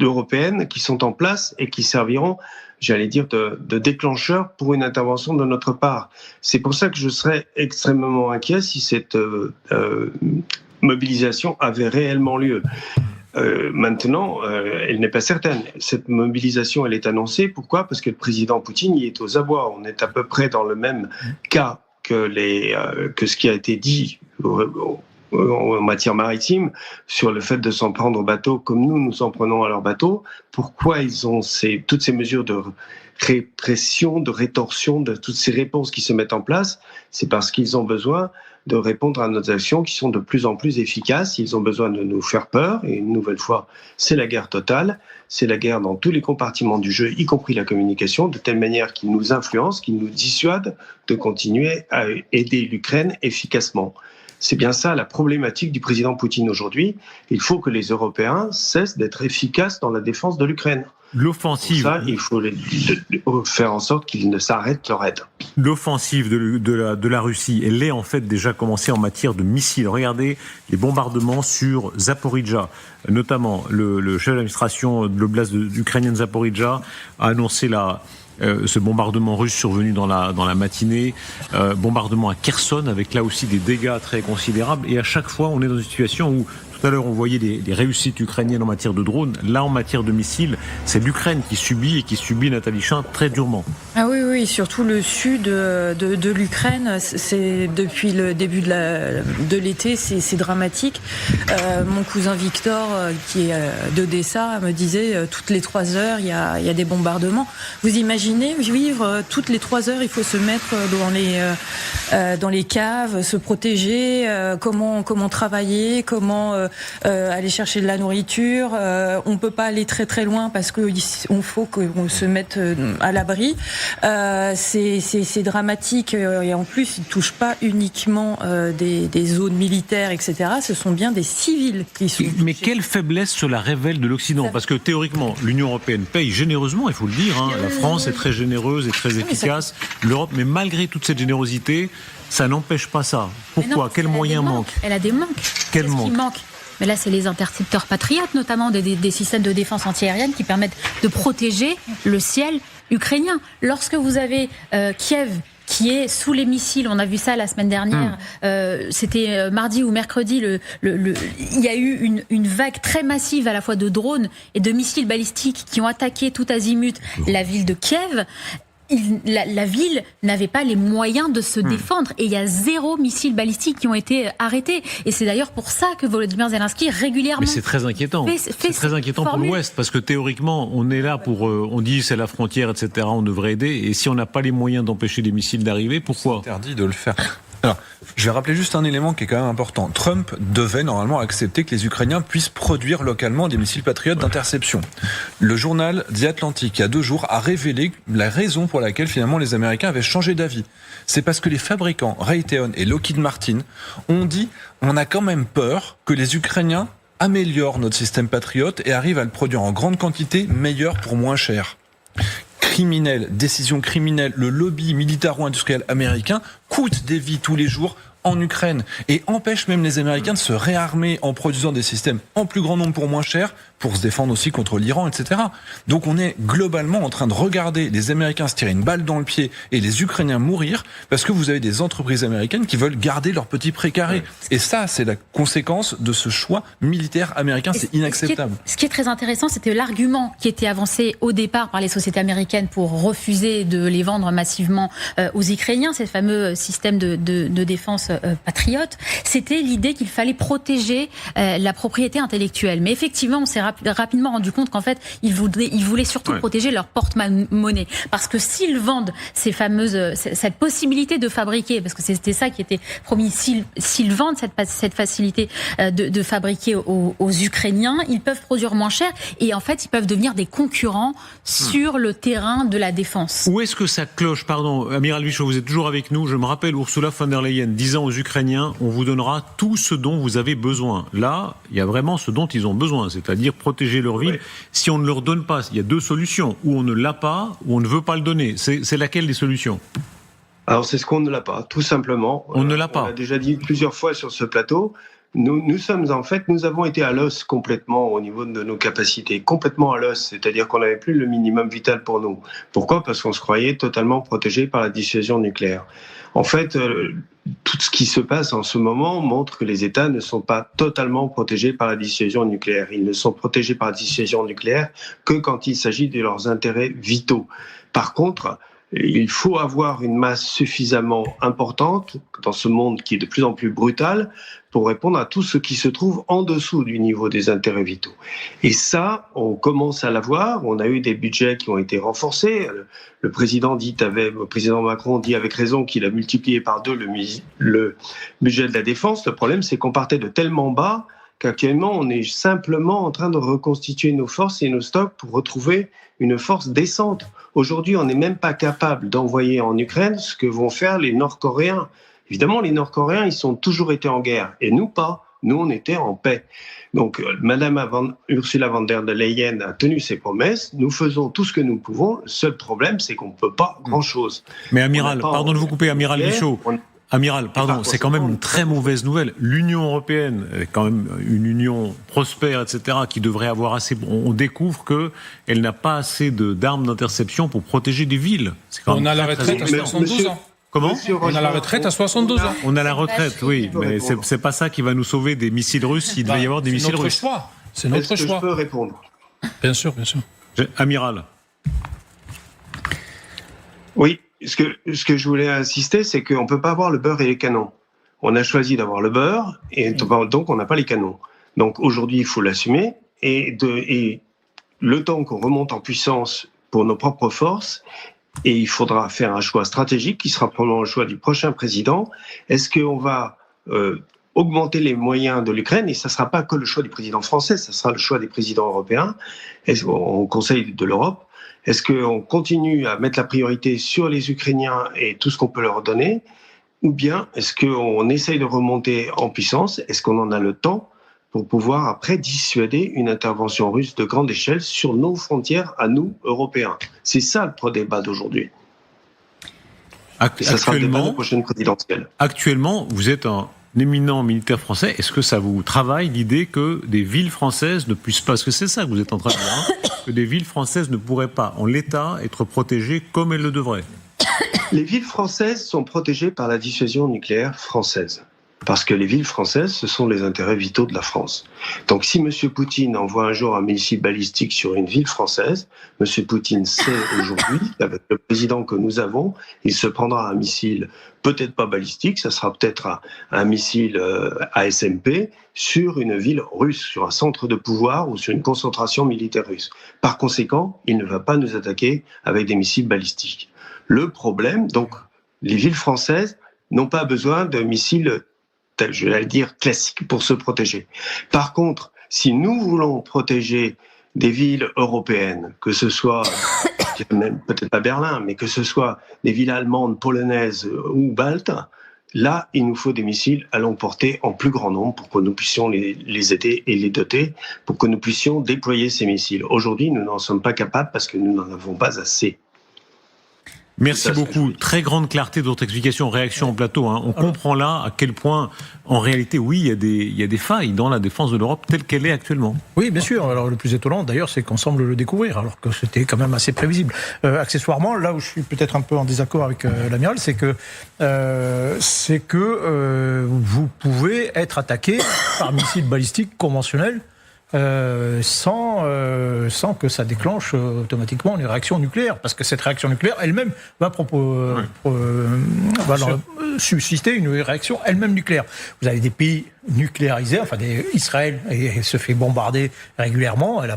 européennes qui sont en place et qui serviront, j'allais dire, de déclencheurs pour une intervention de notre part. C'est pour ça que je serais extrêmement inquiet si cette mobilisation avait réellement lieu. Maintenant, elle n'est pas certaine. Cette mobilisation, elle est annoncée. Pourquoi ? Parce que le président Poutine y est aux abois. On est à peu près dans le même cas que ce qui a été dit en matière maritime sur le fait de s'en prendre au bateau comme nous en prenons à leur bateau. Pourquoi ils ont toutes ces mesures de répression, de rétorsion, de toutes ces réponses qui se mettent en place ? C'est parce qu'ils ont besoin de répondre à nos actions qui sont de plus en plus efficaces. Ils ont besoin de nous faire peur. Et une nouvelle fois, c'est la guerre totale. C'est la guerre dans tous les compartiments du jeu, y compris la communication, de telle manière qu'ils nous influencent, qu'ils nous dissuadent de continuer à aider l'Ukraine efficacement. C'est bien ça la problématique du président Poutine aujourd'hui. Il faut que les Européens cessent d'être efficaces dans la défense de l'Ukraine. L'offensive. Pour ça, il faut faire en sorte qu'ils ne s'arrêtent leur aide. L'offensive de la Russie, elle est en fait déjà commencée en matière de missiles. Regardez les bombardements sur Zaporijjia. Notamment, le chef d'administration de l'oblast ukrainienne de Zaporijjia a annoncé ce bombardement russe survenu dans la matinée, bombardement à Kherson avec là aussi des dégâts très considérables. Et à chaque fois, on est dans une situation où tout à l'heure, on voyait les réussites ukrainiennes en matière de drones. Là, en matière de missiles, c'est l'Ukraine qui subit, Nathalie Chin, très durement. Ah oui, surtout le sud de l'Ukraine, c'est depuis le début de l'été, c'est dramatique. Mon cousin Victor, qui est d'Odessa, me disait toutes les 3 heures, il y a des bombardements. Vous imaginez vivre toutes les 3 heures, il faut se mettre dans les caves, se protéger, comment travailler, comment aller chercher de la nourriture. On peut pas aller très très loin parce que on faut qu'on se mette à l'abri. C'est dramatique et en plus, ils touchent pas uniquement des zones militaires, etc. Ce sont bien des civils qui sont. Mais quelle faiblesse cela révèle de l'Occident? Parce que théoriquement, l'Union européenne paye généreusement, il faut le dire. Hein. La France est très généreuse et très efficace. L'Europe, mais malgré toute cette générosité, ça n'empêche pas ça. Pourquoi? Quels moyens manquent? Elle a des manques. Quels manque? Mais là, c'est les intercepteurs patriotes, notamment des systèmes de défense antiaérienne qui permettent de protéger le ciel ukrainien. Lorsque vous avez Kiev qui est sous les missiles, on a vu ça la semaine dernière, c'était mardi ou mercredi, il y a eu une vague très massive à la fois de drones et de missiles balistiques qui ont attaqué tout azimut la ville de Kiev. La ville n'avait pas les moyens de se défendre et il y a 0 missiles balistiques qui ont été arrêtés. Et c'est d'ailleurs pour ça que Volodymyr Zelensky régulièrement... Mais c'est très inquiétant. C'est très inquiétant pour l'Ouest parce que théoriquement, on est là pour... on dit c'est la frontière, etc. On devrait aider. Et si on n'a pas les moyens d'empêcher les missiles d'arriver, pourquoi? C'est interdit de le faire. Alors, je vais rappeler juste un élément qui est quand même important. Trump devait normalement accepter que les Ukrainiens puissent produire localement des missiles patriotes d'interception. Le journal The Atlantic, il y a 2 jours, a révélé la raison pour laquelle finalement les Américains avaient changé d'avis. C'est parce que les fabricants Raytheon et Lockheed Martin ont dit on a quand même peur que les Ukrainiens améliorent notre système patriote et arrivent à le produire en grande quantité, meilleur pour moins cher. Décision criminelle, le lobby militaro-industriel américain coûte des vies tous les jours en Ukraine et empêche même les Américains de se réarmer en produisant des systèmes en plus grand nombre pour moins cher, pour se défendre aussi contre l'Iran, etc. Donc on est globalement en train de regarder les Américains se tirer une balle dans le pied et les Ukrainiens mourir parce que vous avez des entreprises américaines qui veulent garder leur petit précaré. Et ça, c'est la conséquence de ce choix militaire américain. C'est inacceptable. Ce qui est très intéressant, c'était l'argument qui était avancé au départ par les sociétés américaines pour refuser de les vendre massivement aux Ukrainiens, ces fameux systèmes de défense patriotes. C'était l'idée qu'il fallait protéger la propriété intellectuelle. Mais effectivement, on s'est rapidement rendu compte qu'en fait, ils voulaient surtout protéger leur porte-monnaie. Parce que s'ils vendent cette possibilité de fabriquer, parce que c'était ça qui était promis, s'ils vendent cette facilité de fabriquer aux Ukrainiens, ils peuvent produire moins cher et en fait, ils peuvent devenir des concurrents sur le terrain de la défense. Où est-ce que ça cloche? Pardon, Amiral Michaud, vous êtes toujours avec nous. Je me rappelle Ursula von der Leyen disant aux Ukrainiens, on vous donnera tout ce dont vous avez besoin. Là, il y a vraiment ce dont ils ont besoin, c'est-à-dire protéger leur ville. Si on ne leur donne pas, il y a 2 solutions. Ou on ne l'a pas, ou on ne veut pas le donner. C'est laquelle des solutions? Alors c'est ce qu'on ne l'a pas, tout simplement. On ne l'a pas. On l'a déjà dit plusieurs fois sur ce plateau. Nous avons été à l'os complètement au niveau de nos capacités, complètement à l'os, c'est-à-dire qu'on n'avait plus le minimum vital pour nous. Pourquoi? Parce qu'on se croyait totalement protégé par la dissuasion nucléaire. En fait, tout ce qui se passe en ce moment montre que les États ne sont pas totalement protégés par la dissuasion nucléaire. Ils ne sont protégés par la dissuasion nucléaire que quand il s'agit de leurs intérêts vitaux. Par contre, il faut avoir une masse suffisamment importante dans ce monde qui est de plus en plus brutal pour répondre à tout ce qui se trouve en dessous du niveau des intérêts vitaux. Et ça, on commence à l'avoir. On a eu des budgets qui ont été renforcés. Le président Macron dit avec raison qu'il a multiplié par 2 le budget de la défense. Le problème, c'est qu'on partait de tellement bas qu'actuellement, on est simplement en train de reconstituer nos forces et nos stocks pour retrouver une force décente. Aujourd'hui, on n'est même pas capable d'envoyer en Ukraine ce que vont faire les Nord-Coréens. Évidemment, les Nord-Coréens, ils ont toujours été en guerre. Et nous, pas. Nous, on était en paix. Donc, Madame Ursula von der Leyen a tenu ses promesses. Nous faisons tout ce que nous pouvons. Le seul problème, c'est qu'on ne peut pas grand-chose. Mais Amiral, pardon de vous couper, Amiral Michaud. Amiral, pardon, c'est quand même une très mauvaise nouvelle. L'Union européenne est quand même une union prospère, etc., qui devrait avoir assez... On découvre qu'elle n'a pas assez d'armes d'interception pour protéger des villes. On a la retraite à 72 ans. Comment? On a la retraite à 62 ans. On a la retraite, oui, mais c'est pas ça qui va nous sauver des missiles russes s'il devait y avoir des missiles russes. C'est notre choix. Est-ce que je peux répondre? Bien sûr, bien sûr. Amiral. Oui. Ce que je voulais insister, c'est qu'on ne peut pas avoir le beurre et les canons. On a choisi d'avoir le beurre, et donc on n'a pas les canons. Donc aujourd'hui, il faut l'assumer, et le temps qu'on remonte en puissance pour nos propres forces, et il faudra faire un choix stratégique, qui sera probablement le choix du prochain président. Est-ce qu'on va augmenter les moyens de l'Ukraine, et ça ne sera pas que le choix du président français, ça sera le choix des présidents européens, au Conseil de l'Europe. Est-ce qu'on continue à mettre la priorité sur les Ukrainiens et tout ce qu'on peut leur donner, ou bien est-ce qu'on essaye de remonter en puissance? Est-ce qu'on en a le temps pour pouvoir après dissuader une intervention russe de grande échelle sur nos frontières à nous, Européens? C'est ça le pro-débat d'aujourd'hui. Ça sera le débat de la prochaine présidentielle. Actuellement, vous êtes un éminent militaire français. Est-ce que ça vous travaille l'idée que des villes françaises ne puissent pas, parce que c'est ça que vous êtes en train de dire, que des villes françaises ne pourraient pas, en l'état, être protégées comme elles le devraient? Les villes françaises sont protégées par la dissuasion nucléaire française. Parce que les villes françaises, ce sont les intérêts vitaux de la France. Donc si M. Poutine envoie un jour un missile balistique sur une ville française, M. Poutine sait aujourd'hui, avec le président que nous avons, il se prendra un missile peut-être pas balistique, ça sera peut-être un missile ASMP sur une ville russe, sur un centre de pouvoir ou sur une concentration militaire russe. Par conséquent, il ne va pas nous attaquer avec des missiles balistiques. Le problème, donc, les villes françaises n'ont pas besoin de missiles, je vais le dire, classiques pour se protéger. Par contre, si nous voulons protéger des villes européennes, que ce soit, même peut-être pas Berlin, mais que ce soit des villes allemandes, polonaises ou baltes, là, il nous faut des missiles à longue portée en plus grand nombre pour que nous puissions les aider et les doter, pour que nous puissions déployer ces missiles. Aujourd'hui, nous n'en sommes pas capables parce que nous n'en avons pas assez. Merci beaucoup. Très grande clarté de votre explication, réaction en plateau. On comprend là à quel point, en réalité, oui, il y a des failles dans la défense de l'Europe telle qu'elle est actuellement. Oui, bien sûr. Alors le plus étonnant, d'ailleurs, c'est qu'on semble le découvrir, alors que c'était quand même assez prévisible. Accessoirement, là où je suis peut-être un peu en désaccord avec l'amiral, c'est que vous pouvez être attaqué par missile balistique conventionnel. Sans que ça déclenche automatiquement une réaction nucléaire, parce que cette réaction nucléaire elle-même va susciter une réaction elle-même nucléaire. Vous avez des pays nucléarisés, enfin Israël se fait bombarder régulièrement, elle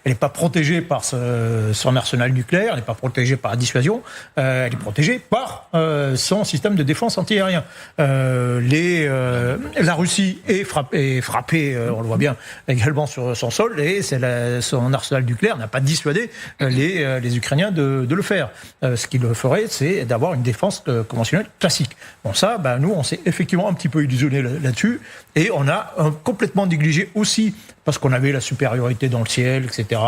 n'est pas protégée par son arsenal nucléaire, elle n'est pas protégée par la dissuasion, elle est protégée par son système de défense antiaérien. La Russie est frappée, on le voit bien également sur son sol, et son arsenal nucléaire n'a pas dissuadé les Ukrainiens de le faire. Ce qu'il ferait, c'est d'avoir une défense conventionnelle classique. Bon, ça, nous, on s'est effectivement un petit peu illusionné là-dessus, et on a complètement négligé aussi, parce qu'on avait la supériorité dans le ciel, etc.,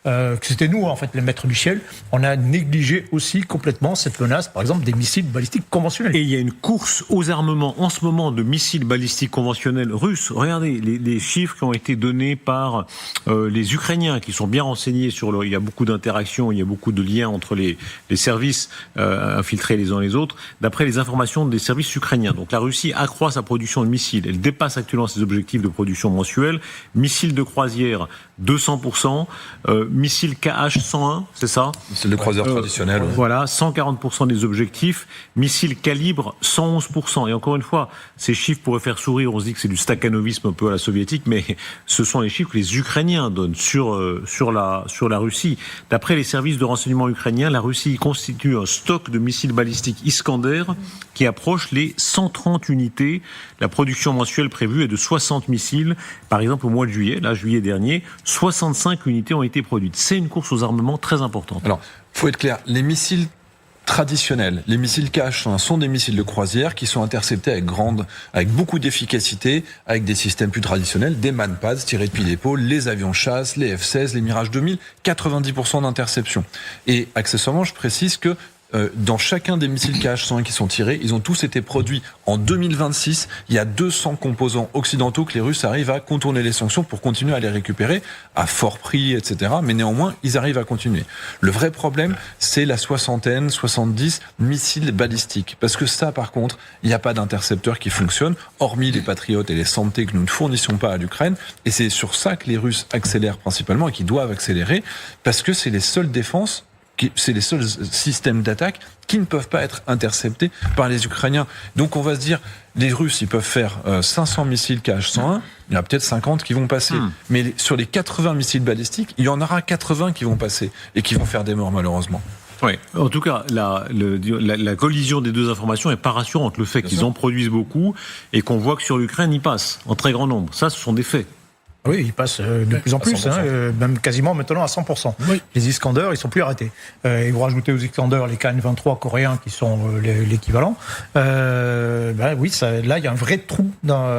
que c'était nous, en fait, les maîtres du ciel, on a négligé aussi complètement cette menace, par exemple, des missiles balistiques conventionnels. Et il y a une course aux armements en ce moment de missiles balistiques conventionnels russes. Regardez les chiffres qui ont été donnés par les Ukrainiens, qui sont bien renseignés sur il y a beaucoup d'interactions, il y a beaucoup de liens entre les services infiltrés les uns les autres, d'après les informations des services ukrainiens. Donc la Russie accroît sa production de missiles. Elle dépasse actuellement ses objectifs de production mensuelle. Missiles de croisière, 200%. Missile KH-101, c'est ça? Missile de croisière traditionnel. Voilà, 140% des objectifs. Missile calibre, 111%. Et encore une fois, ces chiffres pourraient faire sourire. On se dit que c'est du stakhanovisme un peu à la soviétique, mais ce sont les chiffres que les Ukrainiens donnent sur la Russie. D'après les services de renseignement ukrainiens, la Russie constitue un stock de missiles balistiques Iskander qui approche les 130 unités. La production mensuelle prévue est de 60 missiles. Par exemple, au mois de juillet, juillet dernier, 65 unités ont été produites. C'est une course aux armements très importante. Alors, faut être clair, les missiles traditionnels, les missiles KH-101 sont des missiles de croisière qui sont interceptés avec beaucoup d'efficacité, avec des systèmes plus traditionnels, des Manpads tirés depuis l'épaule, les avions chasse, les F-16, les Mirage 2000, 90% d'interception. Et accessoirement, je précise que dans chacun des missiles KH-101 qui sont tirés, ils ont tous été produits en 2026. Il y a 200 composants occidentaux que les Russes arrivent à contourner les sanctions pour continuer à les récupérer à fort prix, etc. Mais néanmoins, ils arrivent à continuer. Le vrai problème, c'est la 70 missiles balistiques. Parce que ça, par contre, il n'y a pas d'intercepteur qui fonctionne, hormis les Patriotes et les Santé que nous ne fournissions pas à l'Ukraine. Et c'est sur ça que les Russes accélèrent principalement et qui doivent accélérer, parce que c'est les seules défenses, c'est les seuls systèmes d'attaque qui ne peuvent pas être interceptés par les Ukrainiens. Donc on va se dire, les Russes, ils peuvent faire 500 missiles KH-101, il y en a peut-être 50 qui vont passer. Mais sur les 80 missiles balistiques, il y en aura 80 qui vont passer et qui vont faire des morts malheureusement. Oui. En tout cas, la collision des deux informations est pas rassurante. Le fait qu'ils en produisent beaucoup et qu'on voit que sur l'Ukraine, ils passent en très grand nombre. Ça, ce sont des faits. Oui, ils passent de plus en plus, même quasiment maintenant à 100%. Oui. Les Iskander, ils sont plus arrêtés. Et vous rajoutez aux Iskander les KN-23 coréens qui sont l'équivalent. Oui, là, il y a un vrai trou dans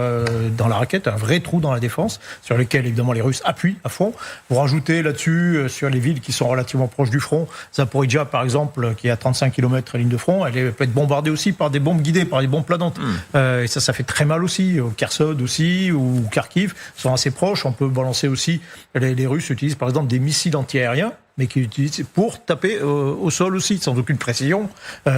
la raquette, un vrai trou dans la défense, sur lequel, évidemment, les Russes appuient à fond. Vous rajoutez là-dessus, sur les villes qui sont relativement proches du front, Zaporizhzhia, par exemple, qui est à 35 km à ligne de front, elle peut être bombardée aussi par des bombes guidées, par des bombes planantes. Et ça fait très mal aussi. Kherson aussi, ou Kharkiv, sont assez proches. On peut balancer aussi, les Russes utilisent par exemple des missiles antiaériens, mais qui utilisent pour taper au sol aussi, sans aucune précision,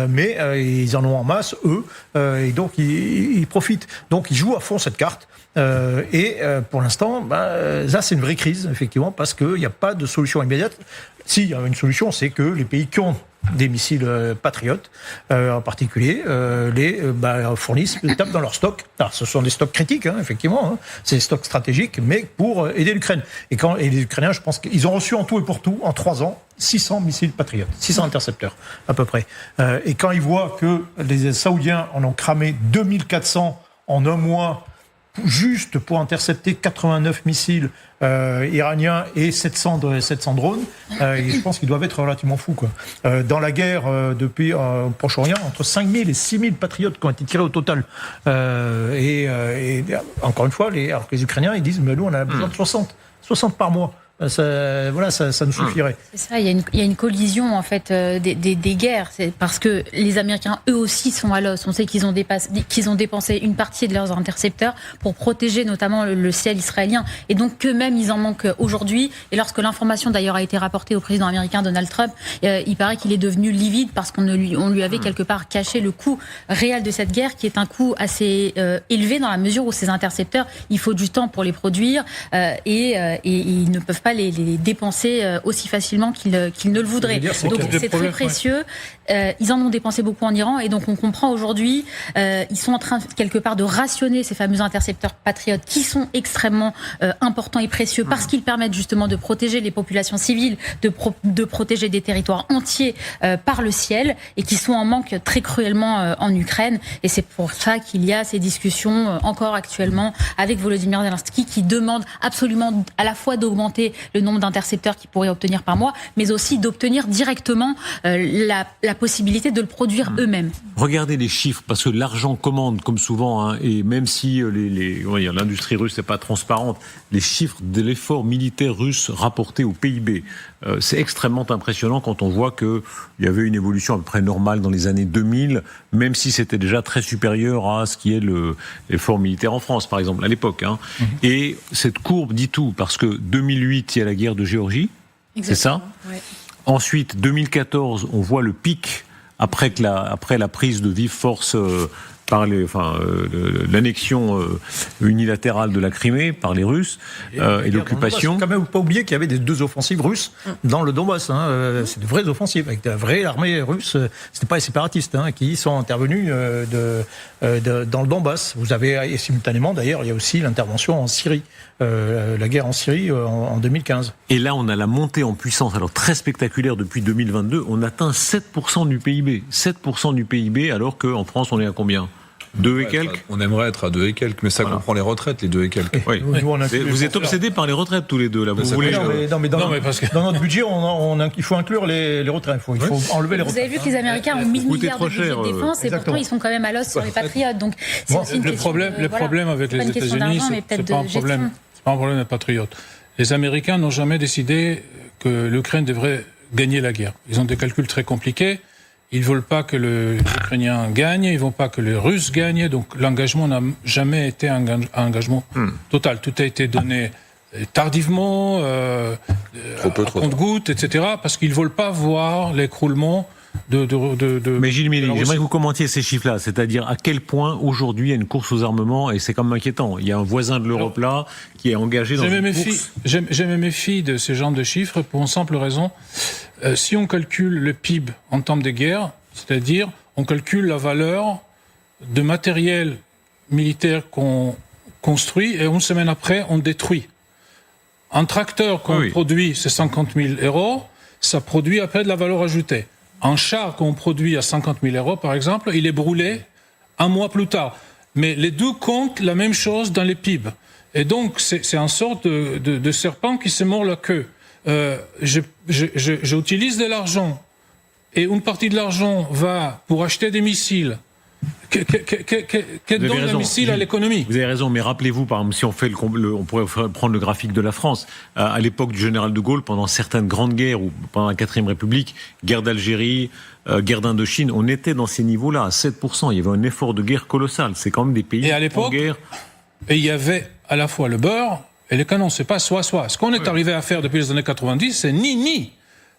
mais ils en ont en masse, eux, et donc ils profitent. Donc ils jouent à fond cette carte, et pour l'instant, là c'est une vraie crise, effectivement, parce qu'il n'y a pas de solution immédiate. S'il y a une solution, c'est que les pays qui ont des missiles patriotes, en particulier, fournissent, tapent dans leurs stocks. Alors, ce sont des stocks critiques, effectivement, c'est des stocks stratégiques, mais pour aider l'Ukraine. Et les Ukrainiens, je pense qu'ils ont reçu en tout et pour tout, en 3 ans, 600 missiles patriotes, 600 intercepteurs, à peu près. Et quand ils voient que les Saoudiens en ont cramé 2400 en un mois, juste pour intercepter 89 missiles iraniens et 700 drones, je pense qu'ils doivent être relativement fous, quoi. Dans la guerre depuis au Proche-Orient, entre 5000 et 6000 patriotes qui ont été tirés au total. Et encore une fois, alors que les Ukrainiens, ils disent, mais nous, on a besoin de 60 par mois. Ça nous suffirait. C'est ça, il y a une collision en fait des guerres. C'est parce que les Américains, eux aussi, sont à l'os. On sait qu'ils ont dépensé une partie de leurs intercepteurs pour protéger notamment le ciel israélien. Et donc qu'eux-mêmes, ils en manquent aujourd'hui. Et lorsque l'information d'ailleurs a été rapportée au président américain Donald Trump, il paraît qu'il est devenu livide parce qu'on lui avait quelque part caché le coût réel de cette guerre, qui est un coût assez élevé dans la mesure où ces intercepteurs, il faut du temps pour les produire et ils ne peuvent pas les dépenser aussi facilement qu'ils ne le voudraient. Donc c'est très précieux. Ils en ont dépensé beaucoup en Iran et donc on comprend aujourd'hui, ils sont en train quelque part de rationner ces fameux intercepteurs patriotes qui sont extrêmement importants et précieux parce qu'ils permettent justement de protéger les populations civiles, de protéger des territoires entiers par le ciel et qui sont en manque très cruellement en Ukraine. Et c'est pour ça qu'il y a ces discussions encore actuellement avec Volodymyr Zelensky qui demande absolument à la fois d'augmenter le nombre d'intercepteurs qu'ils pourraient obtenir par mois, mais aussi d'obtenir directement la possibilité de le produire eux-mêmes. Regardez les chiffres, parce que l'argent commande, comme souvent, et même si l'industrie russe n'est pas transparente, les chiffres de l'effort militaire russe rapporté au PIB, c'est extrêmement impressionnant quand on voit qu'il y avait une évolution à peu près normale dans les années 2000, même si c'était déjà très supérieur à ce qui est l'effort militaire en France, par exemple, à l'époque. Et cette courbe dit tout, parce que 2008, il y a la guerre de Géorgie, c'est ça ? Ouais. Ensuite, 2014, on voit le pic après la prise de vive force par l'annexion unilatérale de la Crimée par les Russes et l'occupation. Il ne faut quand même pas oublier qu'il y avait des 2 offensives russes dans le Donbass. C'est de vraies offensives avec de la vraie armée russe. C'était pas les séparatistes qui sont intervenus dans le Donbass. Vous avez et simultanément d'ailleurs il y a aussi l'intervention en Syrie, la guerre en Syrie en 2015. Et là on a la montée en puissance alors très spectaculaire depuis 2022. On atteint 7% du PIB, 7% du PIB alors qu'en France on est à combien ? 2 et quelques. On aimerait être à 2 et quelques, mais ça comprend les retraites, les 2 et quelques. Oui. Vous êtes obsédés par les retraites tous les deux là. Vous voulez dans notre budget, il faut inclure les retraites. Il faut enlever les retraites. Vous avez vu que les Américains ont 1000 milliards de budget de défense et pourtant ils sont quand même à l'os sur les patriotes. Donc c'est aussi une question. Le problème avec les États-Unis, c'est pas un problème de patriotes. Les Américains n'ont jamais décidé que l'Ukraine devrait gagner la guerre. Ils ont des calculs très compliqués. Ils ne veulent pas que les Ukrainiens gagnent, ils ne veulent pas que les Russes gagnent, donc l'engagement n'a jamais été un engagement total. Tout a été donné tardivement, à compte-gouttes, etc., parce qu'ils ne veulent pas voir l'écroulement Mais Gilles Milly, j'aimerais que vous commentiez ces chiffres-là, c'est-à-dire à quel point aujourd'hui il y a une course aux armements, et c'est quand même inquiétant. Il y a un voisin de l'Europe là qui est engagé dans une course. Je me méfie de ces genres de chiffres pour une simple raison. Si on calcule le PIB en temps de guerre, c'est-à-dire on calcule la valeur de matériel militaire qu'on construit et une semaine après on détruit. Un tracteur qu'on produit, c'est 50 000 €, ça produit après de la valeur ajoutée. un char qu'on produit à 50 000 euros, par exemple, il est brûlé un mois plus tard. Mais les deux comptent la même chose dans les PIB. Et donc, c'est une sorte de serpent qui se mord la queue. J'utilise de l'argent et une partie de l'argent va pour acheter des missiles. Quel donne le missile à l'économie? Vous avez raison, mais rappelez-vous, par exemple, si on fait on pourrait prendre le graphique de la France. À l'époque du général de Gaulle, pendant certaines grandes guerres, ou pendant la 4e République, guerre d'Algérie, guerre d'Indochine, on était dans ces niveaux-là, à 7%. Il y avait un effort de guerre colossal. C'est quand même des pays en guerre. Et il y avait à la fois le beurre et le canon. C'est pas soit-soit. Ce qu'on est arrivé à faire depuis les années 90, c'est ni.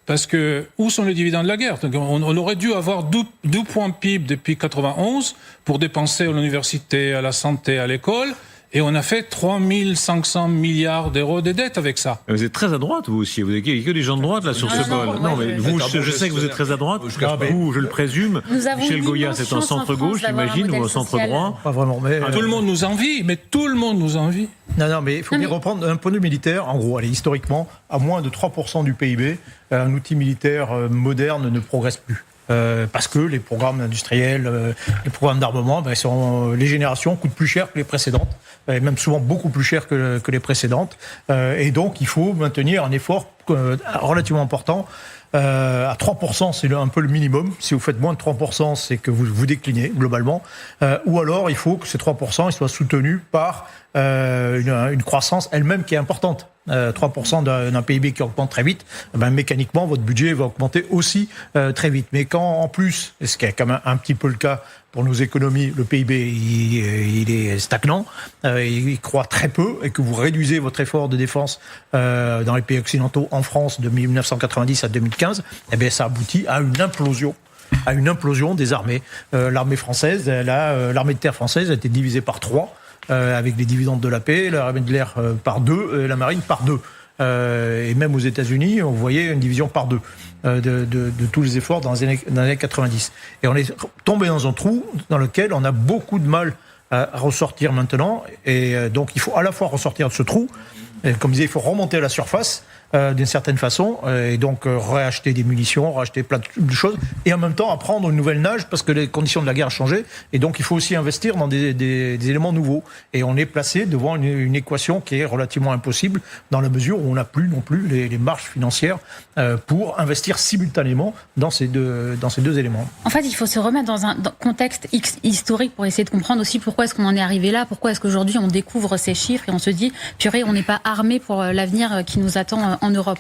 Parce que, où sont les dividendes de la guerre? Donc, on aurait dû avoir 2 points PIB depuis 91 pour dépenser à l'université, à la santé, à l'école. Et on a fait 3 500 milliards d'euros de dettes avec ça. Vous êtes très à droite, vous aussi. Vous n'avez que des gens de droite, là, sur ce bol. Non, mais vous, je sais que vous êtes très à droite. Vous, je le présume. Michel Goya, c'est un centre-gauche, j'imagine, ou un centre-droit. Pas vraiment, mais... Tout le monde nous envie, tout le monde nous envie. Non, mais il faut bien reprendre d'un point de vue militaire. En gros, historiquement, à moins de 3% du PIB, un outil militaire moderne ne progresse plus. Parce que les programmes industriels, les programmes d'armement, les générations coûtent plus cher que les précédentes, et même souvent beaucoup plus cher que les précédentes. Et donc, il faut maintenir un effort relativement important. À 3%, c'est un peu le minimum. Si vous faites moins de 3%, c'est que vous déclinez globalement. Ou alors, il faut que ces 3% ils soient soutenus par une croissance elle-même qui est importante. 3% d'un PIB qui augmente très vite, mécaniquement, votre budget va augmenter aussi très vite. Mais quand, en plus, et ce qui est quand même un petit peu le cas pour nos économies, le PIB, il est stagnant, il croît très peu, et que vous réduisez votre effort de défense dans les pays occidentaux, en France, de 1990 à 2015, ça aboutit à une implosion des armées. L'armée française, l'armée de terre française a été divisée par 3, avec les dividendes de la paix, l'armée de l'air par 2, la marine par 2. Et même aux États-Unis, on voyait une division par 2 de tous les efforts dans les années 90. Et on est tombé dans un trou dans lequel on a beaucoup de mal à ressortir maintenant. Et donc, il faut à la fois ressortir de ce trou, et comme je disais, il faut remonter à la surface d'une certaine façon, et donc réacheter des munitions, racheter plein de choses, et en même temps apprendre une nouvelle nage, parce que les conditions de la guerre ont changé, et donc il faut aussi investir dans des éléments nouveaux. Et on est placé devant une équation qui est relativement impossible, dans la mesure où on n'a plus non plus les marges financières pour investir simultanément dans ces deux éléments. En fait, il faut se remettre dans un contexte historique pour essayer de comprendre aussi pourquoi est-ce qu'on en est arrivé là, pourquoi est-ce qu'aujourd'hui on découvre ces chiffres et on se dit, purée, on n'est pas armé pour l'avenir qui nous attend en Europe.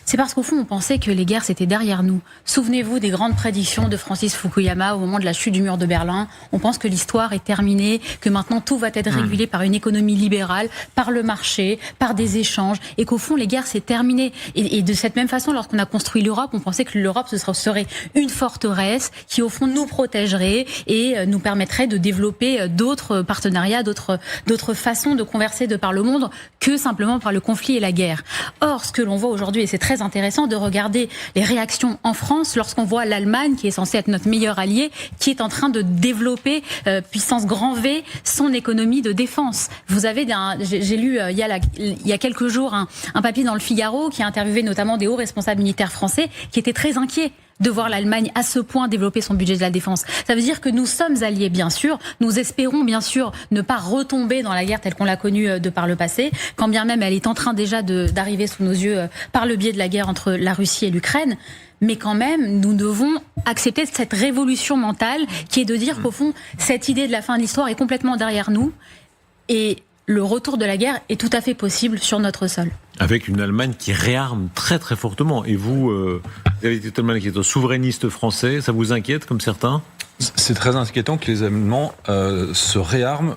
C'est parce qu'au fond, on pensait que les guerres, c'était derrière nous. Souvenez-vous des grandes prédictions de Francis Fukuyama au moment de la chute du mur de Berlin. On pense que l'histoire est terminée, que maintenant tout va être régulé par une économie libérale, par le marché, par des échanges, et qu'au fond, les guerres, c'est terminé. Et de cette même façon, lorsqu'on a construit l'Europe, on pensait que l'Europe, ce serait une forteresse qui, au fond, nous protégerait et nous permettrait de développer d'autres partenariats, d'autres façons de converser de par le monde que simplement par le conflit et la guerre. Or, ce que l'on voit aujourd'hui, et c'est très intéressant de regarder les réactions en France lorsqu'on voit l'Allemagne, qui est censée être notre meilleur allié, qui est en train de développer, puissance grand V, son économie de défense. Vous avez, j'ai lu il y a quelques jours un papier dans le Figaro qui a interviewé notamment des hauts responsables militaires français qui étaient très inquiets de voir l'Allemagne à ce point développer son budget de la défense. Ça veut dire que nous sommes alliés, bien sûr. Nous espérons, bien sûr, ne pas retomber dans la guerre telle qu'on l'a connue de par le passé, quand bien même elle est en train déjà d'arriver sous nos yeux par le biais de la guerre entre la Russie et l'Ukraine. Mais quand même, nous devons accepter cette révolution mentale qui est de dire qu'au fond, cette idée de la fin de l'histoire est complètement derrière nous. Et le retour de la guerre est tout à fait possible sur notre sol. Avec une Allemagne qui réarme très très fortement. Et vous avez été Allemagne qui est un souverainiste français, ça vous inquiète comme certains ? C'est très inquiétant que les Allemands se réarment,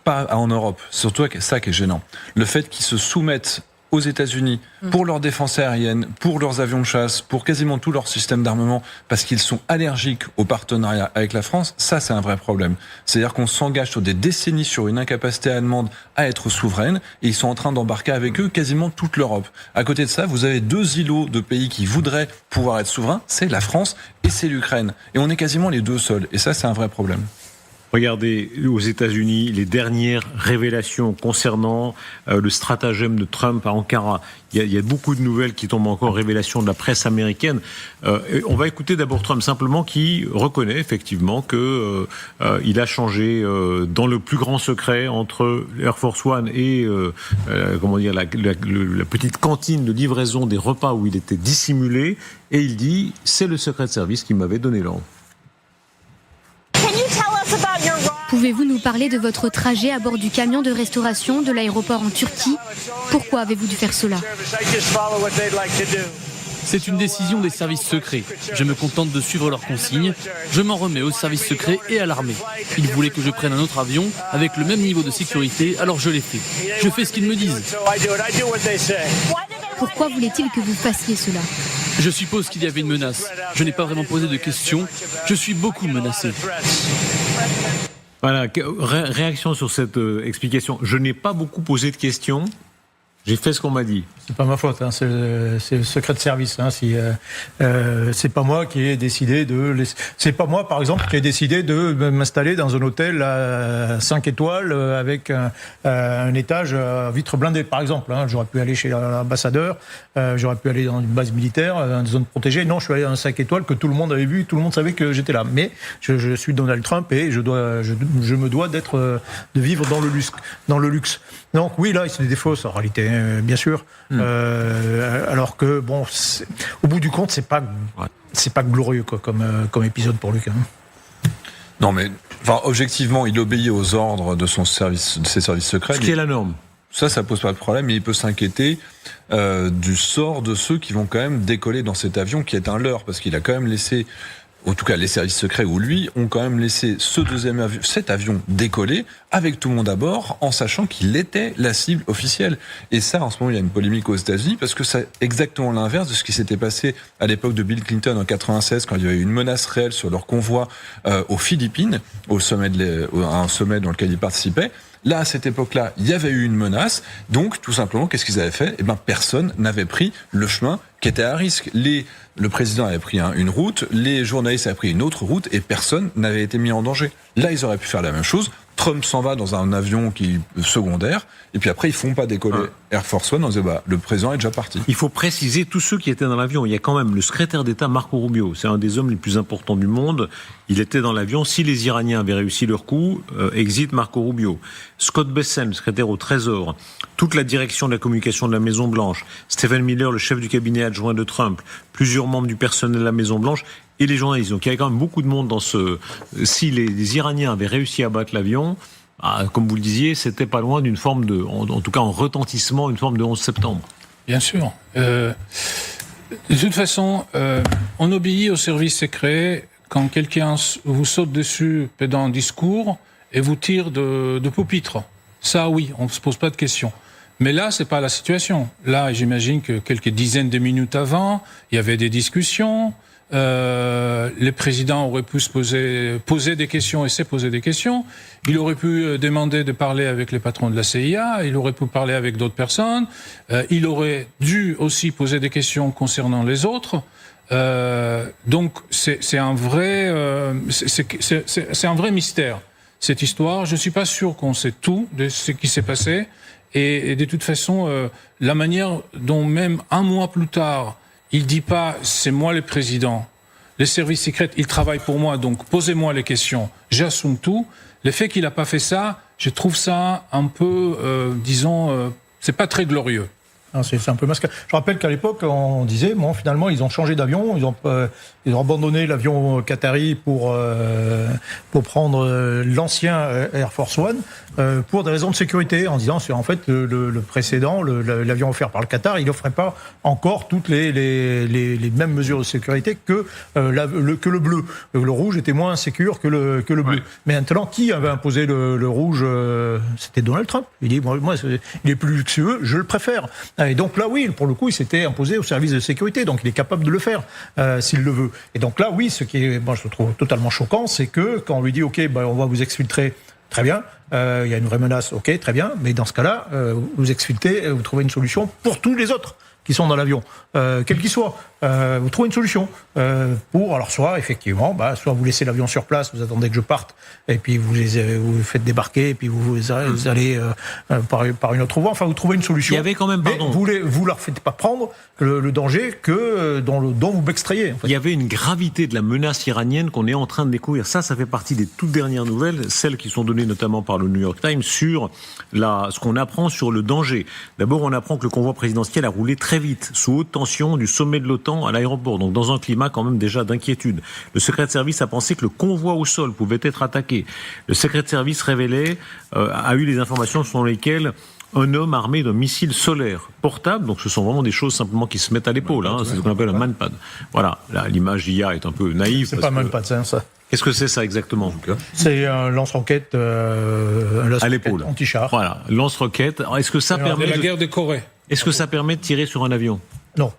pas en Europe. C'est surtout ça qui est gênant. Le fait qu'ils se soumettent aux États-Unis pour leur défense aérienne, pour leurs avions de chasse, pour quasiment tout leur système d'armement, parce qu'ils sont allergiques au partenariat avec la France, ça c'est un vrai problème. C'est-à-dire qu'on s'engage sur des décennies sur une incapacité allemande à être souveraine, et ils sont en train d'embarquer avec eux quasiment toute l'Europe. À côté de ça, vous avez 2 îlots de pays qui voudraient pouvoir être souverains, c'est la France et c'est l'Ukraine. Et on est quasiment les 2 seuls, et ça c'est un vrai problème. Regardez, aux États-Unis, les dernières révélations concernant le stratagème de Trump à Ankara. Il y a beaucoup de nouvelles qui tombent encore, révélations de la presse américaine. On va écouter d'abord Trump simplement, qui reconnaît effectivement que il a changé dans le plus grand secret entre Air Force One et la petite cantine de livraison des repas où il était dissimulé. Et il dit, c'est le secret de service qui m'avait donné l'ordre. Pouvez-vous nous parler de votre trajet à bord du camion de restauration de l'aéroport en Turquie ? Pourquoi avez-vous dû faire cela ? C'est une décision des services secrets. Je me contente de suivre leurs consignes. Je m'en remets aux services secrets et à l'armée. Ils voulaient que je prenne un autre avion avec le même niveau de sécurité, alors je l'ai fait. Je fais ce qu'ils me disent. Pourquoi voulait-il que vous fassiez cela ? Je suppose qu'il y avait une menace. Je n'ai pas vraiment posé de questions. Je suis beaucoup menacé. Voilà, réaction sur cette explication. Je n'ai pas beaucoup posé de questions. J'ai fait ce qu'on m'a dit. C'est pas ma faute, c'est le secret de service. C'est pas moi qui ai décidé c'est pas moi, par exemple, qui ai décidé de m'installer dans un hôtel à 5 étoiles avec un étage à vitres blindées, par exemple. J'aurais pu aller chez l'ambassadeur, j'aurais pu aller dans une base militaire, dans une zone protégée. Non, je suis allé dans un 5 étoiles que tout le monde avait vu, tout le monde savait que j'étais là. Mais je suis Donald Trump et je me dois de vivre dans le luxe. Donc oui, là, c'est des fausses en réalité, bien sûr. Alors que bon, au bout du compte, c'est pas glorieux quoi, comme épisode pour lui. Non, mais objectivement, il obéit aux ordres de ses services secrets. Ce qui est la norme. Ça pose pas de problème, mais il peut s'inquiéter du sort de ceux qui vont quand même décoller dans cet avion qui est un leurre, parce qu'il a quand même laissé, en tout cas les services secrets ou lui, ont quand même laissé cet avion décoller avec tout le monde à bord, en sachant qu'il était la cible officielle. Et ça, en ce moment, il y a une polémique aux États-Unis, parce que c'est exactement l'inverse de ce qui s'était passé à l'époque de Bill Clinton en 96, quand il y avait une menace réelle sur leur convoi aux Philippines, à un sommet dans lequel il participait. Là, à cette époque-là, il y avait eu une menace. Donc, tout simplement, qu'est-ce qu'ils avaient fait ? Personne n'avait pris le chemin qui était à risque. Le président avait pris une route, les journalistes avaient pris une autre route et personne n'avait été mis en danger. Là, ils auraient pu faire la même chose. Trump s'en va dans un avion qui est secondaire, et puis après, ils font pas décoller Air Force One en disant, le président est déjà parti. Il faut préciser tous ceux qui étaient dans l'avion. Il y a quand même le secrétaire d'État Marco Rubio. C'est un des hommes les plus importants du monde. Il était dans l'avion. Si les Iraniens avaient réussi leur coup, exit Marco Rubio. Scott Bessent, le secrétaire au Trésor. Toute la direction de la communication de la Maison-Blanche. Stephen Miller, le chef du cabinet adjoint de Trump. Plusieurs membres du personnel de la Maison-Blanche. Et les journalistes. Donc il y avait quand même beaucoup de monde dans si les Iraniens avaient réussi à battre l'avion, comme vous le disiez, c'était pas loin d'une forme en tout cas en retentissement, une forme de 11 septembre. Bien sûr. De toute façon, on obéit aux services secrets quand quelqu'un vous saute dessus pendant un discours et vous tire de pupitre. Ça, oui, on ne se pose pas de questions. Mais là, c'est pas la situation. Là, j'imagine que quelques dizaines de minutes avant, il y avait des discussions. Les présidents auraient pu poser des questions et se poser des questions. Il aurait pu demander de parler avec les patrons de la CIA. Il aurait pu parler avec d'autres personnes. Il aurait dû aussi poser des questions concernant les autres. Donc c'est un vrai mystère, cette histoire. Je suis pas sûr qu'on sait tout de ce qui s'est passé. Et de toute façon, la manière dont même un mois plus tard, il dit pas « c'est moi le président ». Les services secrets, ils travaillent pour moi, donc posez-moi les questions, j'assume tout. Le fait qu'il n'a pas fait ça, je trouve ça un peu, c'est pas très glorieux. Non, c'est un peu masqué. Je rappelle qu'à l'époque, on disait, finalement, ils ont changé d'avion, ils ont abandonné l'avion Qatari pour prendre l'ancien Air Force One pour des raisons de sécurité, en disant c'est en fait le précédent, l'avion offert par le Qatar, il n'offrait pas encore toutes les mêmes mesures de sécurité que le bleu. Le rouge était moins sécure que le bleu. Oui. Mais maintenant, qui avait imposé le rouge ? C'était Donald Trump. Il dit moi, il est plus luxueux, je le préfère. Et donc là, oui, pour le coup, il s'était imposé au service de sécurité, donc il est capable de le faire s'il le veut. Et donc là, oui, ce qui est, moi, je le trouve totalement choquant, c'est que quand on lui dit, ok, on va vous exfiltrer, très bien, il y a une vraie menace, ok, très bien, mais dans ce cas-là, vous exfiltrez, vous trouvez une solution pour tous les autres qui sont dans l'avion, quels qu'ils soient. vous trouvez une solution alors soit effectivement, soit vous laissez l'avion sur place, vous attendez que je parte, et puis vous faites débarquer, et puis vous allez par une autre voie. Enfin, vous trouvez une solution. Il y avait quand même, pardon, vous leur faites pas prendre le danger dont vous m'extrayez. En fait. Il y avait une gravité de la menace iranienne qu'on est en train de découvrir. Ça fait partie des toutes dernières nouvelles, celles qui sont données notamment par le New York Times sur ce qu'on apprend sur le danger. D'abord, on apprend que le convoi présidentiel a roulé très vite, sous haute tension du sommet de l'OTAN à l'aéroport, donc dans un climat quand même déjà d'inquiétude. Le secret de service a pensé que le convoi au sol pouvait être attaqué. Le secret de service a eu les informations selon lesquelles un homme armé d'un missile solaire portable, donc ce sont vraiment des choses simplement qui se mettent à l'épaule, c'est ce qu'on appelle un manpad. Voilà, là, l'image d'IA est un peu naïve. C'est pas un manpad, c'est ça. Qu'est-ce que c'est ça exactement? C'est un lance-roquette à l'épaule, anti-char. Voilà, lance-roquette. Alors, est-ce que ça permet de la guerre de Corée? Est-ce que ça permet de tirer sur un avion? Non.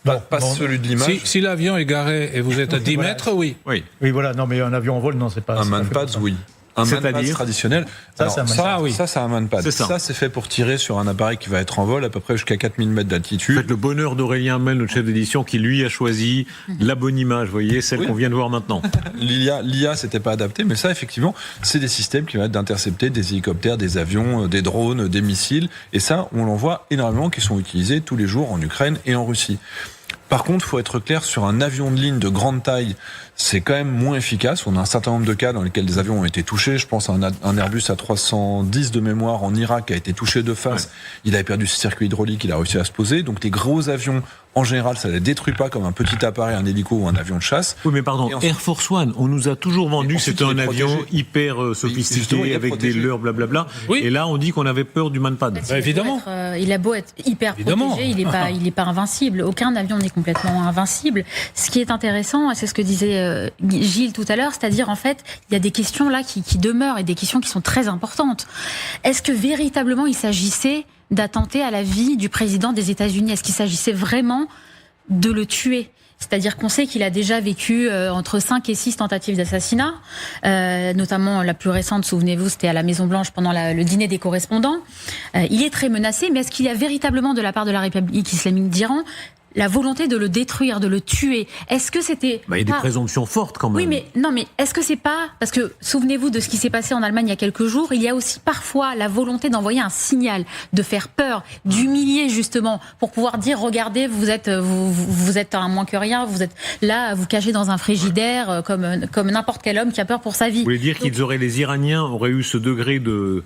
Pas celui de l'image. Si l'avion est garé et vous êtes à 10 mètres, oui. Oui, voilà. Non, mais un avion en vol, non, c'est pas. Un manpad, oui. Un manpad traditionnel. Ça, c'est un manpad. Ça, c'est fait pour tirer sur un appareil qui va être en vol à peu près jusqu'à 4000 mètres d'altitude. Faites le bonheur d'Aurélien Mel, notre chef d'édition, qui lui a choisi la bonne image, vous voyez, celle qu'on vient de voir maintenant. L'IA, c'était pas adapté, mais ça, effectivement, c'est des systèmes qui permettent d'intercepter des hélicoptères, des avions, des drones, des missiles. Et ça, on l'en voit énormément qui sont utilisés tous les jours en Ukraine et en Russie. Par contre, il faut être clair, sur un avion de ligne de grande taille, c'est quand même moins efficace. On a un certain nombre de cas dans lesquels des avions ont été touchés. Je pense à un Airbus A310 de mémoire en Irak qui a été touché de face. Ouais. Il avait perdu ses circuits hydrauliques, il a réussi à se poser. Donc les gros avions, en général, ça ne les détruit pas comme un petit appareil, un hélico ou un avion de chasse. Oui, mais pardon, ensuite, Air Force One, on nous a toujours vendu que c'était un avion hyper sophistiqué, avec des leurres, blablabla. Oui. Et là, on dit qu'on avait peur du manpad. Évidemment. Il a beau être hyper protégé, il n'est pas invincible. Aucun avion n'est complètement invincible. Ce qui est intéressant, c'est ce que disait Gilles tout à l'heure, c'est-à-dire en fait, il y a des questions là qui demeurent et des questions qui sont très importantes. Est-ce que véritablement il s'agissait d'attenter à la vie du président des États-Unis? Est-ce qu'il s'agissait vraiment de le tuer? C'est-à-dire qu'on sait qu'il a déjà vécu entre 5 et 6 tentatives d'assassinat, notamment la plus récente, souvenez-vous, c'était à la Maison-Blanche pendant le dîner des correspondants. Il est très menacé, mais est-ce qu'il y a véritablement de la part de la République islamique d'Iran la volonté de le détruire, de le tuer? Est-ce que c'était... il y a des présomptions fortes quand même. Oui, mais est-ce que c'est pas... Parce que, souvenez-vous de ce qui s'est passé en Allemagne il y a quelques jours, il y a aussi parfois la volonté d'envoyer un signal, de faire peur, d'humilier justement, pour pouvoir dire, regardez, vous êtes un moins que rien, vous êtes là, vous cachez dans un frigidaire, comme n'importe quel homme qui a peur pour sa vie. Vous voulez dire les Iraniens auraient eu ce degré de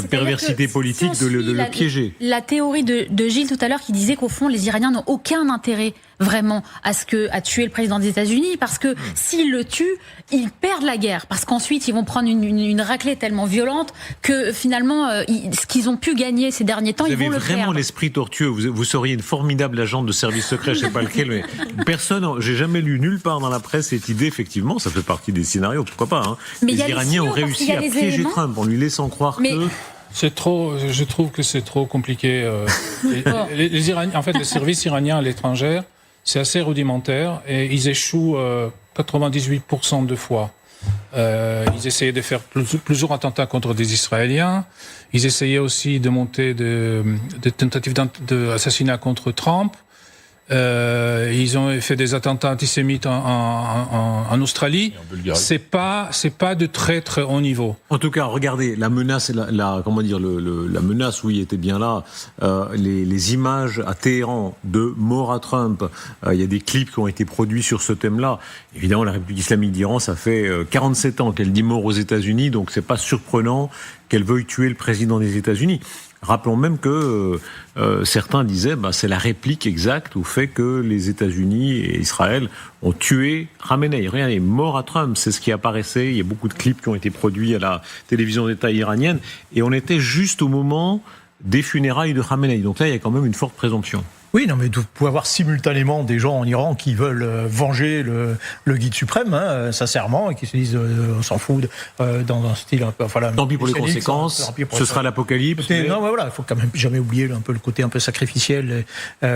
perversité politique de le piéger. La théorie de Gilles tout à l'heure qui disait qu'au fond les Iraniens n'ont aucun intérêt vraiment à tuer le président des États-Unis, parce que s'ils le tuent, ils perdent la guerre, parce qu'ensuite ils vont prendre une raclée tellement violente que finalement ce qu'ils ont pu gagner ces derniers temps, ils vont le perdre. Vous avez vraiment l'esprit tortueux. Vous seriez une formidable agente de service secret, je sais pas lequel, mais j'ai jamais lu nulle part dans la presse cette idée. Effectivement, ça fait partie des scénarios, pourquoi pas. Hein. Mais les Iraniens ont réussi à piéger Trump en lui laissant croire que... Je trouve que c'est trop compliqué. Les Iraniens, en fait, les services iraniens à l'étranger, c'est assez rudimentaire et ils échouent 98% de fois. Ils essayaient de faire plusieurs attentats contre des Israéliens. Ils essayaient aussi de monter des tentatives d'assassinat contre Trump. Ils ont fait des attentats antisémites en Australie. C'est pas de très très haut niveau. En tout cas, regardez la menace, la menace, oui, était bien là. Les images à Téhéran de mort à Trump. Il y a des clips qui ont été produits sur ce thème-là. Évidemment, la République islamique d'Iran, ça fait 47 ans qu'elle dit mort aux États-Unis, donc c'est pas surprenant qu'elle veuille tuer le président des États-Unis. Rappelons même que certains disaient c'est la réplique exacte au fait que les États-Unis et Israël ont tué Khamenei. Rien n'est mort à Trump, c'est ce qui apparaissait. Il y a beaucoup de clips qui ont été produits à la télévision d'État iranienne et on était juste au moment des funérailles de Khamenei. Donc là, il y a quand même une forte présomption. Oui, non, mais vous pouvez avoir simultanément des gens en Iran qui veulent venger le guide suprême, sincèrement, et qui se disent on s'en fout dans un style un peu. Enfin, tant pis pour les conséquences, ce sera l'apocalypse. Non, mais voilà, il faut quand même jamais oublier un peu le côté un peu sacrificiel.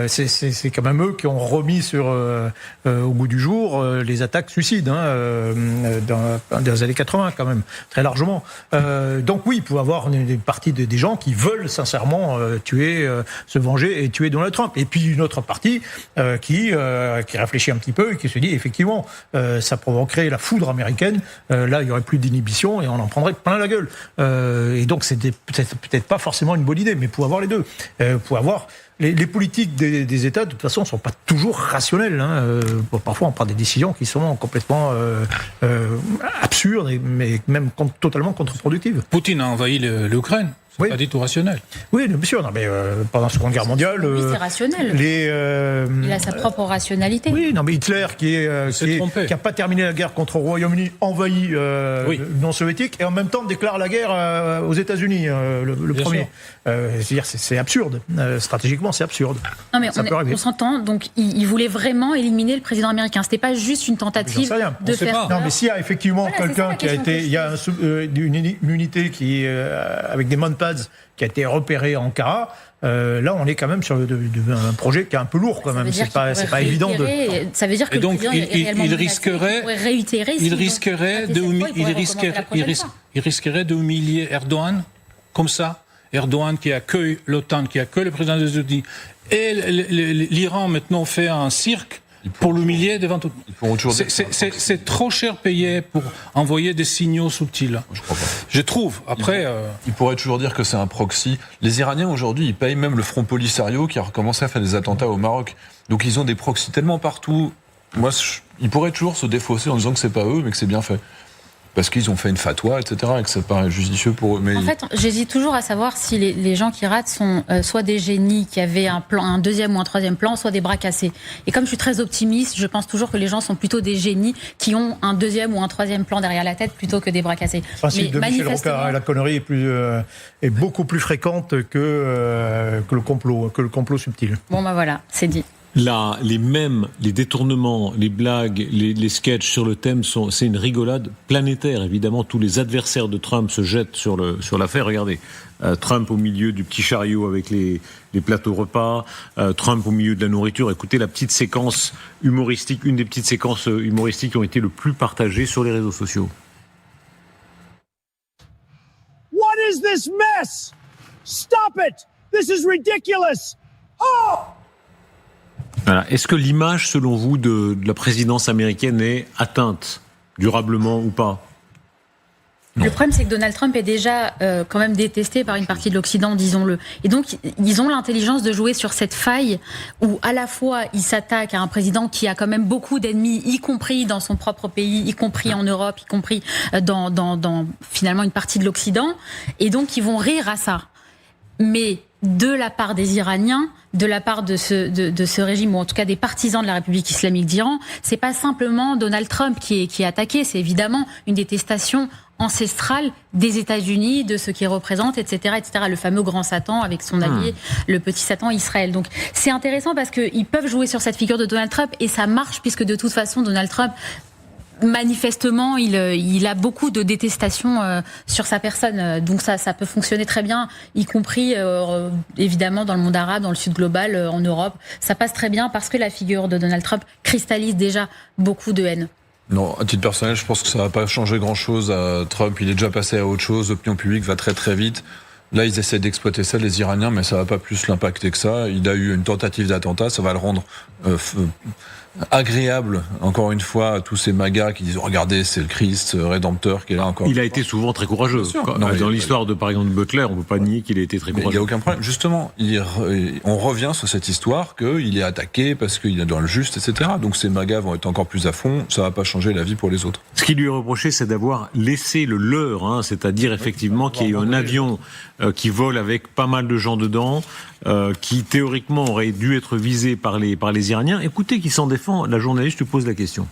C'est quand même eux qui ont remis au goût du jour les attaques suicides dans les années 80 quand même, très largement. Donc oui, il peut y avoir une partie des gens qui veulent sincèrement tuer, se venger et tuer Donald Trump. Et puis une autre partie qui réfléchit un petit peu et qui se dit effectivement ça provoquerait la foudre américaine. Là, il y aurait plus d'inhibition et on en prendrait plein la gueule. Et donc, c'était peut-être pas forcément une bonne idée, mais pour avoir les deux, pour avoir les politiques des États, de toute façon, ne sont pas toujours rationnelles. Parfois, on prend des décisions qui sont complètement absurdes, mais même totalement contre-productives. Poutine a envahi l'Ukraine. C'est pas du tout rationnel. Oui, bien sûr. Non, mais pendant la Seconde Guerre mondiale, oui, c'est rationnel. Il a sa propre rationalité. Oui, non, mais Hitler qui a pas terminé la guerre contre le Royaume-Uni, envahit l'Union soviétique et en même temps déclare la guerre aux États-Unis, le premier. C'est-à-dire, c'est absurde. Stratégiquement, c'est absurde. Non, mais on s'entend. Donc, il voulait vraiment éliminer le président américain. C'était pas juste une tentative de faire. Non, mais s'il y a effectivement quelqu'un qui a été, il y a une unité qui avec des mountains qui a été repéré à Ankara. Là, on est quand même sur un projet qui est un peu lourd quand même. C'est pas évident de. Ça veut dire que donc, il risquerait de humilier Erdogan comme ça. Erdogan qui accueille l'OTAN, qui accueille le président des États-Unis, et l'Iran maintenant fait un cirque. Pour l'humilier devant tout. C'est trop cher payé pour envoyer des signaux subtils. Je crois pas. Je trouve. Après, il pourrait toujours dire que c'est un proxy. Les Iraniens aujourd'hui, ils payent même le Front Polisario qui a recommencé à faire des attentats au Maroc. Donc ils ont des proxys tellement partout. Moi, ils pourraient toujours se défausser en disant que c'est pas eux, mais que c'est bien fait. Parce qu'ils ont fait une fatwa, etc., et que c'est pas judicieux pour eux. Mais en fait, j'hésite toujours à savoir si les gens qui ratent sont soit des génies qui avaient un deuxième ou un troisième plan, soit des bras cassés. Et comme je suis très optimiste, je pense toujours que les gens sont plutôt des génies qui ont un deuxième ou un troisième plan derrière la tête plutôt que des bras cassés. Le principe de Michel Rocard, la connerie est beaucoup plus fréquente que le complot subtil. Bon, ben voilà, c'est dit. Là, les détournements, les blagues, les sketchs sur le thème c'est une rigolade planétaire. Évidemment, tous les adversaires de Trump se jettent sur l'affaire. Regardez, Trump au milieu du petit chariot avec les plateaux repas, Trump au milieu de la nourriture. Écoutez la petite séquence humoristique, une des petites séquences humoristiques qui ont été le plus partagées sur les réseaux sociaux. What is this mess? Stop it! This is ridiculous! Oh! Voilà. Est-ce que l'image, selon vous, de la présidence américaine est atteinte, durablement ou pas ? Non. Le problème, c'est que Donald Trump est déjà quand même détesté par une partie de l'Occident, disons-le. Et donc, ils ont l'intelligence de jouer sur cette faille où, à la fois, ils s'attaquent à un président qui a quand même beaucoup d'ennemis, y compris dans son propre pays, y compris en Europe, y compris dans finalement une partie de l'Occident. Et donc, ils vont rire à ça. Mais de la part des Iraniens, de la part de ce régime, ou en tout cas des partisans de la République islamique d'Iran, c'est pas simplement Donald Trump qui est attaqué, c'est évidemment une détestation ancestrale des États-Unis, de ce qu'ils représentent, etc., etc. Le fameux grand Satan avec son allié, le petit Satan Israël. Donc c'est intéressant parce qu'ils peuvent jouer sur cette figure de Donald Trump et ça marche puisque de toute façon Donald Trump, manifestement, il a beaucoup de détestation sur sa personne. Donc ça peut fonctionner très bien, y compris évidemment dans le monde arabe, dans le sud global, en Europe. Ça passe très bien parce que la figure de Donald Trump cristallise déjà beaucoup de haine. Non, à titre personnel, je pense que ça va pas changer grand-chose à Trump. Il est déjà passé à autre chose. L'opinion publique va très très vite. Là, ils essaient d'exploiter ça, les Iraniens, mais ça va pas plus l'impacter que ça. Il a eu une tentative d'attentat, ça va le rendre agréable, encore une fois, à tous ces magas qui disent regardez, c'est le Christ rédempteur qui est là encore. Il a été souvent très courageux. Dans l'histoire de, par exemple, de Butler, on ne peut pas nier qu'il a été très courageux. Il n'y a aucun problème. Justement, on revient sur cette histoire qu'il est attaqué parce qu'il est dans le juste, etc. Donc ces magas vont être encore plus à fond, ça ne va pas changer la vie pour les autres. Ce qui lui est reproché, c'est d'avoir laissé le leurre, c'est-à-dire effectivement qu'il y a eu un avion qui vole avec pas mal de gens dedans, qui théoriquement aurait dû être visé par les Iraniens. Écoutez qui s'en défend, la journaliste lui pose la question.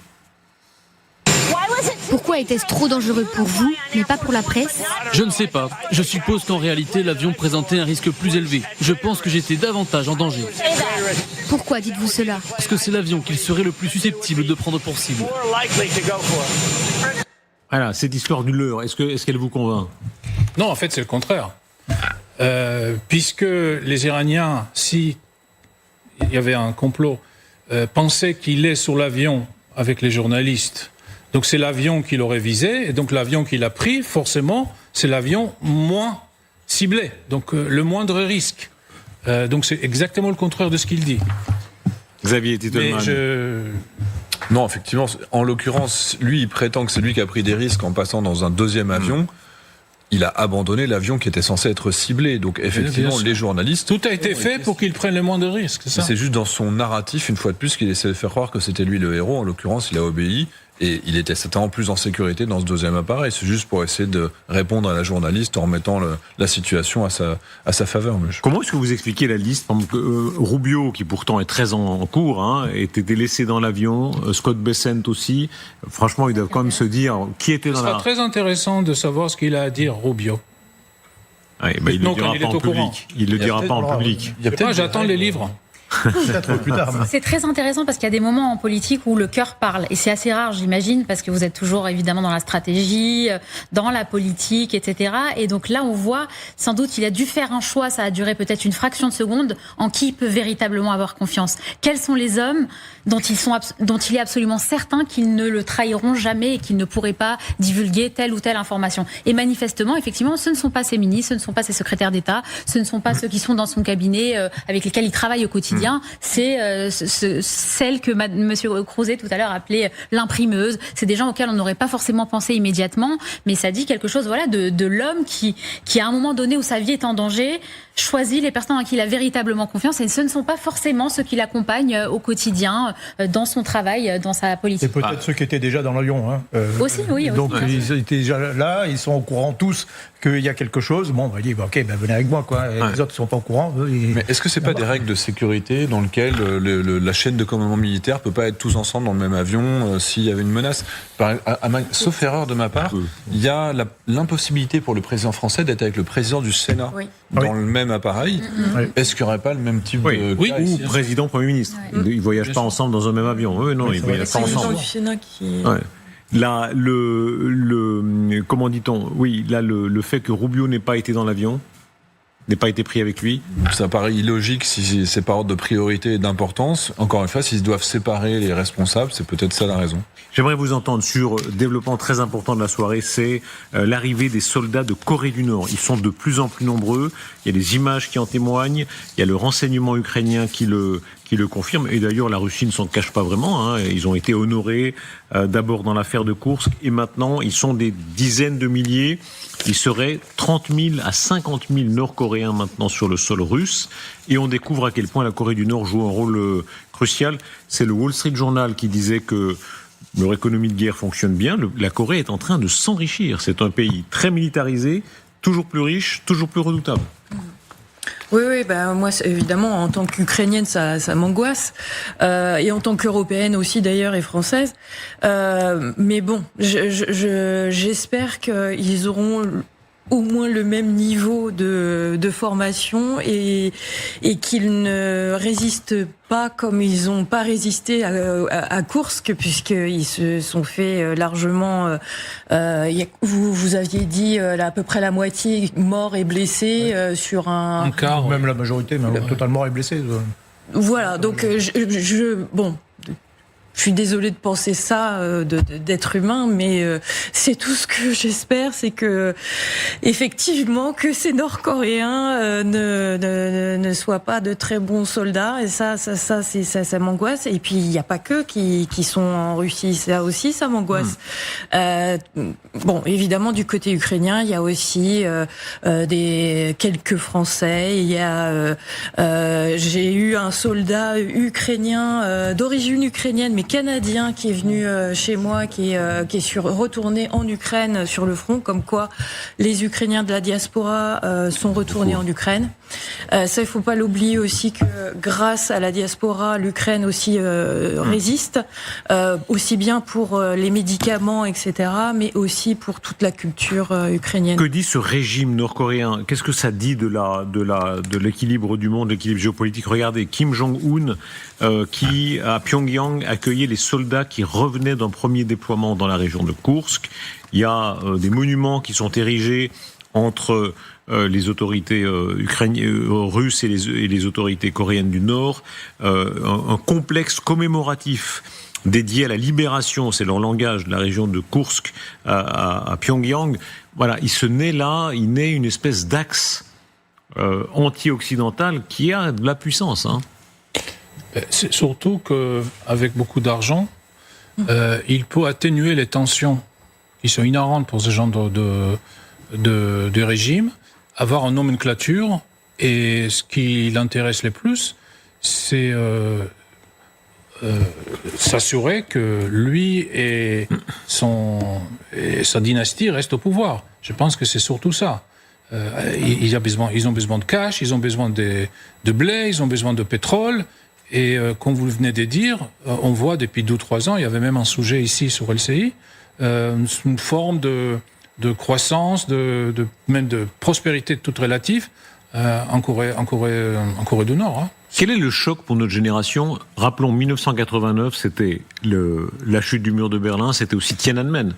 Pourquoi était-ce trop dangereux pour vous, mais pas pour la presse ? Je ne sais pas. Je suppose qu'en réalité, l'avion présentait un risque plus élevé. Je pense que j'étais davantage en danger. Pourquoi dites-vous cela ? Parce que c'est l'avion qu'il serait le plus susceptible de prendre pour cible. Voilà, cette histoire du leurre, est-ce qu'elle vous convainc ? Non, en fait, c'est le contraire. Puisque les Iraniens, si il y avait un complot, pensaient qu'il est sur l'avion avec les journalistes. Donc c'est l'avion qu'il aurait visé, et donc l'avion qu'il a pris, forcément, c'est l'avion moins ciblé, donc le moindre risque. Donc c'est exactement le contraire de ce qu'il dit. Xavier Titelman. Non, effectivement, en l'occurrence, lui, il prétend que c'est lui qui a pris des risques en passant dans un deuxième avion. Il a abandonné l'avion qui était censé être ciblé. Donc, effectivement, les journalistes... Tout a été fait pour qu'il prenne le moins de risques, c'est ça ? C'est juste dans son narratif, une fois de plus, qu'il essaie de faire croire que c'était lui le héros. En l'occurrence, il a obéi. Et il était certainement plus en sécurité dans ce deuxième appareil. C'est juste pour essayer de répondre à la journaliste en remettant la situation à sa faveur. Comment est-ce que vous expliquez la liste ? Rubio, qui pourtant est très en cours, était délaissé dans l'avion. Scott Bessent aussi. Franchement, ils doivent quand même se dire qui était dans la... Ce sera très intéressant de savoir ce qu'il a à dire, Rubio. Ouais, il ne le dira pas en public. Il le dira pas en public. J'attends les livres. Plus tard. C'est très intéressant parce qu'il y a des moments en politique où le cœur parle et c'est assez rare, j'imagine, parce que vous êtes toujours évidemment dans la stratégie, dans la politique, etc. Et donc là, on voit sans doute il a dû faire un choix. Ça a duré peut-être une fraction de seconde. En qui il peut véritablement avoir confiance ? Quels sont les hommes dont il est absolument certain qu'ils ne le trahiront jamais et qu'ils ne pourraient pas divulguer telle ou telle information ? Et manifestement, effectivement, ce ne sont pas ses ministres, ce ne sont pas ses secrétaires d'État, ce ne sont pas ceux qui sont dans son cabinet avec lesquels il travaille au quotidien. C'est celle que Monsieur Crouzet tout à l'heure appelait l'imprimeuse. C'est des gens auxquels on n'aurait pas forcément pensé immédiatement, mais ça dit quelque chose, voilà, de l'homme qui à un moment donné où sa vie est en danger, choisit les personnes en qui il a véritablement confiance, et ce ne sont pas forcément ceux qui l'accompagnent au quotidien, dans son travail, dans sa politique. Et peut-être ceux qui étaient déjà dans l'avion. Aussi, oui. Donc aussi. ils étaient déjà là, ils sont au courant tous qu'il y a quelque chose. Bon, on va dire, ok, venez avec moi, quoi. Et les autres ne sont pas au courant. Mais est-ce que c'est pas des règles de sécurité dans lesquelles la chaîne de commandement militaire peut pas être tous ensemble dans le même avion s'il y avait une menace ? Sauf erreur de ma part, il y a l'impossibilité pour le président français d'être avec le président du Sénat dans le même appareil. Est-ce qu'il n'y aurait pas le même type de cas ou président, Premier ministre. Ils ne voyagent pas ensemble dans un même avion. Non, ils ne voyagent pas ensemble. Du Sénat qui... Là, comment dit-on ? Oui, là, le fait que Rubio n'ait pas été dans l'avion, n'ait pas été pris avec lui. Ça paraît illogique si c'est par ordre de priorité et d'importance. Encore une fois, s'ils doivent séparer les responsables, c'est peut-être ça la raison. J'aimerais vous entendre sur développement très important de la soirée, c'est l'arrivée des soldats de Corée du Nord. Ils sont de plus en plus nombreux. Il y a des images qui en témoignent. Il y a le renseignement ukrainien qui le confirme. Et d'ailleurs, la Russie ne s'en cache pas vraiment. Ils ont été honorés d'abord dans l'affaire de Koursk et maintenant, ils sont des dizaines de milliers. Il serait 30 000 à 50 000 Nord-Coréens maintenant sur le sol russe. Et on découvre à quel point la Corée du Nord joue un rôle crucial. C'est le Wall Street Journal qui disait que leur économie de guerre fonctionne bien. La Corée est en train de s'enrichir. C'est un pays très militarisé, toujours plus riche, toujours plus redoutable. Oui, moi, évidemment, en tant qu'Ukrainienne, ça m'angoisse. Et en tant qu'Européenne aussi, d'ailleurs, et Française. Mais bon, j'espère qu'ils auront au moins le même niveau de formation et qu'ils ne résistent pas comme ils n'ont pas résisté à Koursk, puisqu'ils se sont fait largement... vous aviez dit à peu près la moitié morts et blessés sur un quart, même la majorité, même totalement et blessés. Voilà, donc je suis désolée de penser ça, d'être humain, mais c'est tout ce que j'espère, c'est que effectivement que ces Nord-Coréens ne soient pas de très bons soldats, et ça m'angoisse. Et puis il n'y a pas que qui sont en Russie, ça aussi ça m'angoisse. Évidemment du côté ukrainien, il y a aussi quelques Français. Il y a j'ai eu un soldat ukrainien d'origine ukrainienne, mais canadien qui est venu chez moi, qui est retourné en Ukraine sur le front, comme quoi les Ukrainiens de la diaspora sont retournés en Ukraine. Ça, il faut pas l'oublier aussi que grâce à la diaspora, l'Ukraine aussi résiste, aussi bien pour les médicaments, etc., mais aussi pour toute la culture ukrainienne. Que dit ce régime nord-coréen ? Qu'est-ce que ça dit de l'équilibre du monde, l'équilibre géopolitique ? Regardez, Kim Jong-un qui à Pyongyang accueillait les soldats qui revenaient d'un premier déploiement dans la région de Koursk. Il y a des monuments qui sont érigés entre les autorités russes et les autorités coréennes du Nord, un complexe commémoratif dédié à la libération, c'est leur langage, de la région de Koursk à Pyongyang. Voilà, il naît une espèce d'axe anti-occidentale qui a de la puissance. Hein. C'est surtout qu'avec beaucoup d'argent, il peut atténuer les tensions qui sont inhérentes pour ce genre de régime, avoir une nomenclature, et ce qui l'intéresse le plus, c'est s'assurer que lui et sa dynastie restent au pouvoir. Je pense que c'est surtout ça. Ils ont besoin de cash, ils ont besoin de blé, ils ont besoin de pétrole. Et comme vous venez de dire, on voit depuis 2 ou 3 ans, il y avait même un sujet ici sur LCI, une forme de croissance, même de prospérité toute relative en Corée du Nord. Hein. Quel est le choc pour notre génération ? Rappelons, 1989, c'était la chute du mur de Berlin, c'était aussi Tiananmen.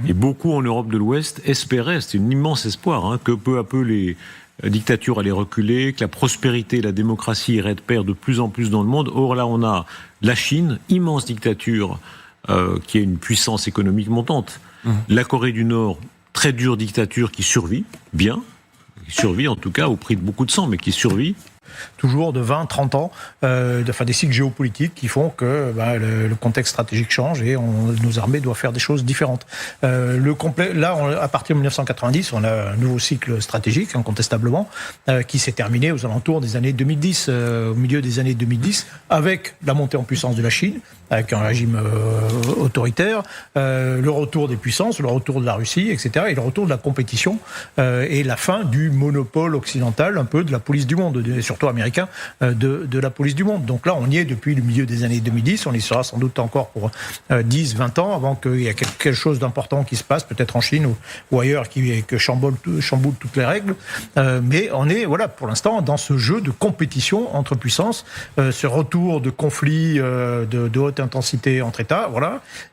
Et beaucoup en Europe de l'Ouest espéraient, c'était un immense espoir, que peu à peu les dictature allait reculer, que la prospérité et la démocratie iraient de pair de plus en plus dans le monde. Or là, on a la Chine, immense dictature, qui a une puissance économique montante. La Corée du Nord, très dure dictature qui survit, bien, qui survit en tout cas au prix de beaucoup de sang, mais qui survit. Toujours de 20, 30 ans, des cycles géopolitiques qui font que le contexte stratégique change et nos armées doivent faire des choses différentes. Là, à partir de 1990, on a un nouveau cycle stratégique, incontestablement, qui s'est terminé aux alentours des années 2010, au milieu des années 2010, avec la montée en puissance de la Chine, avec un régime autoritaire, le retour des puissances, le retour de la Russie, etc., et le retour de la compétition et la fin du monopole occidental, un peu de la police du monde, surtout américain, de la police du monde. Donc là, on y est depuis le milieu des années 2010, on y sera sans doute encore pour 10, 20 ans, avant qu'il y ait quelque chose d'important qui se passe, peut-être en Chine ou ailleurs, que chamboule toutes les règles. Mais on est, pour l'instant, dans ce jeu de compétition entre puissances, ce retour de conflits de haute intensité entre États,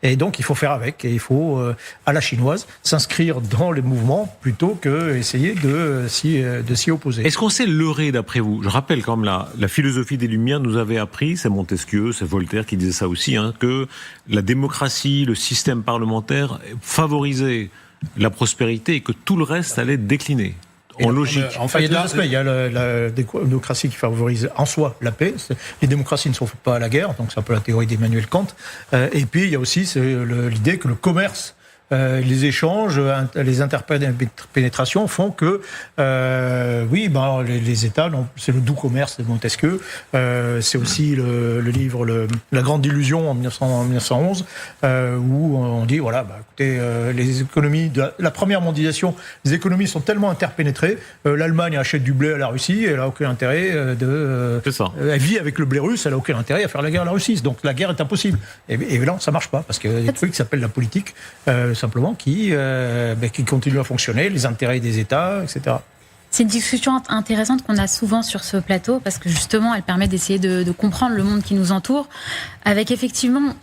et donc il faut faire avec, et il faut, à la chinoise, s'inscrire dans les mouvements plutôt que essayer de s'y opposer. Est-ce qu'on s'est leurré d'après vous ? Je rappelle quand même la philosophie des Lumières nous avait appris, c'est Montesquieu, c'est Voltaire qui disait ça aussi, que la démocratie, le système parlementaire favorisait la prospérité et que tout le reste allait décliner. En logique. Il y a deux aspects. Il y a la démocratie qui favorise en soi la paix. Les démocraties ne sont pas à la guerre, donc c'est un peu la théorie d'Emmanuel Kant. Et puis il y a aussi l'idée que le commerce, les échanges, les interpénétrations font que, les États, c'est le doux commerce de Montesquieu, c'est aussi le livre La Grande Illusion en 1911, où on dit, écoutez, les économies de la première mondialisation, les économies sont tellement interpénétrées, l'Allemagne achète du blé à la Russie, elle n'a aucun intérêt elle vit avec le blé russe, elle n'a aucun intérêt à faire la guerre à la Russie, donc la guerre est impossible. Et là, ça marche pas, parce qu'il y a des trucs qui s'appellent la politique, simplement qui continuent à fonctionner, les intérêts des États, etc. C'est une discussion intéressante qu'on a souvent sur ce plateau, parce que justement, elle permet d'essayer de comprendre le monde qui nous entoure, avec effectivement...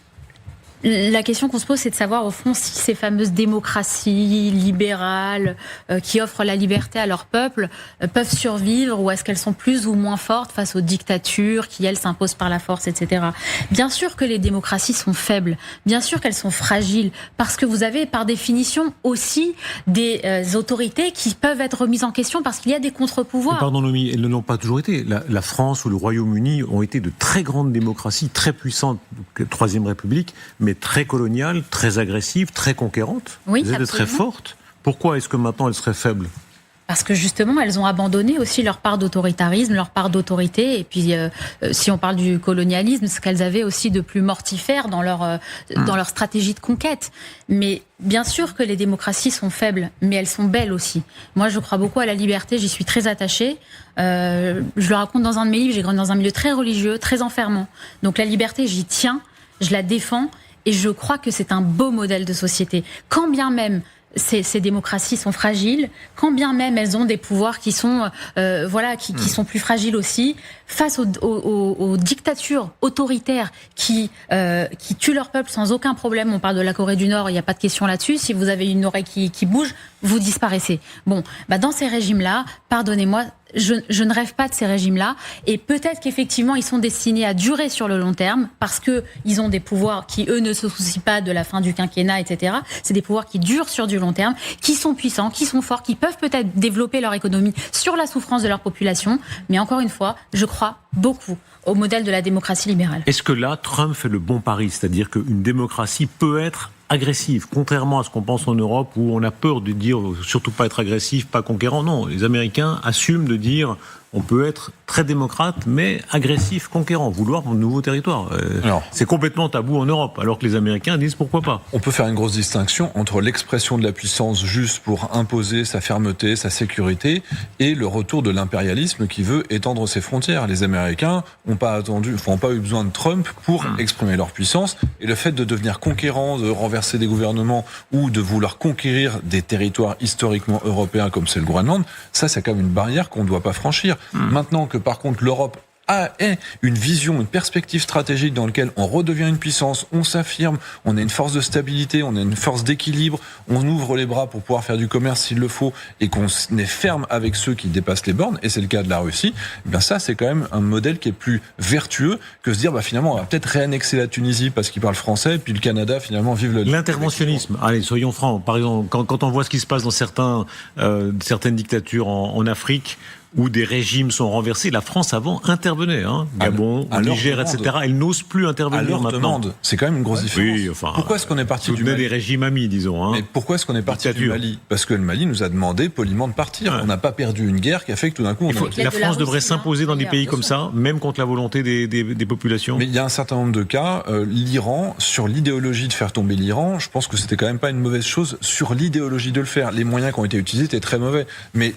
La question qu'on se pose, c'est de savoir, au fond, si ces fameuses démocraties libérales qui offrent la liberté à leur peuple peuvent survivre, ou est-ce qu'elles sont plus ou moins fortes face aux dictatures qui, elles, s'imposent par la force, etc. Bien sûr que les démocraties sont faibles, bien sûr qu'elles sont fragiles, parce que vous avez, par définition, aussi des autorités qui peuvent être remises en question parce qu'il y a des contre-pouvoirs. Pardon, Noémie, elles ne l'ont pas toujours été. La France ou le Royaume-Uni ont été de très grandes démocraties, très puissantes, Troisième République, mais très coloniales, très agressives, très conquérantes. Oui, elles étaient très fortes. Pourquoi est-ce que maintenant elles seraient faibles ? Parce que justement, elles ont abandonné aussi leur part d'autoritarisme, leur part d'autorité. Et puis, si on parle du colonialisme, ce qu'elles avaient aussi de plus mortifère dans leur stratégie de conquête. Mais bien sûr que les démocraties sont faibles, mais elles sont belles aussi. Moi, je crois beaucoup à la liberté, j'y suis très attachée. Je le raconte dans un de mes livres, j'ai grandi dans un milieu très religieux, très enfermant. Donc la liberté, j'y tiens, je la défends. Et je crois que c'est un beau modèle de société. Quand bien même ces démocraties sont fragiles, quand bien même elles ont des pouvoirs qui sont, qui sont plus fragiles aussi, face aux dictatures autoritaires qui tuent leur peuple sans aucun problème. On parle de la Corée du Nord, il n'y a pas de question là-dessus. Si vous avez une oreille qui bouge, vous disparaissez. Bon, dans ces régimes-là, pardonnez-moi, je ne rêve pas de ces régimes-là. Et peut-être qu'effectivement, ils sont destinés à durer sur le long terme parce qu'ils ont des pouvoirs qui, eux, ne se soucient pas de la fin du quinquennat, etc. C'est des pouvoirs qui durent sur du long terme, qui sont puissants, qui sont forts, qui peuvent peut-être développer leur économie sur la souffrance de leur population. Mais encore une fois, je crois beaucoup au modèle de la démocratie libérale. Est-ce que là, Trump fait le bon pari? C'est-à-dire qu'une démocratie peut être agressive, contrairement à ce qu'on pense en Europe où on a peur de dire surtout pas être agressif, pas conquérant. Non, les Américains assument de dire on peut être très démocrate mais agressif, conquérant, vouloir de nouveaux territoires. C'est complètement tabou en Europe, alors que les Américains disent pourquoi pas. On peut faire une grosse distinction entre l'expression de la puissance juste pour imposer sa fermeté, sa sécurité, et le retour de l'impérialisme qui veut étendre ses frontières. Les Américains n'ont pas eu besoin de Trump pour exprimer leur puissance, et le fait de devenir conquérant, de renverser des gouvernements ou de vouloir conquérir des territoires historiquement européens comme c'est le Groenland, ça c'est quand même une barrière qu'on ne doit pas franchir. Maintenant que par contre l'Europe a une vision, une perspective stratégique dans laquelle on redevient une puissance, on s'affirme, on a une force de stabilité, on a une force d'équilibre, on ouvre les bras pour pouvoir faire du commerce s'il le faut et qu'on est ferme avec ceux qui dépassent les bornes, et c'est le cas de la Russie, eh bien ça c'est quand même un modèle qui est plus vertueux que se dire finalement on va peut-être réannexer la Tunisie parce qu'ils parlent français et puis le Canada finalement vive l'interventionnisme. Allez, soyons francs, par exemple quand on voit ce qui se passe dans certaines dictatures en Afrique, où des régimes sont renversés, la France avant intervenait, Gabon, Niger, etc. Elle n'ose plus intervenir maintenant. C'est quand même une grosse différence. Pourquoi est-ce qu'on est parti du Mali? Des régimes amis, disons. Mais pourquoi est-ce qu'on est parti du Mali? Parce que le Mali nous a demandé poliment de partir. On n'a pas perdu une guerre qui a fait que tout d'un coup... La France devrait s'imposer dans des pays comme ça, même contre la volonté des populations. Mais il y a un certain nombre de cas. L'Iran, sur l'idéologie de faire tomber l'Iran, je pense que c'était quand même pas une mauvaise chose sur l'idéologie de le faire. Les moyens qui ont été utilisés étaient très mauvais. Mais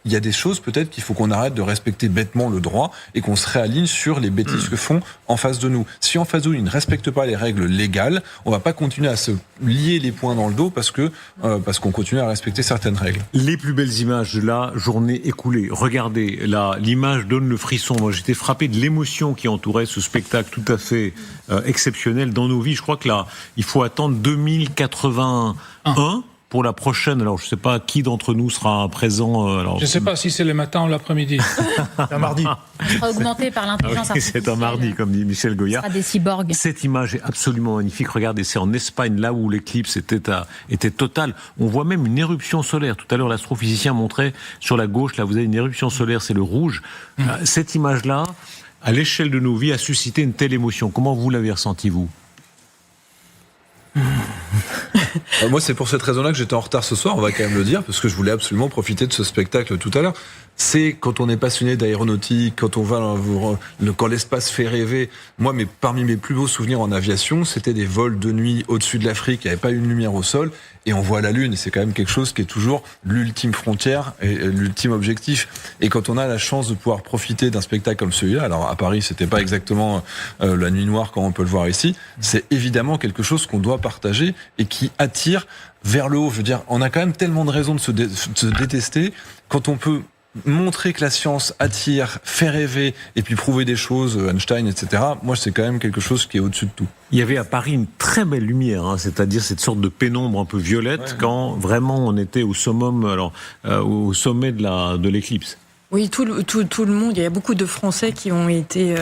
il y a des choses peut-être qu'il faut qu'on arrête de respecter bêtement le droit et qu'on se réaligne sur les bêtises que font en face de nous. Si en face de nous, ils ne respectent pas les règles légales, on va pas continuer à se lier les poings dans le dos parce qu'on continue à respecter certaines règles. Les plus belles images de la journée écoulée. Regardez, là, l'image donne le frisson. Moi, j'étais frappé de l'émotion qui entourait ce spectacle tout à fait exceptionnel dans nos vies. Je crois que là, il faut attendre 2081. Pour la prochaine, alors je ne sais pas qui d'entre nous sera présent. Je ne sais pas si c'est le matin ou l'après-midi. C'est un mardi. On sera augmenté par l'intelligence artificielle. C'est un mardi, comme dit Michel Goya. Ce sera des cyborgs. Cette image est absolument magnifique. Regardez, c'est en Espagne, là où l'éclipse était totale. On voit même une éruption solaire. Tout à l'heure, l'astrophysicien montrait sur la gauche, là vous avez une éruption solaire, c'est le rouge. Cette image-là, à l'échelle de nos vies, a suscité une telle émotion. Comment vous l'avez ressenti, vous ? Moi, c'est pour cette raison-là que j'étais en retard ce soir, on va quand même le dire, parce que je voulais absolument profiter de ce spectacle tout à l'heure. C'est quand on est passionné d'aéronautique, quand on va quand l'espace fait rêver. Moi, parmi mes plus beaux souvenirs en aviation, c'était des vols de nuit au-dessus de l'Afrique, il n'y avait pas une lumière au sol, et on voit la Lune, et c'est quand même quelque chose qui est toujours l'ultime frontière et l'ultime objectif. Et quand on a la chance de pouvoir profiter d'un spectacle comme celui-là, alors à Paris, c'était pas exactement la nuit noire comme on peut le voir ici, c'est évidemment quelque chose qu'on doit partager et qui attire vers le haut. Je veux dire, on a quand même tellement de raisons de se détester quand on peut montrer que la science attire, fait rêver et puis prouver des choses, Einstein, etc. Moi, c'est quand même quelque chose qui est au-dessus de tout. Il y avait à Paris une très belle lumière, c'est-à-dire cette sorte de pénombre un peu violette quand vraiment on était au summum, au sommet de l'éclipse. Oui, tout le monde. Il y a beaucoup de Français qui ont été,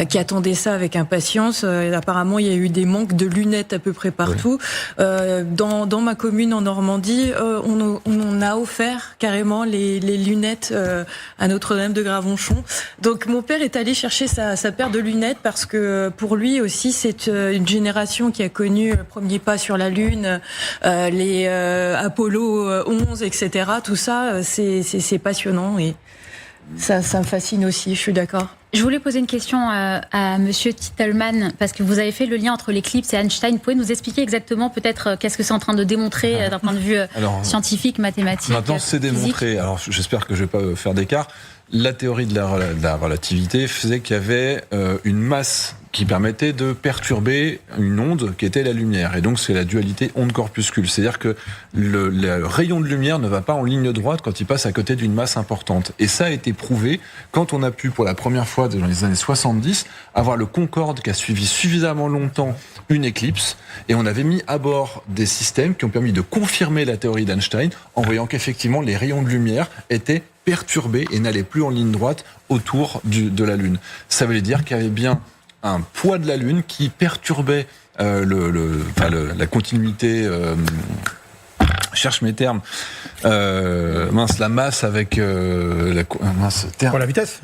qui attendaient ça avec impatience. Apparemment, il y a eu des manques de lunettes à peu près partout. Dans ma commune en Normandie, on a offert carrément les lunettes à Notre-Dame de Gravenchon. Donc, mon père est allé chercher sa paire de lunettes parce que pour lui aussi, c'est une génération qui a connu le premier pas sur la Lune, les Apollo 11, etc. Tout ça, c'est passionnant et ça me fascine aussi, je suis d'accord. Je voulais poser une question à Monsieur Titelman, parce que vous avez fait le lien entre l'éclipse et Einstein. Vous pouvez nous expliquer exactement peut-être qu'est-ce que c'est en train de démontrer d'un point de vue scientifique, mathématique, maintenant, c'est physique. démontré. Alors, j'espère que je ne vais pas faire d'écart. La théorie de la relativité faisait qu'il y avait une masse qui permettait de perturber une onde qui était la lumière. Et donc, c'est la dualité onde-corpuscule. C'est-à-dire que le rayon de lumière ne va pas en ligne droite quand il passe à côté d'une masse importante. Et ça a été prouvé quand on a pu, pour la première fois dans les années 70, avoir le Concorde qui a suivi suffisamment longtemps une éclipse. Et on avait mis à bord des systèmes qui ont permis de confirmer la théorie d'Einstein en voyant qu'effectivement, les rayons de lumière étaient perturbait et n'allait plus en ligne droite autour de la Lune. Ça veut dire qu'il y avait bien un poids de la Lune qui perturbait la continuité. Cherche mes termes. La masse avec la vitesse.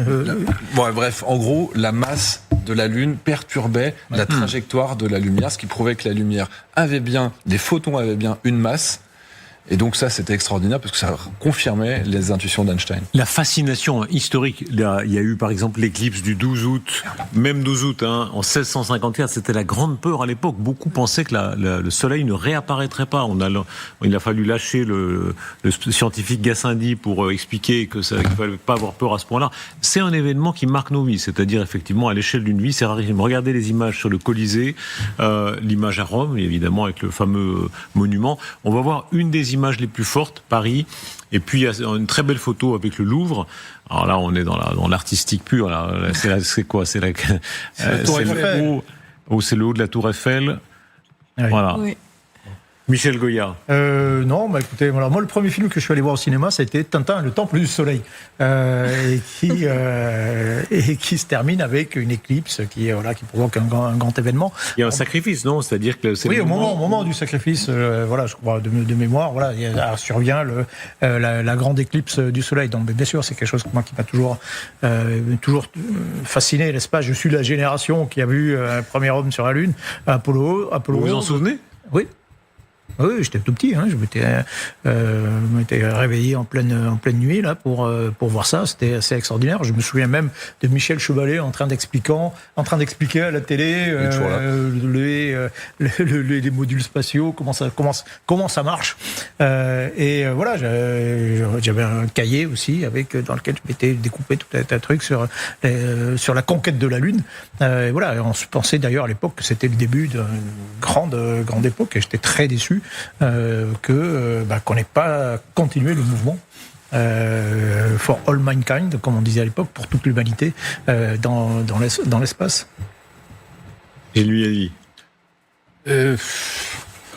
Bref, en gros, la masse de la Lune perturbait la trajectoire de la lumière, ce qui prouvait que la lumière les photons avaient bien une masse. Et donc ça, c'était extraordinaire parce que ça confirmait les intuitions d'Einstein. La fascination historique, il y a eu par exemple l'éclipse du 12 août, même 12 août, en 1654, c'était la grande peur à l'époque. Beaucoup pensaient que le soleil ne réapparaîtrait pas. Il a fallu lâcher le scientifique Gassendi pour expliquer qu'il ne fallait pas avoir peur à ce point-là. C'est un événement qui marque nos vies, c'est-à-dire effectivement à l'échelle d'une vie, c'est rarissime. Regardez les images sur le Colisée, l'image à Rome, évidemment avec le fameux monument. On va voir une des images les plus fortes, Paris, et puis il y a une très belle photo avec le Louvre. Alors là, on est dans l'artistique pur. Là. C'est quoi ? C'est la Tour Eiffel. C'est le haut de la Tour Eiffel. Oui. Voilà. Oui. Michel Goya. Non, écoutez, voilà, moi le premier film que je suis allé voir au cinéma, c'était Tintin, le Temple du Soleil, et qui se termine avec une éclipse qui provoque un grand événement. Il y a un sacrifice, non ? C'est-à-dire que c'est au moment du sacrifice, je crois de mémoire, survient la grande éclipse du Soleil. Donc bien sûr, c'est quelque chose qui m'a toujours fasciné, n'est-ce pas ? Je suis la génération qui a vu un premier homme sur la Lune, Apollo. Vous vous en souvenez ? Oui. Oui, j'étais tout petit. Je m'étais réveillé en pleine nuit là pour voir ça. C'était assez extraordinaire. Je me souviens même de Michel Chevalet en train d'expliquer à la télé les modules spatiaux, comment ça marche. Et voilà, j'avais un cahier aussi dans lequel je m'étais découpé tout un tas de trucs sur la conquête de la Lune. Et voilà, on se pensait d'ailleurs à l'époque que c'était le début d'une grande époque. Et j'étais très déçu qu'on n'ait pas continué le mouvement for all mankind, comme on disait à l'époque, pour toute l'humanité dans l'espace. Et lui a dit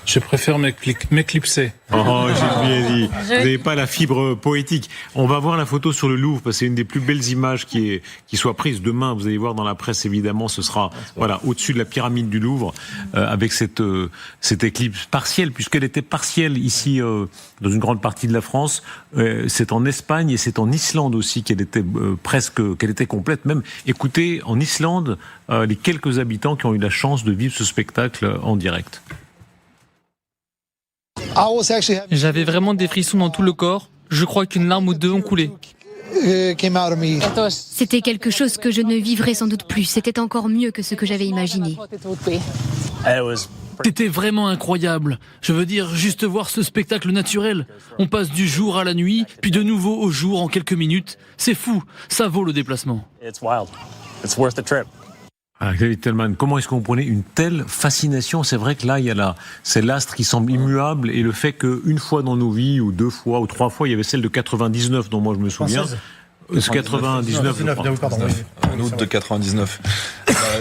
je préfère m'éclipser. Oh, j'ai bien dit. Vous n'avez pas la fibre poétique. On va voir la photo sur le Louvre, parce que c'est une des plus belles images qui soit prise demain. Vous allez voir dans la presse, évidemment, ce sera au-dessus de la pyramide du Louvre, avec cette éclipse partielle, puisqu'elle était partielle ici, dans une grande partie de la France. C'est en Espagne et c'est en Islande aussi qu'elle était qu'elle était complète. Même, écoutez, en Islande, les quelques habitants qui ont eu la chance de vivre ce spectacle en direct. J'avais vraiment des frissons dans tout le corps. Je crois qu'une larme ou deux ont coulé. C'était quelque chose que je ne vivrais sans doute plus. C'était encore mieux que ce que j'avais imaginé. C'était vraiment incroyable. Je veux dire, juste voir ce spectacle naturel. On passe du jour à la nuit, puis de nouveau au jour en quelques minutes. C'est fou, ça vaut le déplacement. David Tellman, comment est-ce qu'on prenait une telle fascination ? C'est vrai que là, c'est l'astre qui semble immuable, et le fait qu'une fois dans nos vies, ou 2 fois, ou 3 fois, il y avait celle de 99, dont moi je me souviens. 99, en août de 99.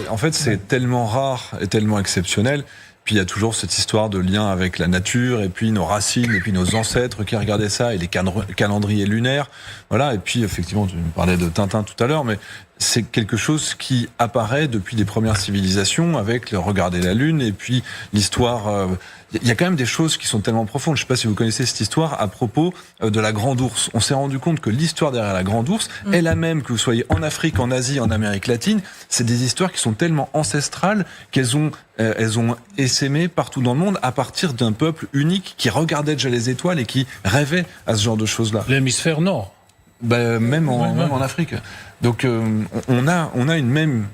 En fait, c'est tellement rare et tellement exceptionnel. Puis il y a toujours cette histoire de lien avec la nature, et puis nos racines, et puis nos ancêtres qui regardaient ça, et les calendriers lunaires. Voilà. Et puis effectivement, tu me parlais de Tintin tout à l'heure, mais c'est quelque chose qui apparaît depuis les premières civilisations, avec le regarder la Lune, et puis l'histoire. Il y a quand même des choses qui sont tellement profondes. Je ne sais pas si vous connaissez cette histoire à propos de la Grande Ourse. On s'est rendu compte que l'histoire derrière la Grande Ourse est la même, que vous soyez en Afrique, en Asie, en Amérique latine. C'est des histoires qui sont tellement ancestrales qu'elles ont essaimé partout dans le monde à partir d'un peuple unique qui regardait déjà les étoiles et qui rêvait à ce genre de choses-là. L'hémisphère nord. Même en Afrique. Donc on a une même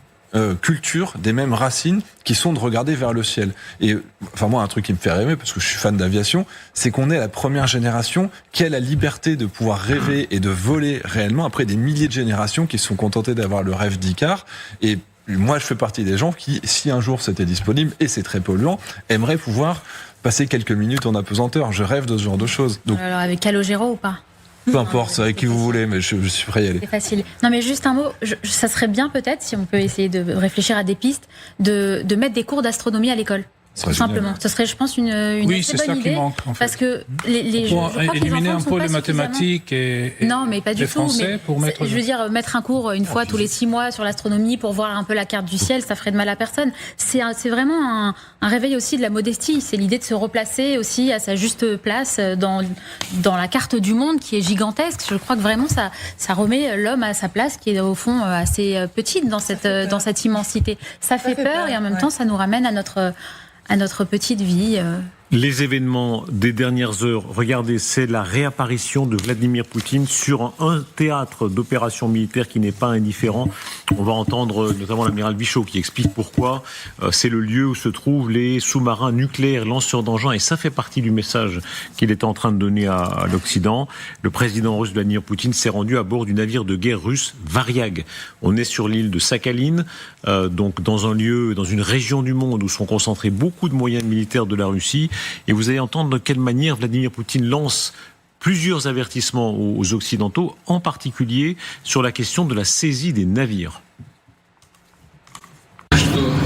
culture, des mêmes racines qui sont de regarder vers le ciel. Et enfin moi, un truc qui me fait rêver, parce que je suis fan d'aviation, c'est qu'on est la première génération qui a la liberté de pouvoir rêver et de voler réellement, après des milliers de générations qui se sont contentées d'avoir le rêve d'Icare. Et moi, je fais partie des gens qui, si un jour c'était disponible, et c'est très polluant, aimeraient pouvoir passer quelques minutes en apesanteur. Je rêve de ce genre de choses. Donc, alors avec Calogero ou pas ? Peu importe, c'est avec qui vous voulez, mais je suis prêt à y aller. C'est facile. Non, mais juste un mot, ça serait bien peut-être, si on peut essayer de réfléchir à des pistes, de mettre des cours d'astronomie à l'école. Tout simplement. Ce serait, je pense, une assez bonne idée. Manque, en fait. Parce que je crois que éliminer les un enfants peu ne les sont pas mathématiques et non, mais pas du les tout. français Mais pour mettre. Je veux dire, mettre un cours une fois tous les 6 mois sur l'astronomie pour voir un peu la carte du ciel, ça ferait de mal à personne. C'est vraiment un réveil aussi de la modestie. C'est l'idée de se replacer aussi à sa juste place dans la carte du monde qui est gigantesque. Je crois que vraiment ça remet l'homme à sa place qui est au fond assez petite dans cette immensité. Ça fait peur et en même temps ça nous ramène à notre petite vie. Les événements des dernières heures, regardez, c'est la réapparition de Vladimir Poutine sur un théâtre d'opération militaire qui n'est pas indifférent. On va entendre notamment l'amiral Bichot qui explique pourquoi. C'est le lieu où se trouvent les sous-marins nucléaires, lanceurs d'engins, et ça fait partie du message qu'il est en train de donner à l'Occident. Le président russe Vladimir Poutine s'est rendu à bord du navire de guerre russe Variag. On est sur l'île de Sakhaline, donc dans un lieu, dans une région du monde où sont concentrés beaucoup de moyens militaires de la Russie. Et vous allez entendre de quelle manière Vladimir Poutine lance plusieurs avertissements aux Occidentaux, en particulier sur la question de la saisie des navires.